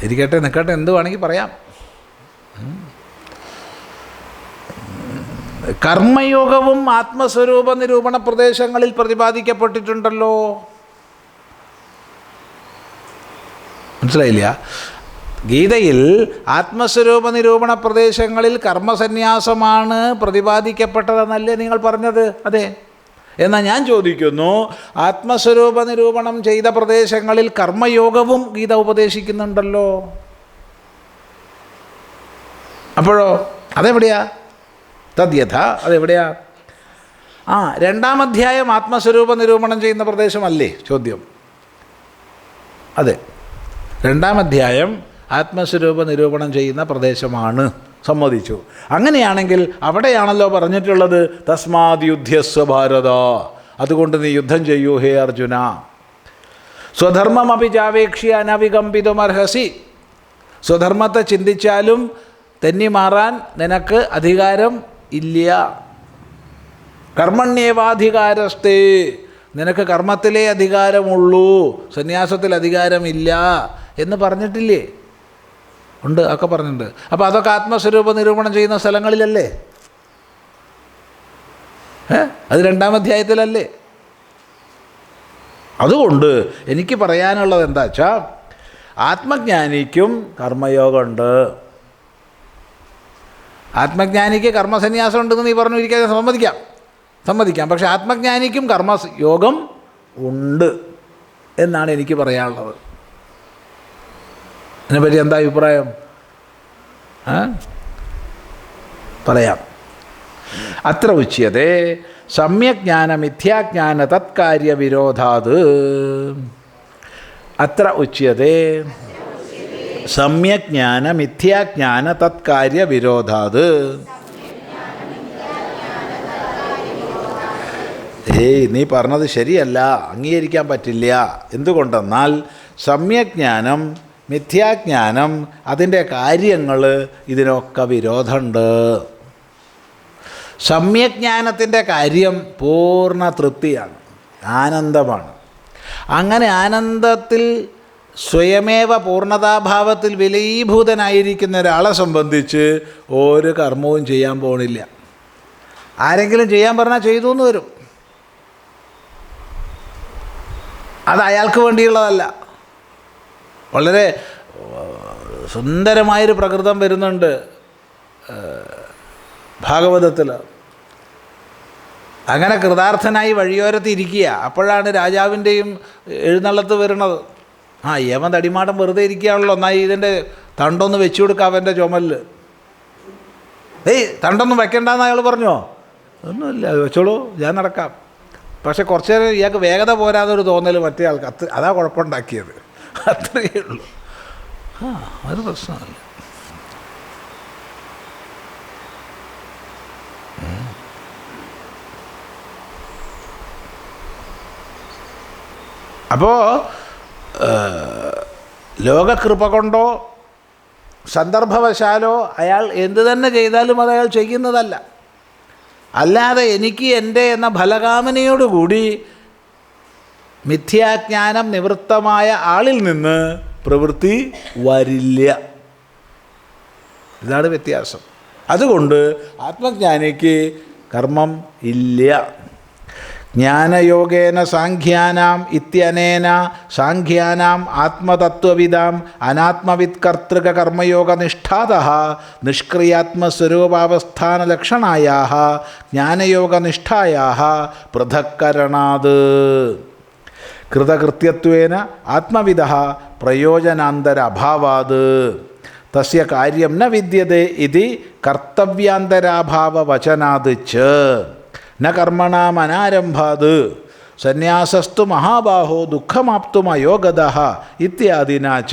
ഇരിക്കട്ടെ, നിൽക്കട്ടെ, എന്ത് വേണമെങ്കിൽ പറയാം. കർമ്മയോഗവും ആത്മസ്വരൂപ നിരൂപണ പ്രദേശങ്ങളിൽ പ്രതിപാദിക്കപ്പെട്ടിട്ടുണ്ടല്ലോ. മനസ്സിലായില്ല? ഗീതയിൽ ആത്മസ്വരൂപ നിരൂപണ പ്രദേശങ്ങളിൽ കർമ്മസന്യാസമാണ് പ്രതിപാദിക്കപ്പെട്ടതെന്നല്ലേ നിങ്ങൾ പറഞ്ഞത്? അതെ. എന്നാൽ ഞാൻ ചോദിക്കുന്നു, ആത്മസ്വരൂപ നിരൂപണം ചെയ്ത പ്രദേശങ്ങളിൽ കർമ്മയോഗവും ഗീത ഉപദേശിക്കുന്നുണ്ടല്ലോ. അപ്പോഴോ അതെവിടെയാ? തദ്യഥ അതെവിടെയാ? 2-ാം അധ്യായം ആത്മസ്വരൂപ നിരൂപണം ചെയ്യുന്ന പ്രദേശമല്ലേ ചോദ്യം? അതെ, 2-ാം അധ്യായം ആത്മസ്വരൂപ നിരൂപണം ചെയ്യുന്ന പ്രദേശമാണ്, സമ്മതിച്ചു. അങ്ങനെയാണെങ്കിൽ അവിടെയാണല്ലോ പറഞ്ഞിട്ടുള്ളത് തസ്മാത് യുദ്ധ്യസ്വ ഭാരത, അതുകൊണ്ട് നീ യുദ്ധം ചെയ്യൂ ഹേ അർജുന. സ്വധർമ്മമപി ചാവേക്ഷ്യ അനവികമ്പിതുമർഹസി, സ്വധർമ്മത്തെ ചിന്തിച്ചാലും തെന്നി മാറാൻ നിനക്ക് അധികാരം ഇല്ല. കർമ്മണ്യേവാധികാരസ്തേ, നിനക്ക് കർമ്മത്തിലേ അധികാരമുള്ളൂ, സന്യാസത്തിൽ അധികാരമില്ല എന്ന് പറഞ്ഞിട്ടില്ലേ? ഉണ്ട്, ഒക്കെ പറഞ്ഞിട്ടുണ്ട്. അപ്പോൾ അതൊക്കെ ആത്മസ്വരൂപ നിരൂപണം ചെയ്യുന്ന സ്ഥലങ്ങളിലല്ലേ? അത് 2-ാം അധ്യായത്തിലല്ലേ? അതുകൊണ്ട് എനിക്ക് പറയാനുള്ളത് എന്താ വെച്ചാൽ, ആത്മജ്ഞാനിക്കും കർമ്മയോഗമുണ്ട്. ആത്മജ്ഞാനിക്ക് കർമ്മസന്യാസം ഉണ്ടെന്ന് നീ പറഞ്ഞു ഇരിക്കാൻ സമ്മതിക്കാം. പക്ഷെ ആത്മജ്ഞാനിക്കും കർമ്മയോഗം ഉണ്ട് എന്നാണ് എനിക്ക് പറയാനുള്ളത്. അതിനെപ്പറ്റി എന്താ അഭിപ്രായം? പറയാം. അത്ര ഉച്യതേ സമ്യജ്ഞാന മിഥ്യാജ്ഞാന തത്കാര്യ വിരോധാത്. അത്ര ഉച്യതേ സമ്യജ്ഞാന മിഥ്യാജ്ഞാന തത്കാര്യ വിരോധാത്. നീ പറഞ്ഞത് ശരിയല്ല, അംഗീകരിക്കാൻ പറ്റില്ല. എന്തുകൊണ്ടെന്നാൽ സമ്യജ്ഞാനം മിഥ്യാജ്ഞാനം അതിൻ്റെ കാര്യങ്ങൾ ഇതിനൊക്കെ വിരോധമുണ്ട്. സമ്യജ്ഞാനത്തിൻ്റെ കാര്യം പൂർണ്ണ തൃപ്തിയാണ്, ആനന്ദമാണ്. അങ്ങനെ ആനന്ദത്തിൽ സ്വയമേവ പൂർണ്ണതാഭാവത്തിൽ വിലയീഭൂതനായിരിക്കുന്ന ഒരാളെ സംബന്ധിച്ച് ഒരു കർമ്മവും ചെയ്യാൻ പോണില്ല. ആരെങ്കിലും ചെയ്യാൻ പറഞ്ഞാൽ ചെയ്തു എന്ന് വരും. അത് അയാൾക്ക് വേണ്ടിയുള്ളതല്ല. വളരെ സുന്ദരമായൊരു പ്രകൃതം വരുന്നുണ്ട് ഭാഗവതത്തിൽ. അങ്ങനെ കൃതാർത്ഥനായി വഴിയോരത്ത് ഇരിക്കുക. അപ്പോഴാണ് രാജാവിൻ്റെയും എഴുന്നള്ളത്ത് വരുന്നത്. യമൻ തടിമാടം വെറുതെ ഇരിക്കുകയാണല്ലോ, എന്നാൽ ഇതിൻ്റെ തണ്ടൊന്ന് വെച്ചു കൊടുക്കുക അവൻ്റെ ചുമലിൽ. തണ്ടൊന്നും വെക്കണ്ടെന്ന് അയാൾ പറഞ്ഞോ? ഒന്നുമില്ല, വെച്ചോളൂ, ഞാൻ നടക്കാം. പക്ഷെ കുറച്ച് നേരം ഇയാൾക്ക് വേഗത പോരാതൊരു തോന്നൽ മറ്റേ ആൾക്ക്. അതാ കുഴപ്പമുണ്ടാക്കിയത്. അത്രയേ ഉള്ളൂ. അത് പ്രശ്നമല്ല. അപ്പോൾ ലോകകൃപ കൊണ്ടോ സന്ദർഭവശാലോ അയാൾ എന്തു തന്നെ ചെയ്താലും അത് അയാൾ ചെയ്യുന്നതല്ല. അല്ലാതെ എനിക്ക് എൻ്റെ എന്ന ഫലകാമനയോടുകൂടി മിഥ്യാജ്ഞാനം നിവൃത്തമായ ആളിൽ നിന്ന് പ്രവൃത്തി വരില്ല. ഇതാണ് വ്യത്യാസം. അതുകൊണ്ട് ആത്മജ്ഞാനിക്ക് കർമ്മം ഇല്ല. ജ്ഞാനയോഗേന സാഖ്യാനാം ഇത്യനേന സാഖ്യാനാം ആത്മതത്വവിദാം അനാത്മവിത് കർത്തൃക കർമ്മയോഗനിഷ്ഠാതഃ നിഷ്ക്രിയാത്മസ്വരൂപാവസ്ഥാനലക്ഷണായാः ജ്ഞാനയോഗനിഷ്ഠായാः പൃഥക്കരണാത് കൃതകൃത്യത്വേന ആത്മവിദഃ പ്രയോജനാന്തര അഭാവാത് തസ്യ കാര്യം ന വിദ്യതേ ഇതി കർത്തവ്യാന്തരാഭാവവചനാത് ച ന കർമ്മണാമനാരംഭാത് സന്യാസസ്തു മഹാബാഹോ ദുഃഖമാപ്തുമയോഗതഃ ഇത്യാദിന ച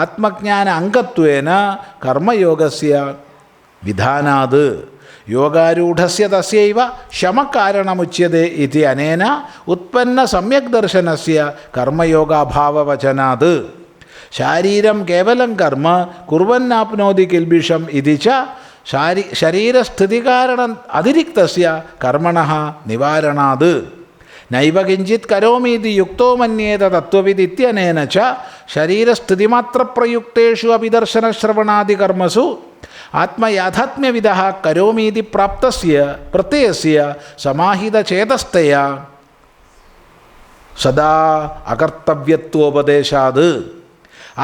ആത്മജ്ഞാന അംഗത്വേന കർമ്മയോഗസ്യ വിധാനാത് യോഗാരൂഢസ്യ തസ്യൈവ ശമകാരണമുച്യതേ ഇതി അനേന ഉത്പന്ന സമ്യക് ദർശനസ്യ കർമ്മയോഗാഭാവവചനാത് ശാരീരം കേവലം കർമ്മ കുർവന്നാപ്നോതി കിൽബിഷം ഇതി ച ശരീരസ്ഥിതികാരണം അതിരിക്തസ്യ കർമ്മണഃ നിവാരണാത് നൈവ കിഞ്ചിത് കരോമീതി യുക്തോ മന്യേത തത്വവിദ് ഇത്യനേന ച ശരീരസ്ഥിതിമാത്രപ്രയുക്തേഷു അപി ദർശനശ്രവണാദി കർമ്മസു ആത്മയാഥാത്മ്യവിദഃ കരോമീതി പ്രാപ്തസ്യ പ്രത്യയസ്യ സമാഹിതചേതസ്തയാ സദാ അകർത്തവ്യത്വോപദേശാത്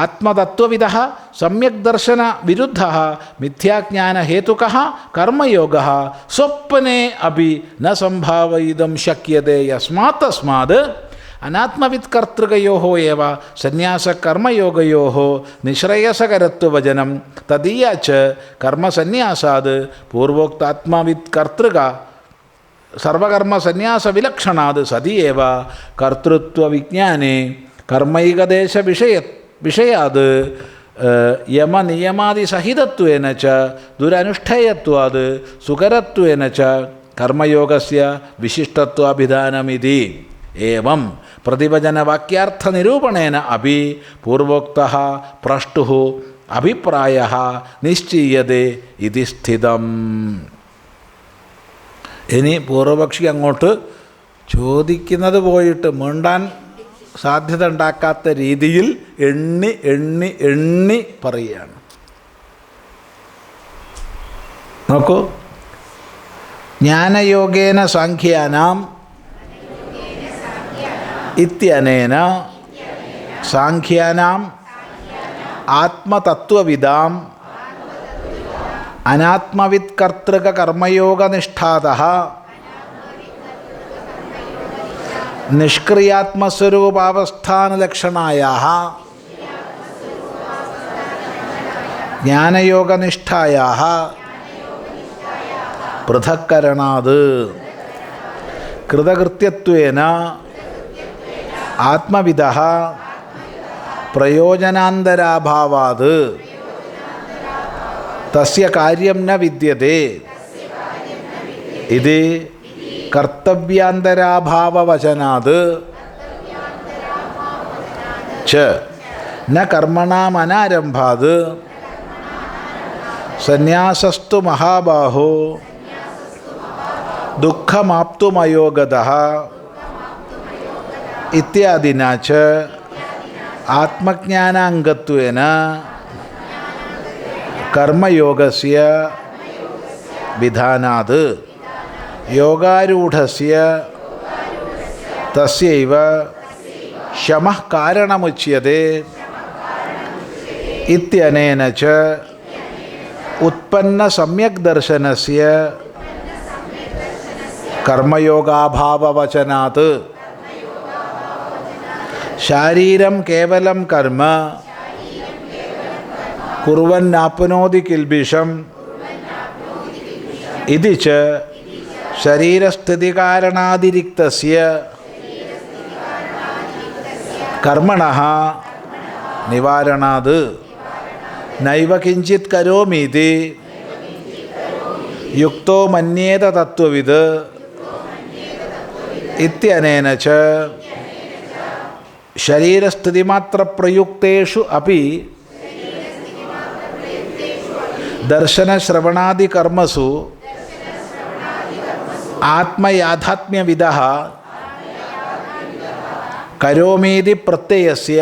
ആത്മതത്വവിദഃ സമ്യക് ദർശന വിരുദ്ധഃ മിഥ്യാജ്ഞാനഹേതുകഃ കർമ്മയോഗഃ സ്വപ്നെ അപി ന സംഭാവയിതും ശക്യതേ യസ്മാത് തസ്മാത് അനാത്മവിത്കർത്തൃകയോഃ ഏവ സന്യാസകർമ്മയോഗയോഃ നിശ്രേയസകരത്വവചനം തദീയ ച കർമ്മസന്യാസാത് പൂർവോക്താത്മവിത്കർത്തൃക സർവകർമ്മസന്യാസവിലക്ഷണാത് സതി ഏവ കർത്തൃത്വവിജ്ഞാനേ കർമ്മൈകദേശവിഷയാത് യമനിയമാദിസഹിതത്വേന ച ദുരനുഷ്ഠേയത്വാത് സുകരത്വേന ച കർമ്മയോഗസ്യ വിശിഷ്ടത്വാഭിധാനമിതി ഏവം പ്രതിവചനവാക്യാർത്ഥനിരൂപണേന അപി പൂർവോക്തഃ പ്രഷ്ടുഃ അഭിപ്രായഃ നിശ്ചീയതേ ഇതി സ്ഥിതം. ഇനി പൂർവപക്ഷി അങ്ങോട്ട് ചോദിക്കുന്നത് പോയിട്ട് മിണ്ടാൻ സാധ്യത ഉണ്ടാക്കാത്ത രീതിയിൽ എണ്ണി എണ്ണി എണ്ണി പറയുകയാണ്. നോക്കൂ, ജ്ഞാനയോഗേന സാഖ്യാനാം ഇത്യനേന സാഖ്യാനാം ആത്മതത്വവിദാം അനാത്മവിത്കർത്തൃക കർമ്മയോഗനിഷ്ഠാതഃ നിഷ്ക്രിയാത്മസ്വരൂപാവസ്ഥാനലക്ഷണായാः ജ്ഞാനയോഗനിഷ്ഠായാः പൃഥക്കരണാത് കൃതകൃത്യത്വേന ആത്മവിദഃ പ്രയോജനാന്തരാഭാവാത് തസ്യ കാര്യം ന വിദ്യതേ ഇത് കർത്തവ്യാന്തരാഭാവവചനാത് ച ന കർമ്മണാമനാരംഭാത് സന്യാസസ്തു മഹാബാഹോ ദുഃഖമാപ്തുമയോഗതഃ ഇത്യാദിന ച ആത്മജ്ഞാനാംഗത്വേന കർമ്മയോഗസ്യ വിധാനാത് യോഗാരൂഢസ്യ തസ്യൈവ ശമഃ കാരണമുച്യതേ ഇത്യനേന ച ഉത്പന്ന സമ്യക് ദർശനസ്യ കർമ്മയോഗാഭാവവചനാത് ശാരീരം കേവലം കർമ്മ കുർവന്നാപ്നോതി കിൽബിഷം ഇതി ച ശരീരസ്ഥിതികാരണാതിരിക്തസ്യ കർമ്മണഃ നിവാരണാത് നൈവ കിഞ്ചിത് കരോമീതി യുക്തോ മന്യേത തത്വവിദ് ഇത്യനേന ച ശരീരസ്ഥിതിമാത്രപ്രയുക്തേഷു അപി ദർശനശ്രവണാദികർമ്മസു ആത്മയാഥാത്മ്യവിദഃ കരോമീതി പ്രത്യയസ്യ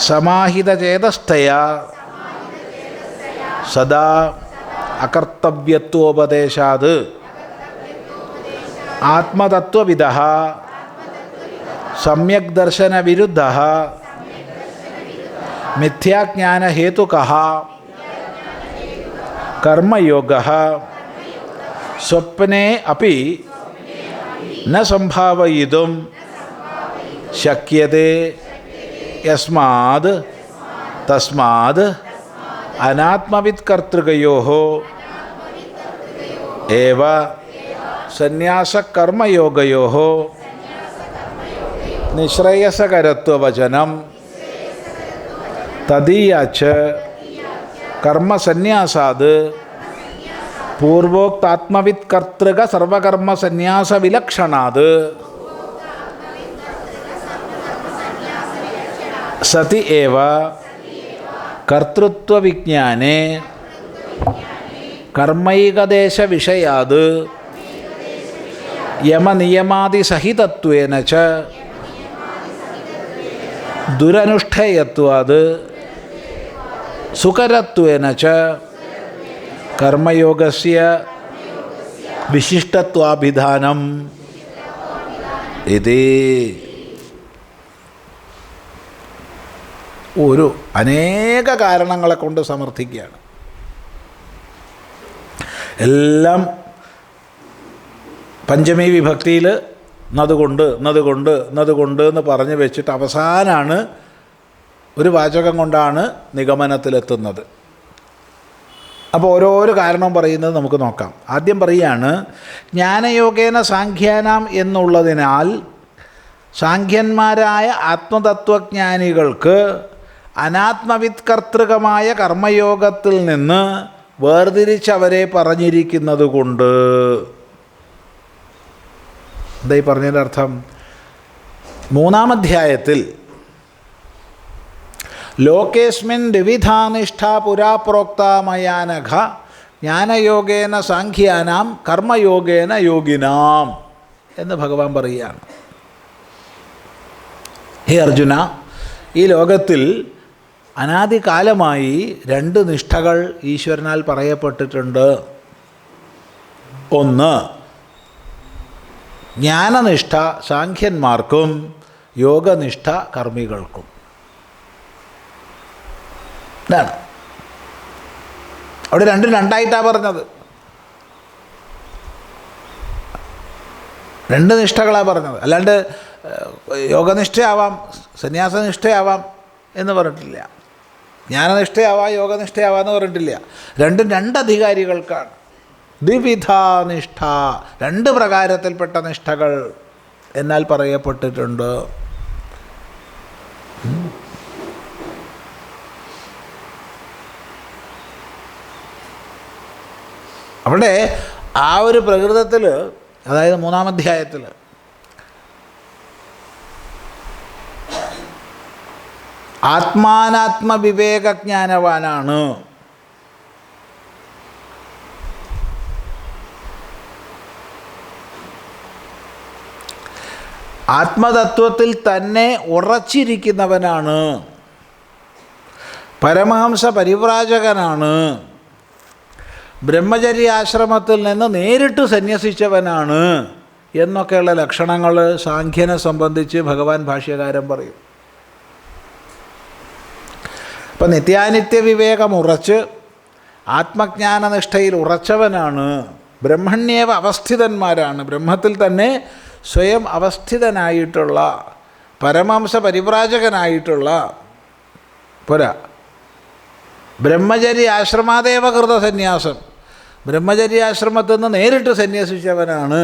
സമാഹിതചേതസ്ഥയാ സദാ അകർത്തവ്യത്വോപദേശാത് ആത്മതത്വവിദഃ സമ്യക് ദർശനവിരുദ്ധഃ മിഥ്യാജ്ഞാനഹേതുകഃ കർമ്മയോഗഃ സ്വപ്നെ അപി ന സംഭാവയിതും ശക്യതേ യസ്മാത് തസ്മാത് അനാത്മവിത് കർത്തൃകയോഃ ഏവ സന്യാസകർമ്മയോഗയോഃ നിശ്രേയസകരത്വവചനം തദീയാച്ച കർമ്മസന്യാസാത് പൂർവോക്താത്മവിത് കർത്തൃക സർവകർമ്മസന്യാസവിലക്ഷണാത് സതി ഏവ കർത്തൃത്വവിജ്ഞാനേ കർമ്മൈകദേശവിഷയാത് യമനിയമാദിസഹിതത്വേന ച ദുരനുഷ്ഠേയത്വാത് സുകരത്വേന ച കർമ്മയോഗസ്യ വിശിഷ്ടത്വാഭിധാനം ഇതി. ഒരു അനേക കാരണങ്ങളെ കൊണ്ട് സമർത്ഥിക്കുകയാണ്. എല്ലാം പഞ്ചമി വിഭക്തിയിൽ നതുകൊണ്ട് എന്ന് പറഞ്ഞു വെച്ചിട്ട് അവസാനമാണ് ഒരു വാചകം കൊണ്ടാണ് നിഗമനത്തിലെത്തുന്നത്. അപ്പോൾ ഓരോരോ കാരണം പറയുന്നത് നമുക്ക് നോക്കാം. ആദ്യം പറയുകയാണ്, ജ്ഞാനയോഗേന സാഖ്യാനാം എന്നുള്ളതിനാൽ സാഖ്യന്മാരായ ആത്മതത്വജ്ഞാനികൾക്ക് അനാത്മവിത് കർത്തൃകമായ കർമ്മയോഗത്തിൽ നിന്ന് വേർതിരിച്ചവരെ പറഞ്ഞിരിക്കുന്നത് കൊണ്ട്. എന്തായി പറഞ്ഞതിൻ്റെ അർത്ഥം? 3-ാം അധ്യായത്തിൽ ലോകേസ്മിൻ ദ്വിവിധാനിഷ്ഠ പുരാ പ്രോക്ത മയാനഘ ജ്ഞാനയോഗേന സാഖ്യാനാം കർമ്മയോഗേന യോഗിനാം എന്ന് ഭഗവാൻ പറയുകയാണ്. ഹേ അർജുന, ഈ ലോകത്തിൽ അനാദികാലമായി 2 നിഷ്ഠകൾ ഈശ്വരനാൽ പറയപ്പെട്ടിട്ടുണ്ട്. ഒന്ന് ജ്ഞാനനിഷ്ഠ സാഖ്യന്മാർക്കും യോഗനിഷ്ഠ കർമ്മികൾക്കും. ഇതാണ് അവിടെ 2 പറഞ്ഞത്. 2 നിഷ്ഠകളാണ് പറഞ്ഞത്. അല്ലാണ്ട് യോഗനിഷ്ഠയാവാം സന്യാസനിഷ്ഠയാവാം എന്ന് പറഞ്ഞിട്ടില്ല, ജ്ഞാനനിഷ്ഠയാവാം യോഗനിഷ്ഠയാവാം എന്ന് പറഞ്ഞിട്ടില്ല. 2 അധികാരികൾക്കാണ്. ദ്വിവിധാനിഷ്ഠ 2 പ്രകാരത്തിൽപ്പെട്ട നിഷ്ഠകൾ എന്നാൽ പറയപ്പെട്ടിട്ടുണ്ട്. അവിടെ ആ ഒരു പ്രകൃതത്തിൽ, അതായത് 3-ാം അധ്യായത്തിൽ ആത്മാനാത്മവിവേകജ്ഞാനവാനാണ്. ആത്മതത്വത്തിൽ തന്നെ ഉറച്ചിരിക്കുന്നവനാണ്. പരമഹംസ പരിവ്രാജകനാണ്. ബ്രഹ്മചര്യാശ്രമത്തിൽ നിന്ന് നേരിട്ട് സന്യസിച്ചവനാണ് എന്നൊക്കെയുള്ള ലക്ഷണങ്ങൾ സാഖ്യനെ സംബന്ധിച്ച് ഭഗവാൻ ഭാഷ്യകാരൻ പറയും. അപ്പം നിത്യാനിത്യ വിവേകം ഉറച്ച് ആത്മജ്ഞാനനിഷ്ഠയിൽ ഉറച്ചവനാണ്. ബ്രഹ്മണ്യേവ അവസ്ഥിതന്മാരാണ്. ബ്രഹ്മത്തിൽ തന്നെ സ്വയം അവസ്ഥിതനായിട്ടുള്ള പരമഹംസ പരിവ്രാജകനായിട്ടുള്ള പോരാ, ബ്രഹ്മചര്യാശ്രമാദേവ കൃത സന്യാസം, ബ്രഹ്മചര്യാശ്രമത്തിൽ നിന്ന് നേരിട്ട് സന്യസിച്ചവനാണ്.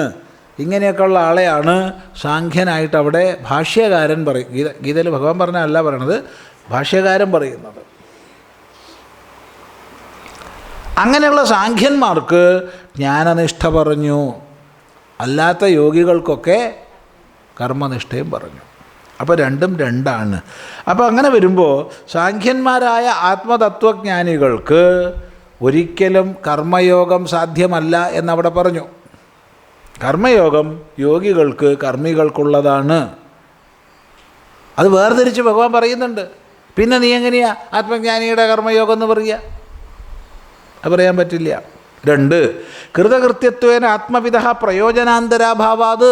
ഇങ്ങനെയൊക്കെയുള്ള ആളെയാണ് സാഖ്യനായിട്ട് അവിടെ ഭാഷ്യകാരൻ പറയും. ഗീതയിൽ ഭഗവാൻ പറഞ്ഞല്ല പറയണത്, ഭാഷ്യകാരൻ പറയുന്നത്. അങ്ങനെയുള്ള സാഖ്യന്മാർക്ക് ജ്ഞാനനിഷ്ഠ പറഞ്ഞു, അല്ലാത്ത യോഗികൾക്കൊക്കെ കർമ്മനിഷ്ഠയും പറഞ്ഞു. അപ്പോൾ 2 അപ്പോൾ അങ്ങനെ വരുമ്പോൾ സാഖ്യന്മാരായ ആത്മതത്വജ്ഞാനികൾക്ക് ഒരിക്കലും കർമ്മയോഗം സാധ്യമല്ല എന്നവിടെ പറഞ്ഞു. കർമ്മയോഗം യോഗികൾക്ക് കർമ്മികൾക്കുള്ളതാണ്. അത് വേർതിരിച്ച് ഭഗവാൻ പറയുന്നുണ്ട്. പിന്നെ നീ എങ്ങനെയാ ആത്മജ്ഞാനിയുടെ കർമ്മയോഗം എന്ന് പറയുക? അത് പറയാൻ പറ്റില്ല. 2 കൃതകൃത്യത്വേന ആത്മവിധ പ്രയോജനാന്തരാഭാവാത്.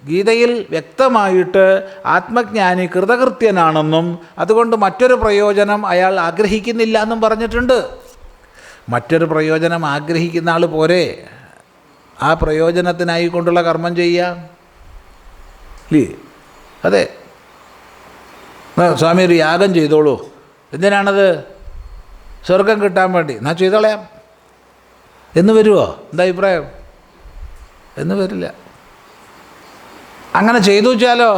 ഗീതയിൽ വ്യക്തമായിട്ട് ആത്മജ്ഞാനി കൃതകൃത്യനാണെന്നും അതുകൊണ്ട് മറ്റൊരു പ്രയോജനം അയാൾ ആഗ്രഹിക്കുന്നില്ല എന്നും പറഞ്ഞിട്ടുണ്ട്. മറ്റൊരു പ്രയോജനം ആഗ്രഹിക്കുന്ന ആൾ പോരെ ആ പ്രയോജനത്തിനായി കൊണ്ടുള്ള കർമ്മം ചെയ്യാം ഇല്ലേ? അതെ, സ്വാമി ഒരു യാഗം ചെയ്തോളൂ, എന്തിനാണത്? സ്വർഗം കിട്ടാൻ വേണ്ടി. എന്നാൽ ചെയ്തോളയാം എന്ന് വരുമോ? എന്താ അഭിപ്രായം? എന്ന് വരില്ല. അങ്ങനെ ചെയ്തു വെച്ചാലോ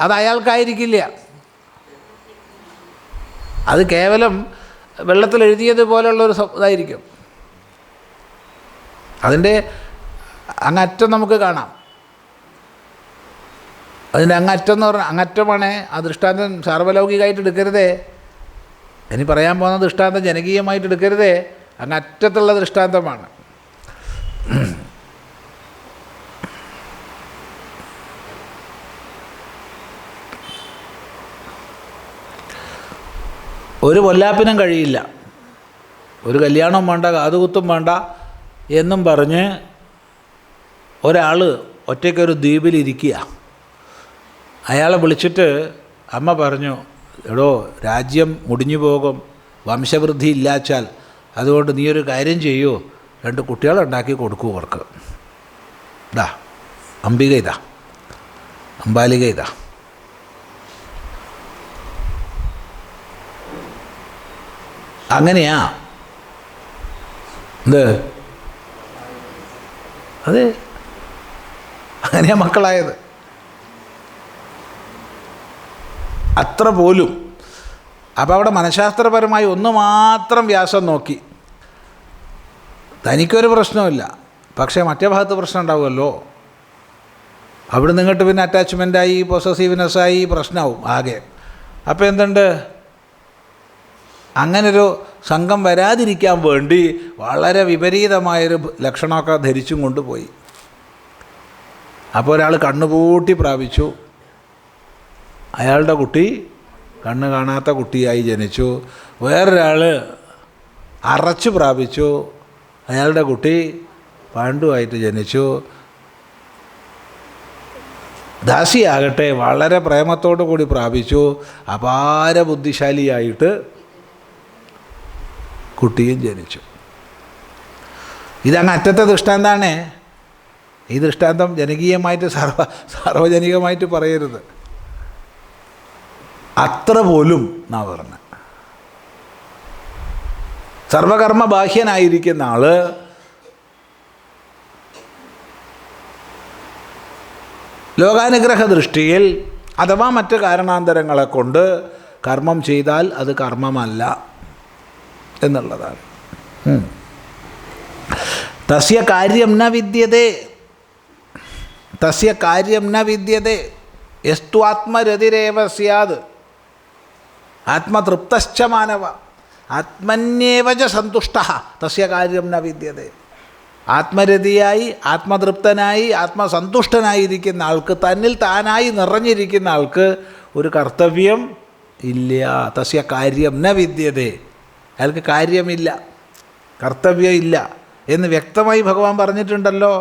അത് അയാൾക്കായിരിക്കില്ല. അത് കേവലം വെള്ളത്തിൽ എഴുതിയതുപോലുള്ളൊരു ഇതായിരിക്കും. അതിൻ്റെ അങ്ങറ്റം നമുക്ക് കാണാം. അതിൻ്റെ അങ്ങറ്റം എന്ന് പറഞ്ഞാൽ അങ്ങറ്റമാണ്. ആ ദൃഷ്ടാന്തം സാർവലൗകികമായിട്ട് എടുക്കരുതേ. ഇനി പറയാൻ പോകുന്ന ദൃഷ്ടാന്തം ജനകീയമായിട്ട് എടുക്കരുതേ. അങ്ങറ്റത്തുള്ള ദൃഷ്ടാന്തമാണ്. ഒരു പൊല്ലാപ്പിനും കഴിയില്ല. ഒരു കല്യാണവും വേണ്ട, കാതുകുത്തും വേണ്ട എന്നും പറഞ്ഞ് ഒരാൾ ഒറ്റയ്ക്കൊരു ദ്വീപിലിരിക്കുക. അയാളെ വിളിച്ചിട്ട് അമ്മ പറഞ്ഞു, എടോ രാജ്യം മുടിഞ്ഞു പോകും, വംശവൃദ്ധി ഇല്ലാച്ചാൽ, അതുകൊണ്ട് നീ ഒരു കാര്യം ചെയ്യൂ, 2 കുട്ടികളുണ്ടാക്കി കൊടുക്കൂ അവർക്ക്. ഇതാ അംബിക, ഇതാ അംബാലിക, ഇതാ. അങ്ങനെയാ എന്ത്? അതെ, അങ്ങനെയാ മക്കളായത്. അത്ര പോലും. അപ്പോൾ അവിടെ മനഃശാസ്ത്രപരമായി ഒന്ന് മാത്രം വ്യാസം നോക്കി. തനിക്കൊരു പ്രശ്നമില്ല, പക്ഷേ മറ്റേ ഭാഗത്ത് പ്രശ്നം ഉണ്ടാവുമല്ലോ. അവിടെ നിന്നിട്ട് പിന്നെ അറ്റാച്ച്മെൻറ്റായി, പൊസസീവ്നെസ്സായി, പ്രശ്നമാവും ആകെ. അപ്പോൾ എന്തുണ്ട്? അങ്ങനൊരു സംഘം വരാതിരിക്കാൻ വേണ്ടി വളരെ വിപരീതമായൊരു ലക്ഷണമൊക്കെ ധരിച്ചും കൊണ്ടുപോയി. അപ്പോൾ ഒരാൾ കണ്ണുപൂട്ടി പ്രാപിച്ചു, അയാളുടെ കുട്ടി കണ്ണ് കാണാത്ത കുട്ടിയായി ജനിച്ചു. വേറൊരാൾ അറച്ചു പ്രാപിച്ചു, അയാളുടെ കുട്ടി പാണ്ഡുവായിട്ട് ജനിച്ചു. ദാസിയാകട്ടെ വളരെ പ്രേമത്തോടു കൂടി പ്രാപിച്ചു, അപാര ബുദ്ധിശാലിയായിട്ട് കുട്ടിയും ജനിച്ചു. ഇതങ്ങ് അറ്റത്തെ ദൃഷ്ടാന്താണ്. ഈ ദൃഷ്ടാന്തം ജനകീയമായിട്ട് സാർവജനികമായിട്ട് പറയരുത്. അത്ര പോലും എന്നാ പറഞ്ഞ. സർവകർമ്മ ബാഹ്യനായിരിക്കുന്ന ആള് ലോകാനുഗ്രഹ ദൃഷ്ടിയിൽ അഥവാ മറ്റ് കാരണാന്തരങ്ങളെ കൊണ്ട് കർമ്മം ചെയ്താൽ അത് കർമ്മമല്ല എന്നുള്ളതാണ്. തസ്യ കാര്യം ന വിദ്യതേ, തസ്യ കാര്യം ന വിദ്യതേ യസ്തു ആത്മരതിരേവ സ്യാത് ആത്മതൃപ്തശ്ച മാനവ ആത്മന്യേവ ച സന്തുഷ്ടഃ തസ്യ കാര്യം ന വിദ്യതേ. ആത്മരതിയായി, ആത്മതൃപ്തനായി, ആത്മസന്തുഷ്ടനായിരിക്കുന്ന ആൾക്ക്, തന്നിൽ താനായി നിറഞ്ഞിരിക്കുന്ന ആൾക്ക് ഒരു കർത്തവ്യം ഇല്ല. തസ്യ കാര്യം ന വിദ്യതേ, അയാൾക്ക് കാര്യമില്ല, കർത്തവ്യമില്ല എന്ന് വ്യക്തമായി ഭഗവാൻ പറഞ്ഞിട്ടുണ്ടല്ലോ.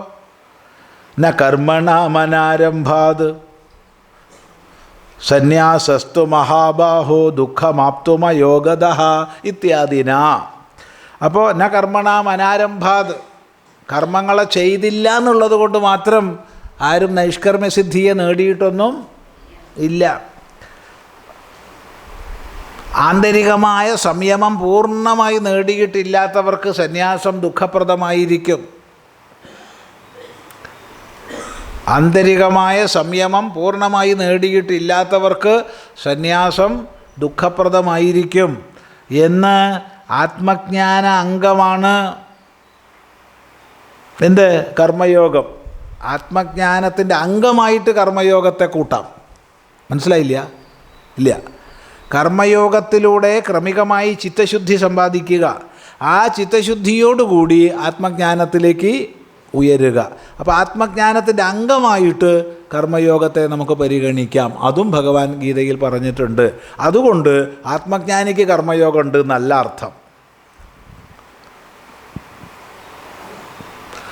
ന കർമ്മണാമനാരംഭാത് സന്യാസസ്തു മഹാബാഹോ ദുഃഖമാപ്തുമയോഗതഃ ഇത്യാദിന. അപ്പോൾ ന കർമ്മണാം അനാരംഭാത്, കർമ്മങ്ങളെ ചെയ്തില്ല എന്നുള്ളത് കൊണ്ട് മാത്രം ആരും നൈഷ്കർമ്മ്യസിദ്ധിയെ നേടിയിട്ടൊന്നും ഇല്ല. ആന്തരികമായ സംയമം പൂർണ്ണമായി നേടിയിട്ടില്ലാത്തവർക്ക് സന്യാസം ദുഃഖപ്രദമായിരിക്കും. ആന്തരികമായ സംയമം പൂർണ്ണമായി നേടിയിട്ടില്ലാത്തവർക്ക് സന്യാസം ദുഃഖപ്രദമായിരിക്കും എന്ന് ആത്മജ്ഞാന അംഗമാണ് എന്ത്? കർമ്മയോഗം. ആത്മജ്ഞാനത്തിൻ്റെ അംഗമായിട്ട് കർമ്മയോഗത്തെ കൂട്ടാം. മനസ്സിലായില്ല? ഇല്ല. കർമ്മയോഗത്തിലൂടെ ക്രമികമായി ചിത്തശുദ്ധി സമ്പാദിക്കുക, ആ ചിത്തശുദ്ധിയോടുകൂടി ആത്മജ്ഞാനത്തിലേക്ക് ഉയരുക. അപ്പോൾ ആത്മജ്ഞാനത്തിൻ്റെ അംഗമായിട്ട് കർമ്മയോഗത്തെ നമുക്ക് പരിഗണിക്കാം. അതും ഭഗവാൻ ഗീതയിൽ പറഞ്ഞിട്ടുണ്ട്. അതുകൊണ്ട് ആത്മജ്ഞാനിക്ക് കർമ്മയോഗം ഉണ്ട് എന്നല്ല അർത്ഥം.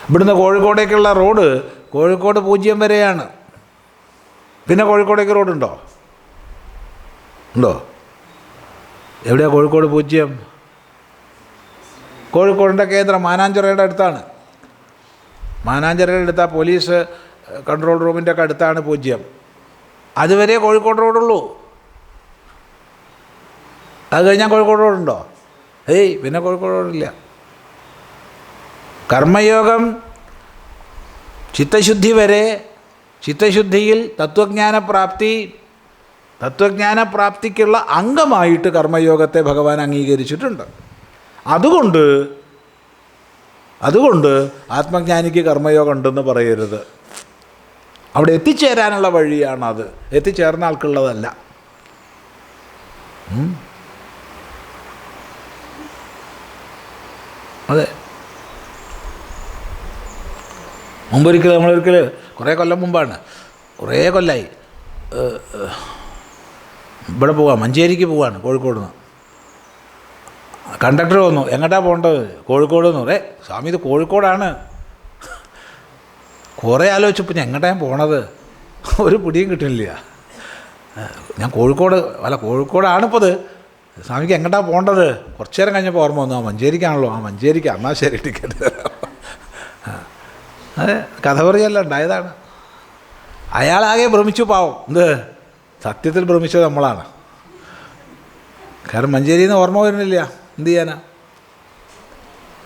ഇവിടുന്ന് കോഴിക്കോടേക്കുള്ള റോഡ് കോഴിക്കോട് 0 വരെയാണ്. പിന്നെ കോഴിക്കോടേക്ക് റോഡുണ്ടോ? ഉണ്ടോ? എവിടെയാണ് കോഴിക്കോട് 0? കോഴിക്കോടിൻ്റെ കേന്ദ്രം മാനാഞ്ചിറയുടെ അടുത്താണ്. മാനാഞ്ചിറയുടെ അടുത്ത പോലീസ് കൺട്രോൾ റൂമിൻ്റെ ഒക്കെ അടുത്താണ് 0. അതുവരെ കോഴിക്കോട് റോഡുള്ളൂ. അത് കഴിഞ്ഞാൽ കോഴിക്കോടോടുണ്ടോ? പിന്നെ കോഴിക്കോടോടില്ല. കർമ്മയോഗം ചിത്തശുദ്ധി വരെ, ചിത്തശുദ്ധിയിൽ തത്വജ്ഞാനപ്രാപ്തിക്കുള്ള അംഗമായിട്ട് കർമ്മയോഗത്തെ ഭഗവാൻ അംഗീകരിച്ചിട്ടുണ്ട്. അതുകൊണ്ട് ആത്മജ്ഞാനിക്ക് കർമ്മയോഗം ഉണ്ടെന്ന് പറയരുത്. അവിടെ എത്തിച്ചേരാനുള്ള വഴിയാണത്, എത്തിച്ചേർന്ന ആൾക്കുള്ളതല്ല. അതെ. നമ്മളൊരിക്കൽ കുറേ കൊല്ലം മുമ്പാണ്, കുറേ കൊല്ലമായി, ഇവിടെ പോവാം, മഞ്ചേരിക്ക് പോവാണ് കോഴിക്കോട് നിന്ന്. കണ്ടക്ടർ വന്നു, എങ്ങോട്ടാ പോകേണ്ടത്? കോഴിക്കോട് നിന്ന്. സ്വാമി ഇത് കോഴിക്കോടാണ്. കുറേ ആലോചിച്ചപ്പോൾ ഞാൻ എങ്ങോട്ടാ പോണത്, ഒരു പിടിയും കിട്ടുന്നില്ല. ഞാൻ കോഴിക്കോടാണിപ്പോൾ. സ്വാമിക്ക് എങ്ങോട്ടാ പോകേണ്ടത്? കുറച്ചു നേരം കഴിഞ്ഞപ്പോൾ ഓർമ്മ വന്നു, മഞ്ചേരിക്കാണല്ലോ. മഞ്ചേരിക്ക്, എന്നാൽ ശരി, ടിക്കറ്റ്. അതെ, കഥ പറയല്ല, ഉണ്ടായതാണ്. അയാളാകെ ഭ്രമിച്ചു, പാവം. സത്യത്തിൽ ഭ്രമിച്ചത് നമ്മളാണ്. കാരണം മഞ്ചേരിയിൽ നിന്ന് ഓർമ്മ വരുന്നില്ല, എന്ത് ചെയ്യാനാ?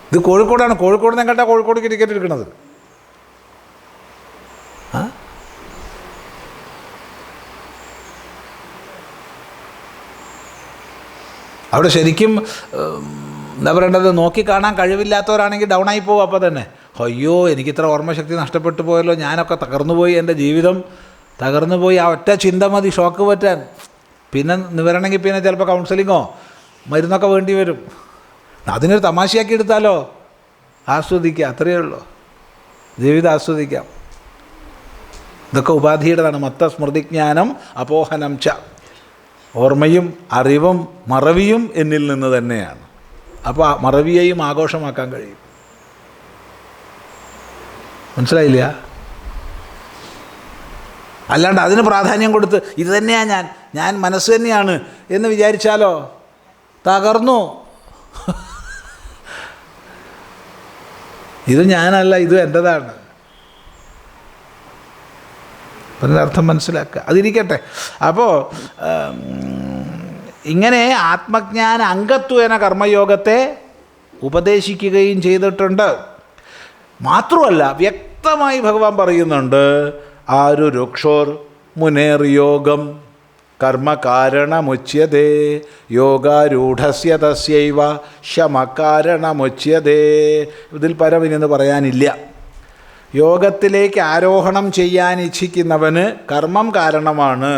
ഇത് കോഴിക്കോടാണ്. കോഴിക്കോട് നിന്ന് എങ്ങോട്ടാ കോഴിക്കോടേക്ക് ടിക്കറ്റ് എടുക്കണത്? അവിടെ ശരിക്കും എന്താ പറയേണ്ടത്, നോക്കി കാണാൻ കഴിവില്ലാത്തവരാണെങ്കിൽ ഡൗണായി പോകും. അപ്പോൾ തന്നെ അയ്യോ, എനിക്കിത്ര ഓർമ്മശക്തി നഷ്ടപ്പെട്ടു പോയല്ലോ, ഞാനൊക്കെ തകർന്നുപോയി, എൻ്റെ ജീവിതം തകർന്നുപോയി. ആ ഒറ്റ ചിന്ത മതി ഷോക്ക് പറ്റാൻ. പിന്നെ നിവരണമെങ്കിൽ പിന്നെ ചിലപ്പോൾ കൗൺസിലിങ്ങോ മരുന്നൊക്കെ വേണ്ടി വരും. അതിനൊരു തമാശയാക്കി എടുത്താലോ, ആസ്വദിക്കുക, അത്രയേ ഉള്ളൂ. ജീവിതം ആസ്വദിക്കാം. ഇതൊക്കെ ഉപാധിയുടേതാണ്. മത്ത സ്മൃതിജ്ഞാനം അപോഹനം ച. ഓർമ്മയും അറിവും മറവിയും എന്നിൽ നിന്ന് തന്നെയാണ്. അപ്പോൾ ആ മറവിയെയും ആഘോഷമാക്കാൻ കഴിയും. മനസ്സിലായില്ല? അല്ലാണ്ട് അതിന് പ്രാധാന്യം കൊടുത്ത് ഇത് തന്നെയാണ് ഞാൻ മനസ്സ് തന്നെയാണ് എന്ന് വിചാരിച്ചാലോ, തകർന്നു. ഇത് ഞാനല്ല, ഇത് എൻ്റെതാണ്. അതിൻ്റെ അർത്ഥം മനസ്സിലാക്കുക. അതിരിക്കട്ടെ. അപ്പോൾ ഇങ്ങനെ ആത്മജ്ഞാന അംഗത്വേന കർമ്മയോഗത്തെ ഉപദേശിക്കുകയും ചെയ്തിട്ടുണ്ട്. മാത്രമല്ല, വ്യക്തമായി ഭഗവാൻ പറയുന്നുണ്ട്, ആരുരുക്ഷോർ മുനേർയോഗം കർമ്മകാരണമുച്യതേ യോഗാരൂഢസ്യ തസ്യൈവ ശമകാരണമുച്യതേ. ഇതിൽ പരമിനെന്ന് പറയാനില്ല. യോഗത്തിലേക്ക് ആരോഹണം ചെയ്യാൻ ഇച്ഛിക്കുന്നവന് കർമ്മം കാരണമാണ്.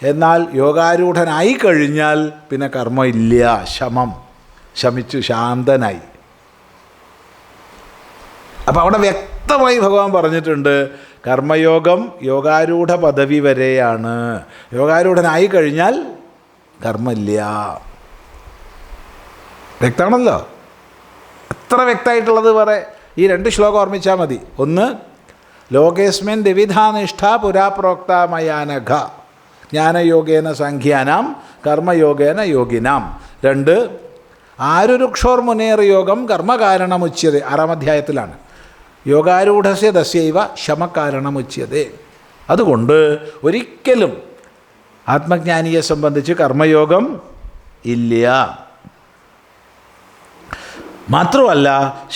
എന്നാൽ യോഗാരൂഢനായി കഴിഞ്ഞാൽ പിന്നെ കർമ്മം ഇല്ല, ശമിച്ചു, ശാന്തനായി. അപ്പം അവിടെ വ്യക്തമായി ഭഗവാൻ പറഞ്ഞിട്ടുണ്ട്, കർമ്മയോഗം യോഗാരൂഢ പദവി വരെയാണ്. യോഗാരൂഢനായി കഴിഞ്ഞാൽ കർമ്മമില്ല. വ്യക്തമാണല്ലോ. എത്ര വ്യക്തമായിട്ടുള്ളത് പറ. ഈ 2 ശ്ലോകം ഓർമ്മിച്ചാൽ മതി. ഒന്ന്, ലോകേസ്മിൻ ദ്വിവിധാനിഷ്ഠ പുരാപ്രോക്ത മയാനഘ ജ്ഞാനയോഗേന സംഖ്യാനാം കർമ്മയോഗേന യോഗിനാം. 2, ആരുരുക്ഷോർ മുനേർ യോഗം കർമ്മകാരണമുച്യതേ. 6-ാം അധ്യായത്തിലാണ്. യോഗാരൂഢസ്യ ദസ്യൈവ ശമകാരണമുച്യതേ. അതുകൊണ്ട് ഒരിക്കലും ആത്മജ്ഞാനിയെ സംബന്ധിച്ച് കർമ്മയോഗം ഇല്ല. മാത്രമല്ല,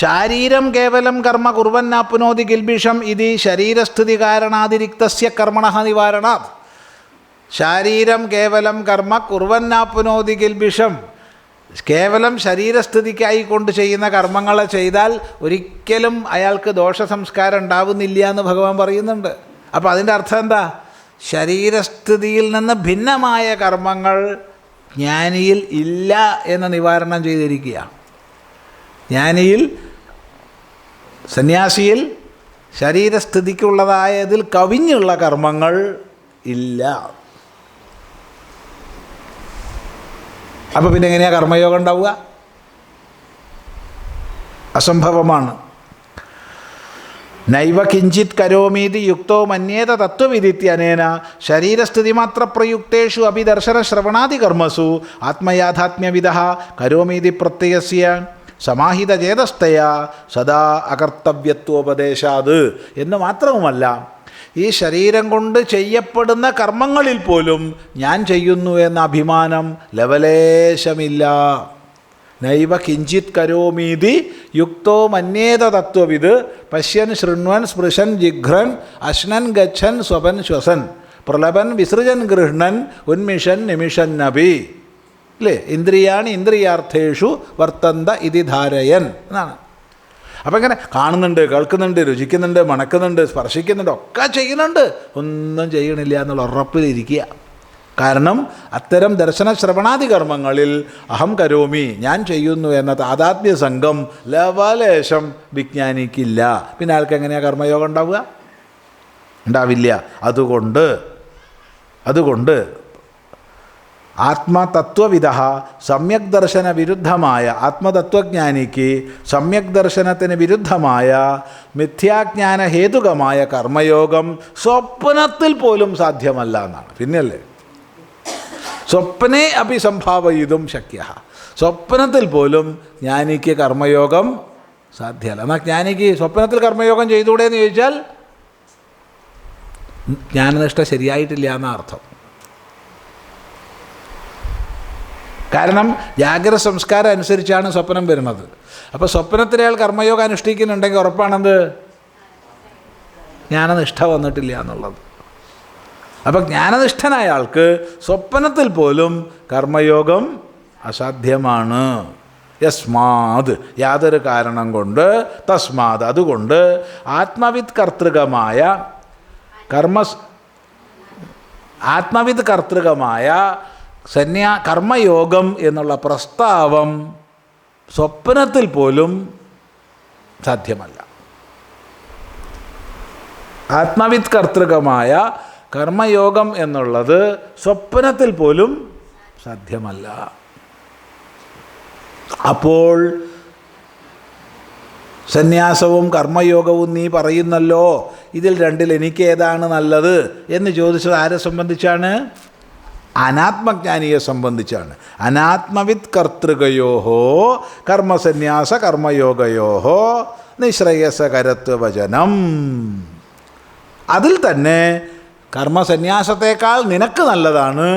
ശാരീരം കേവലം കർമ്മ കുർവന്നാപ്നോതി കിൽബിഷം ഇതി ശരീരസ്ഥിതി കാരണാതിരിക്തസ്യ കർമ്മണഃ നിവാരണാത്. ശാരീരം കേവലം കർമ്മ കുർവന്നാപ്നോതി കിൽബിഷം. കേവലം ശരീരസ്ഥിതിക്കായി കൊണ്ട് ചെയ്യുന്ന കർമ്മങ്ങളെ ചെയ്താൽ ഒരിക്കലും അയാൾക്ക് ദോഷസംസ്കാരം ഉണ്ടാവുന്നില്ല എന്ന് ഭഗവാൻ പറയുന്നുണ്ട്. അപ്പോൾ അതിൻ്റെ അർത്ഥം എന്താ? ശരീരസ്ഥിതിയിൽ നിന്ന് ഭിന്നമായ കർമ്മങ്ങൾ ജ്ഞാനിയിൽ ഇല്ല എന്ന് നിവാരണം ചെയ്തിരിക്കുക. ജ്ഞാനിയിൽ, സന്യാസിയിൽ ശരീരസ്ഥിതിക്കുള്ളതായതിൽ കവിഞ്ഞുള്ള കർമ്മങ്ങൾ ഇല്ല. അപ്പോൾ പിന്നെ എങ്ങനെയാണ് കർമ്മയോഗം ഉണ്ടാവുക? അസംഭവമാണ്. നൈവ കിഞ്ചിത് കരോമീതി യുക്തോ മന്യേത തത്വവിദിത്യനേന ശരീരസ്ഥിതിമാത്ര പ്രയുക്തേഷു അഭിദർശന ശ്രവണാദി കർമ്മസു ആത്മയാഥാത്മ്യവിദഃ കരോമീതി പ്രത്യയസ്യ സമാഹിതചേതസ്തയാ സദാ അകർത്തവ്യത്വോപദേശാത്. എന്ന് മാത്രവുമല്ല, ഈ ശരീരം കൊണ്ട് ചെയ്യപ്പെടുന്ന കർമ്മങ്ങളിൽ പോലും ഞാൻ ചെയ്യുന്നു എന്ന അഭിമാനം ലവലേശമില്ല. നൈവ കിഞ്ചിത് കരോമീതി യുക്തോ മന്യേത തത്വവിത് പശ്യൻ ശൃണ്വൻ സ്പൃശൻ ജിഘ്രൻ അശ്നൻ ഗച്ഛൻ സ്വപൻ ശ്വസൻ പ്രലപൻ വിസൃജൻ ഗൃഹ്ണൻ ഉന്മിഷൻ നിമിഷൻ നബി. അല്ലേ? ഇന്ദ്രിയാണി ഇന്ദ്രിയാർത്ഥേഷു വർത്തന്ത ഇതി ധാരയൻ എന്നാണ്. അപ്പം ഇങ്ങനെ കാണുന്നുണ്ട്, കേൾക്കുന്നുണ്ട്, രുചിക്കുന്നുണ്ട്, മണക്കുന്നുണ്ട്, സ്പർശിക്കുന്നുണ്ട്, ഒക്കെ ചെയ്യുന്നുണ്ട്, ഒന്നും ചെയ്യണില്ല എന്നുള്ള ഉറപ്പിലിരിക്കുക. കാരണം അത്തരം ദർശന ശ്രവണാദി കർമ്മങ്ങളിൽ അഹം കരോമി, ഞാൻ ചെയ്യുന്നു എന്ന താതാത്മ്യ സംഘം ലവലേശം വിജ്ഞാനിക്കില്ല. പിന്നെ ആൾക്ക് എങ്ങനെയാണ് കർമ്മയോഗം ഉണ്ടാവുക? ഉണ്ടാവില്ല. അതുകൊണ്ട് ആത്മതത്വവിദ സമ്യക് ദർശന വിരുദ്ധമായ, ആത്മതത്വജ്ഞാനിക്ക് സമ്യക് ദർശനത്തിന് വിരുദ്ധമായ മിഥ്യാജ്ഞാന ഹേതുകമായ കർമ്മയോഗം സ്വപ്നത്തിൽ പോലും സാധ്യമല്ല എന്നാണ്. പിന്നെയല്ലേ സ്വപ്നെ അഭിസംഭാവയിതും ശക്യ, സ്വപ്നത്തിൽ പോലും ജ്ഞാനിക്ക് കർമ്മയോഗം സാധ്യമല്ല. എന്നാൽ ജ്ഞാനിക്ക് സ്വപ്നത്തിൽ കർമ്മയോഗം ചെയ്തുകൂടെ എന്ന് ചോദിച്ചാൽ ജ്ഞാനനിഷ്ഠ ശരിയായിട്ടില്ല എന്ന അർത്ഥം. കാരണം ജാഗ്രത സംസ്കാരം അനുസരിച്ചാണ് സ്വപ്നം വരുന്നത്. അപ്പോൾ സ്വപ്നത്തിൽ അയാൾ കർമ്മയോഗം അനുഷ്ഠിക്കുന്നുണ്ടെങ്കിൽ ഉറപ്പാണെന്ത്? ജ്ഞാനനിഷ്ഠ വന്നിട്ടില്ല എന്നുള്ളത്. അപ്പം ജ്ഞാനനിഷ്ഠനായ ആൾക്ക് സ്വപ്നത്തിൽ പോലും കർമ്മയോഗം അസാധ്യമാണ്. യസ്മാത് യാതൊരു കാരണം കൊണ്ട്, തസ്മാത് അതുകൊണ്ട് ആത്മവിത് കർത്തൃകമായ കർമ്മയോഗം എന്നുള്ള പ്രസ്താവം സ്വപ്നത്തിൽ പോലും സാധ്യമല്ല. ആത്മവിത് കർത്തൃകമായ കർമ്മയോഗം എന്നുള്ളത് സ്വപ്നത്തിൽ പോലും സാധ്യമല്ല. അപ്പോൾ സന്യാസവും കർമ്മയോഗവും നീ പറയുന്നല്ലോ, ഇതിൽ രണ്ടിൽ എനിക്ക് ഏതാണ് നല്ലത് എന്ന് ചോദിച്ചത് ആരെ സംബന്ധിച്ചാണ്? അനാത്മജ്ഞാനിയെ സംബന്ധിച്ചാണ്. അനാത്മവിത് കർത്തൃകയോഹോ കർമ്മസന്യാസ കർമ്മയോഗയോഹോ നിശ്രേയസകരത്വവചനം. അതിൽ തന്നെ കർമ്മസന്യാസത്തേക്കാൾ നിനക്ക് നല്ലതാണ്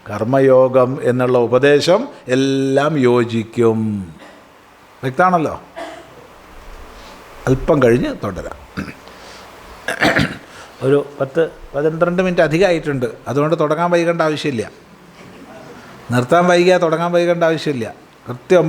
കർമ്മയോഗം എന്നുള്ള ഉപദേശം എല്ലാം യോജിക്കും. വ്യക്തമാണല്ലോ? അല്പം കഴിഞ്ഞ് തുടരാം. ഒരു 10-12 മിനിറ്റ് അധികമായിട്ടുണ്ട്. അതുകൊണ്ട് തുടങ്ങാൻ വൈകേണ്ട ആവശ്യമില്ല. നിർത്താൻ വൈകിയാൽ തുടങ്ങാൻ വൈകേണ്ട ആവശ്യമില്ല. കൃത്യം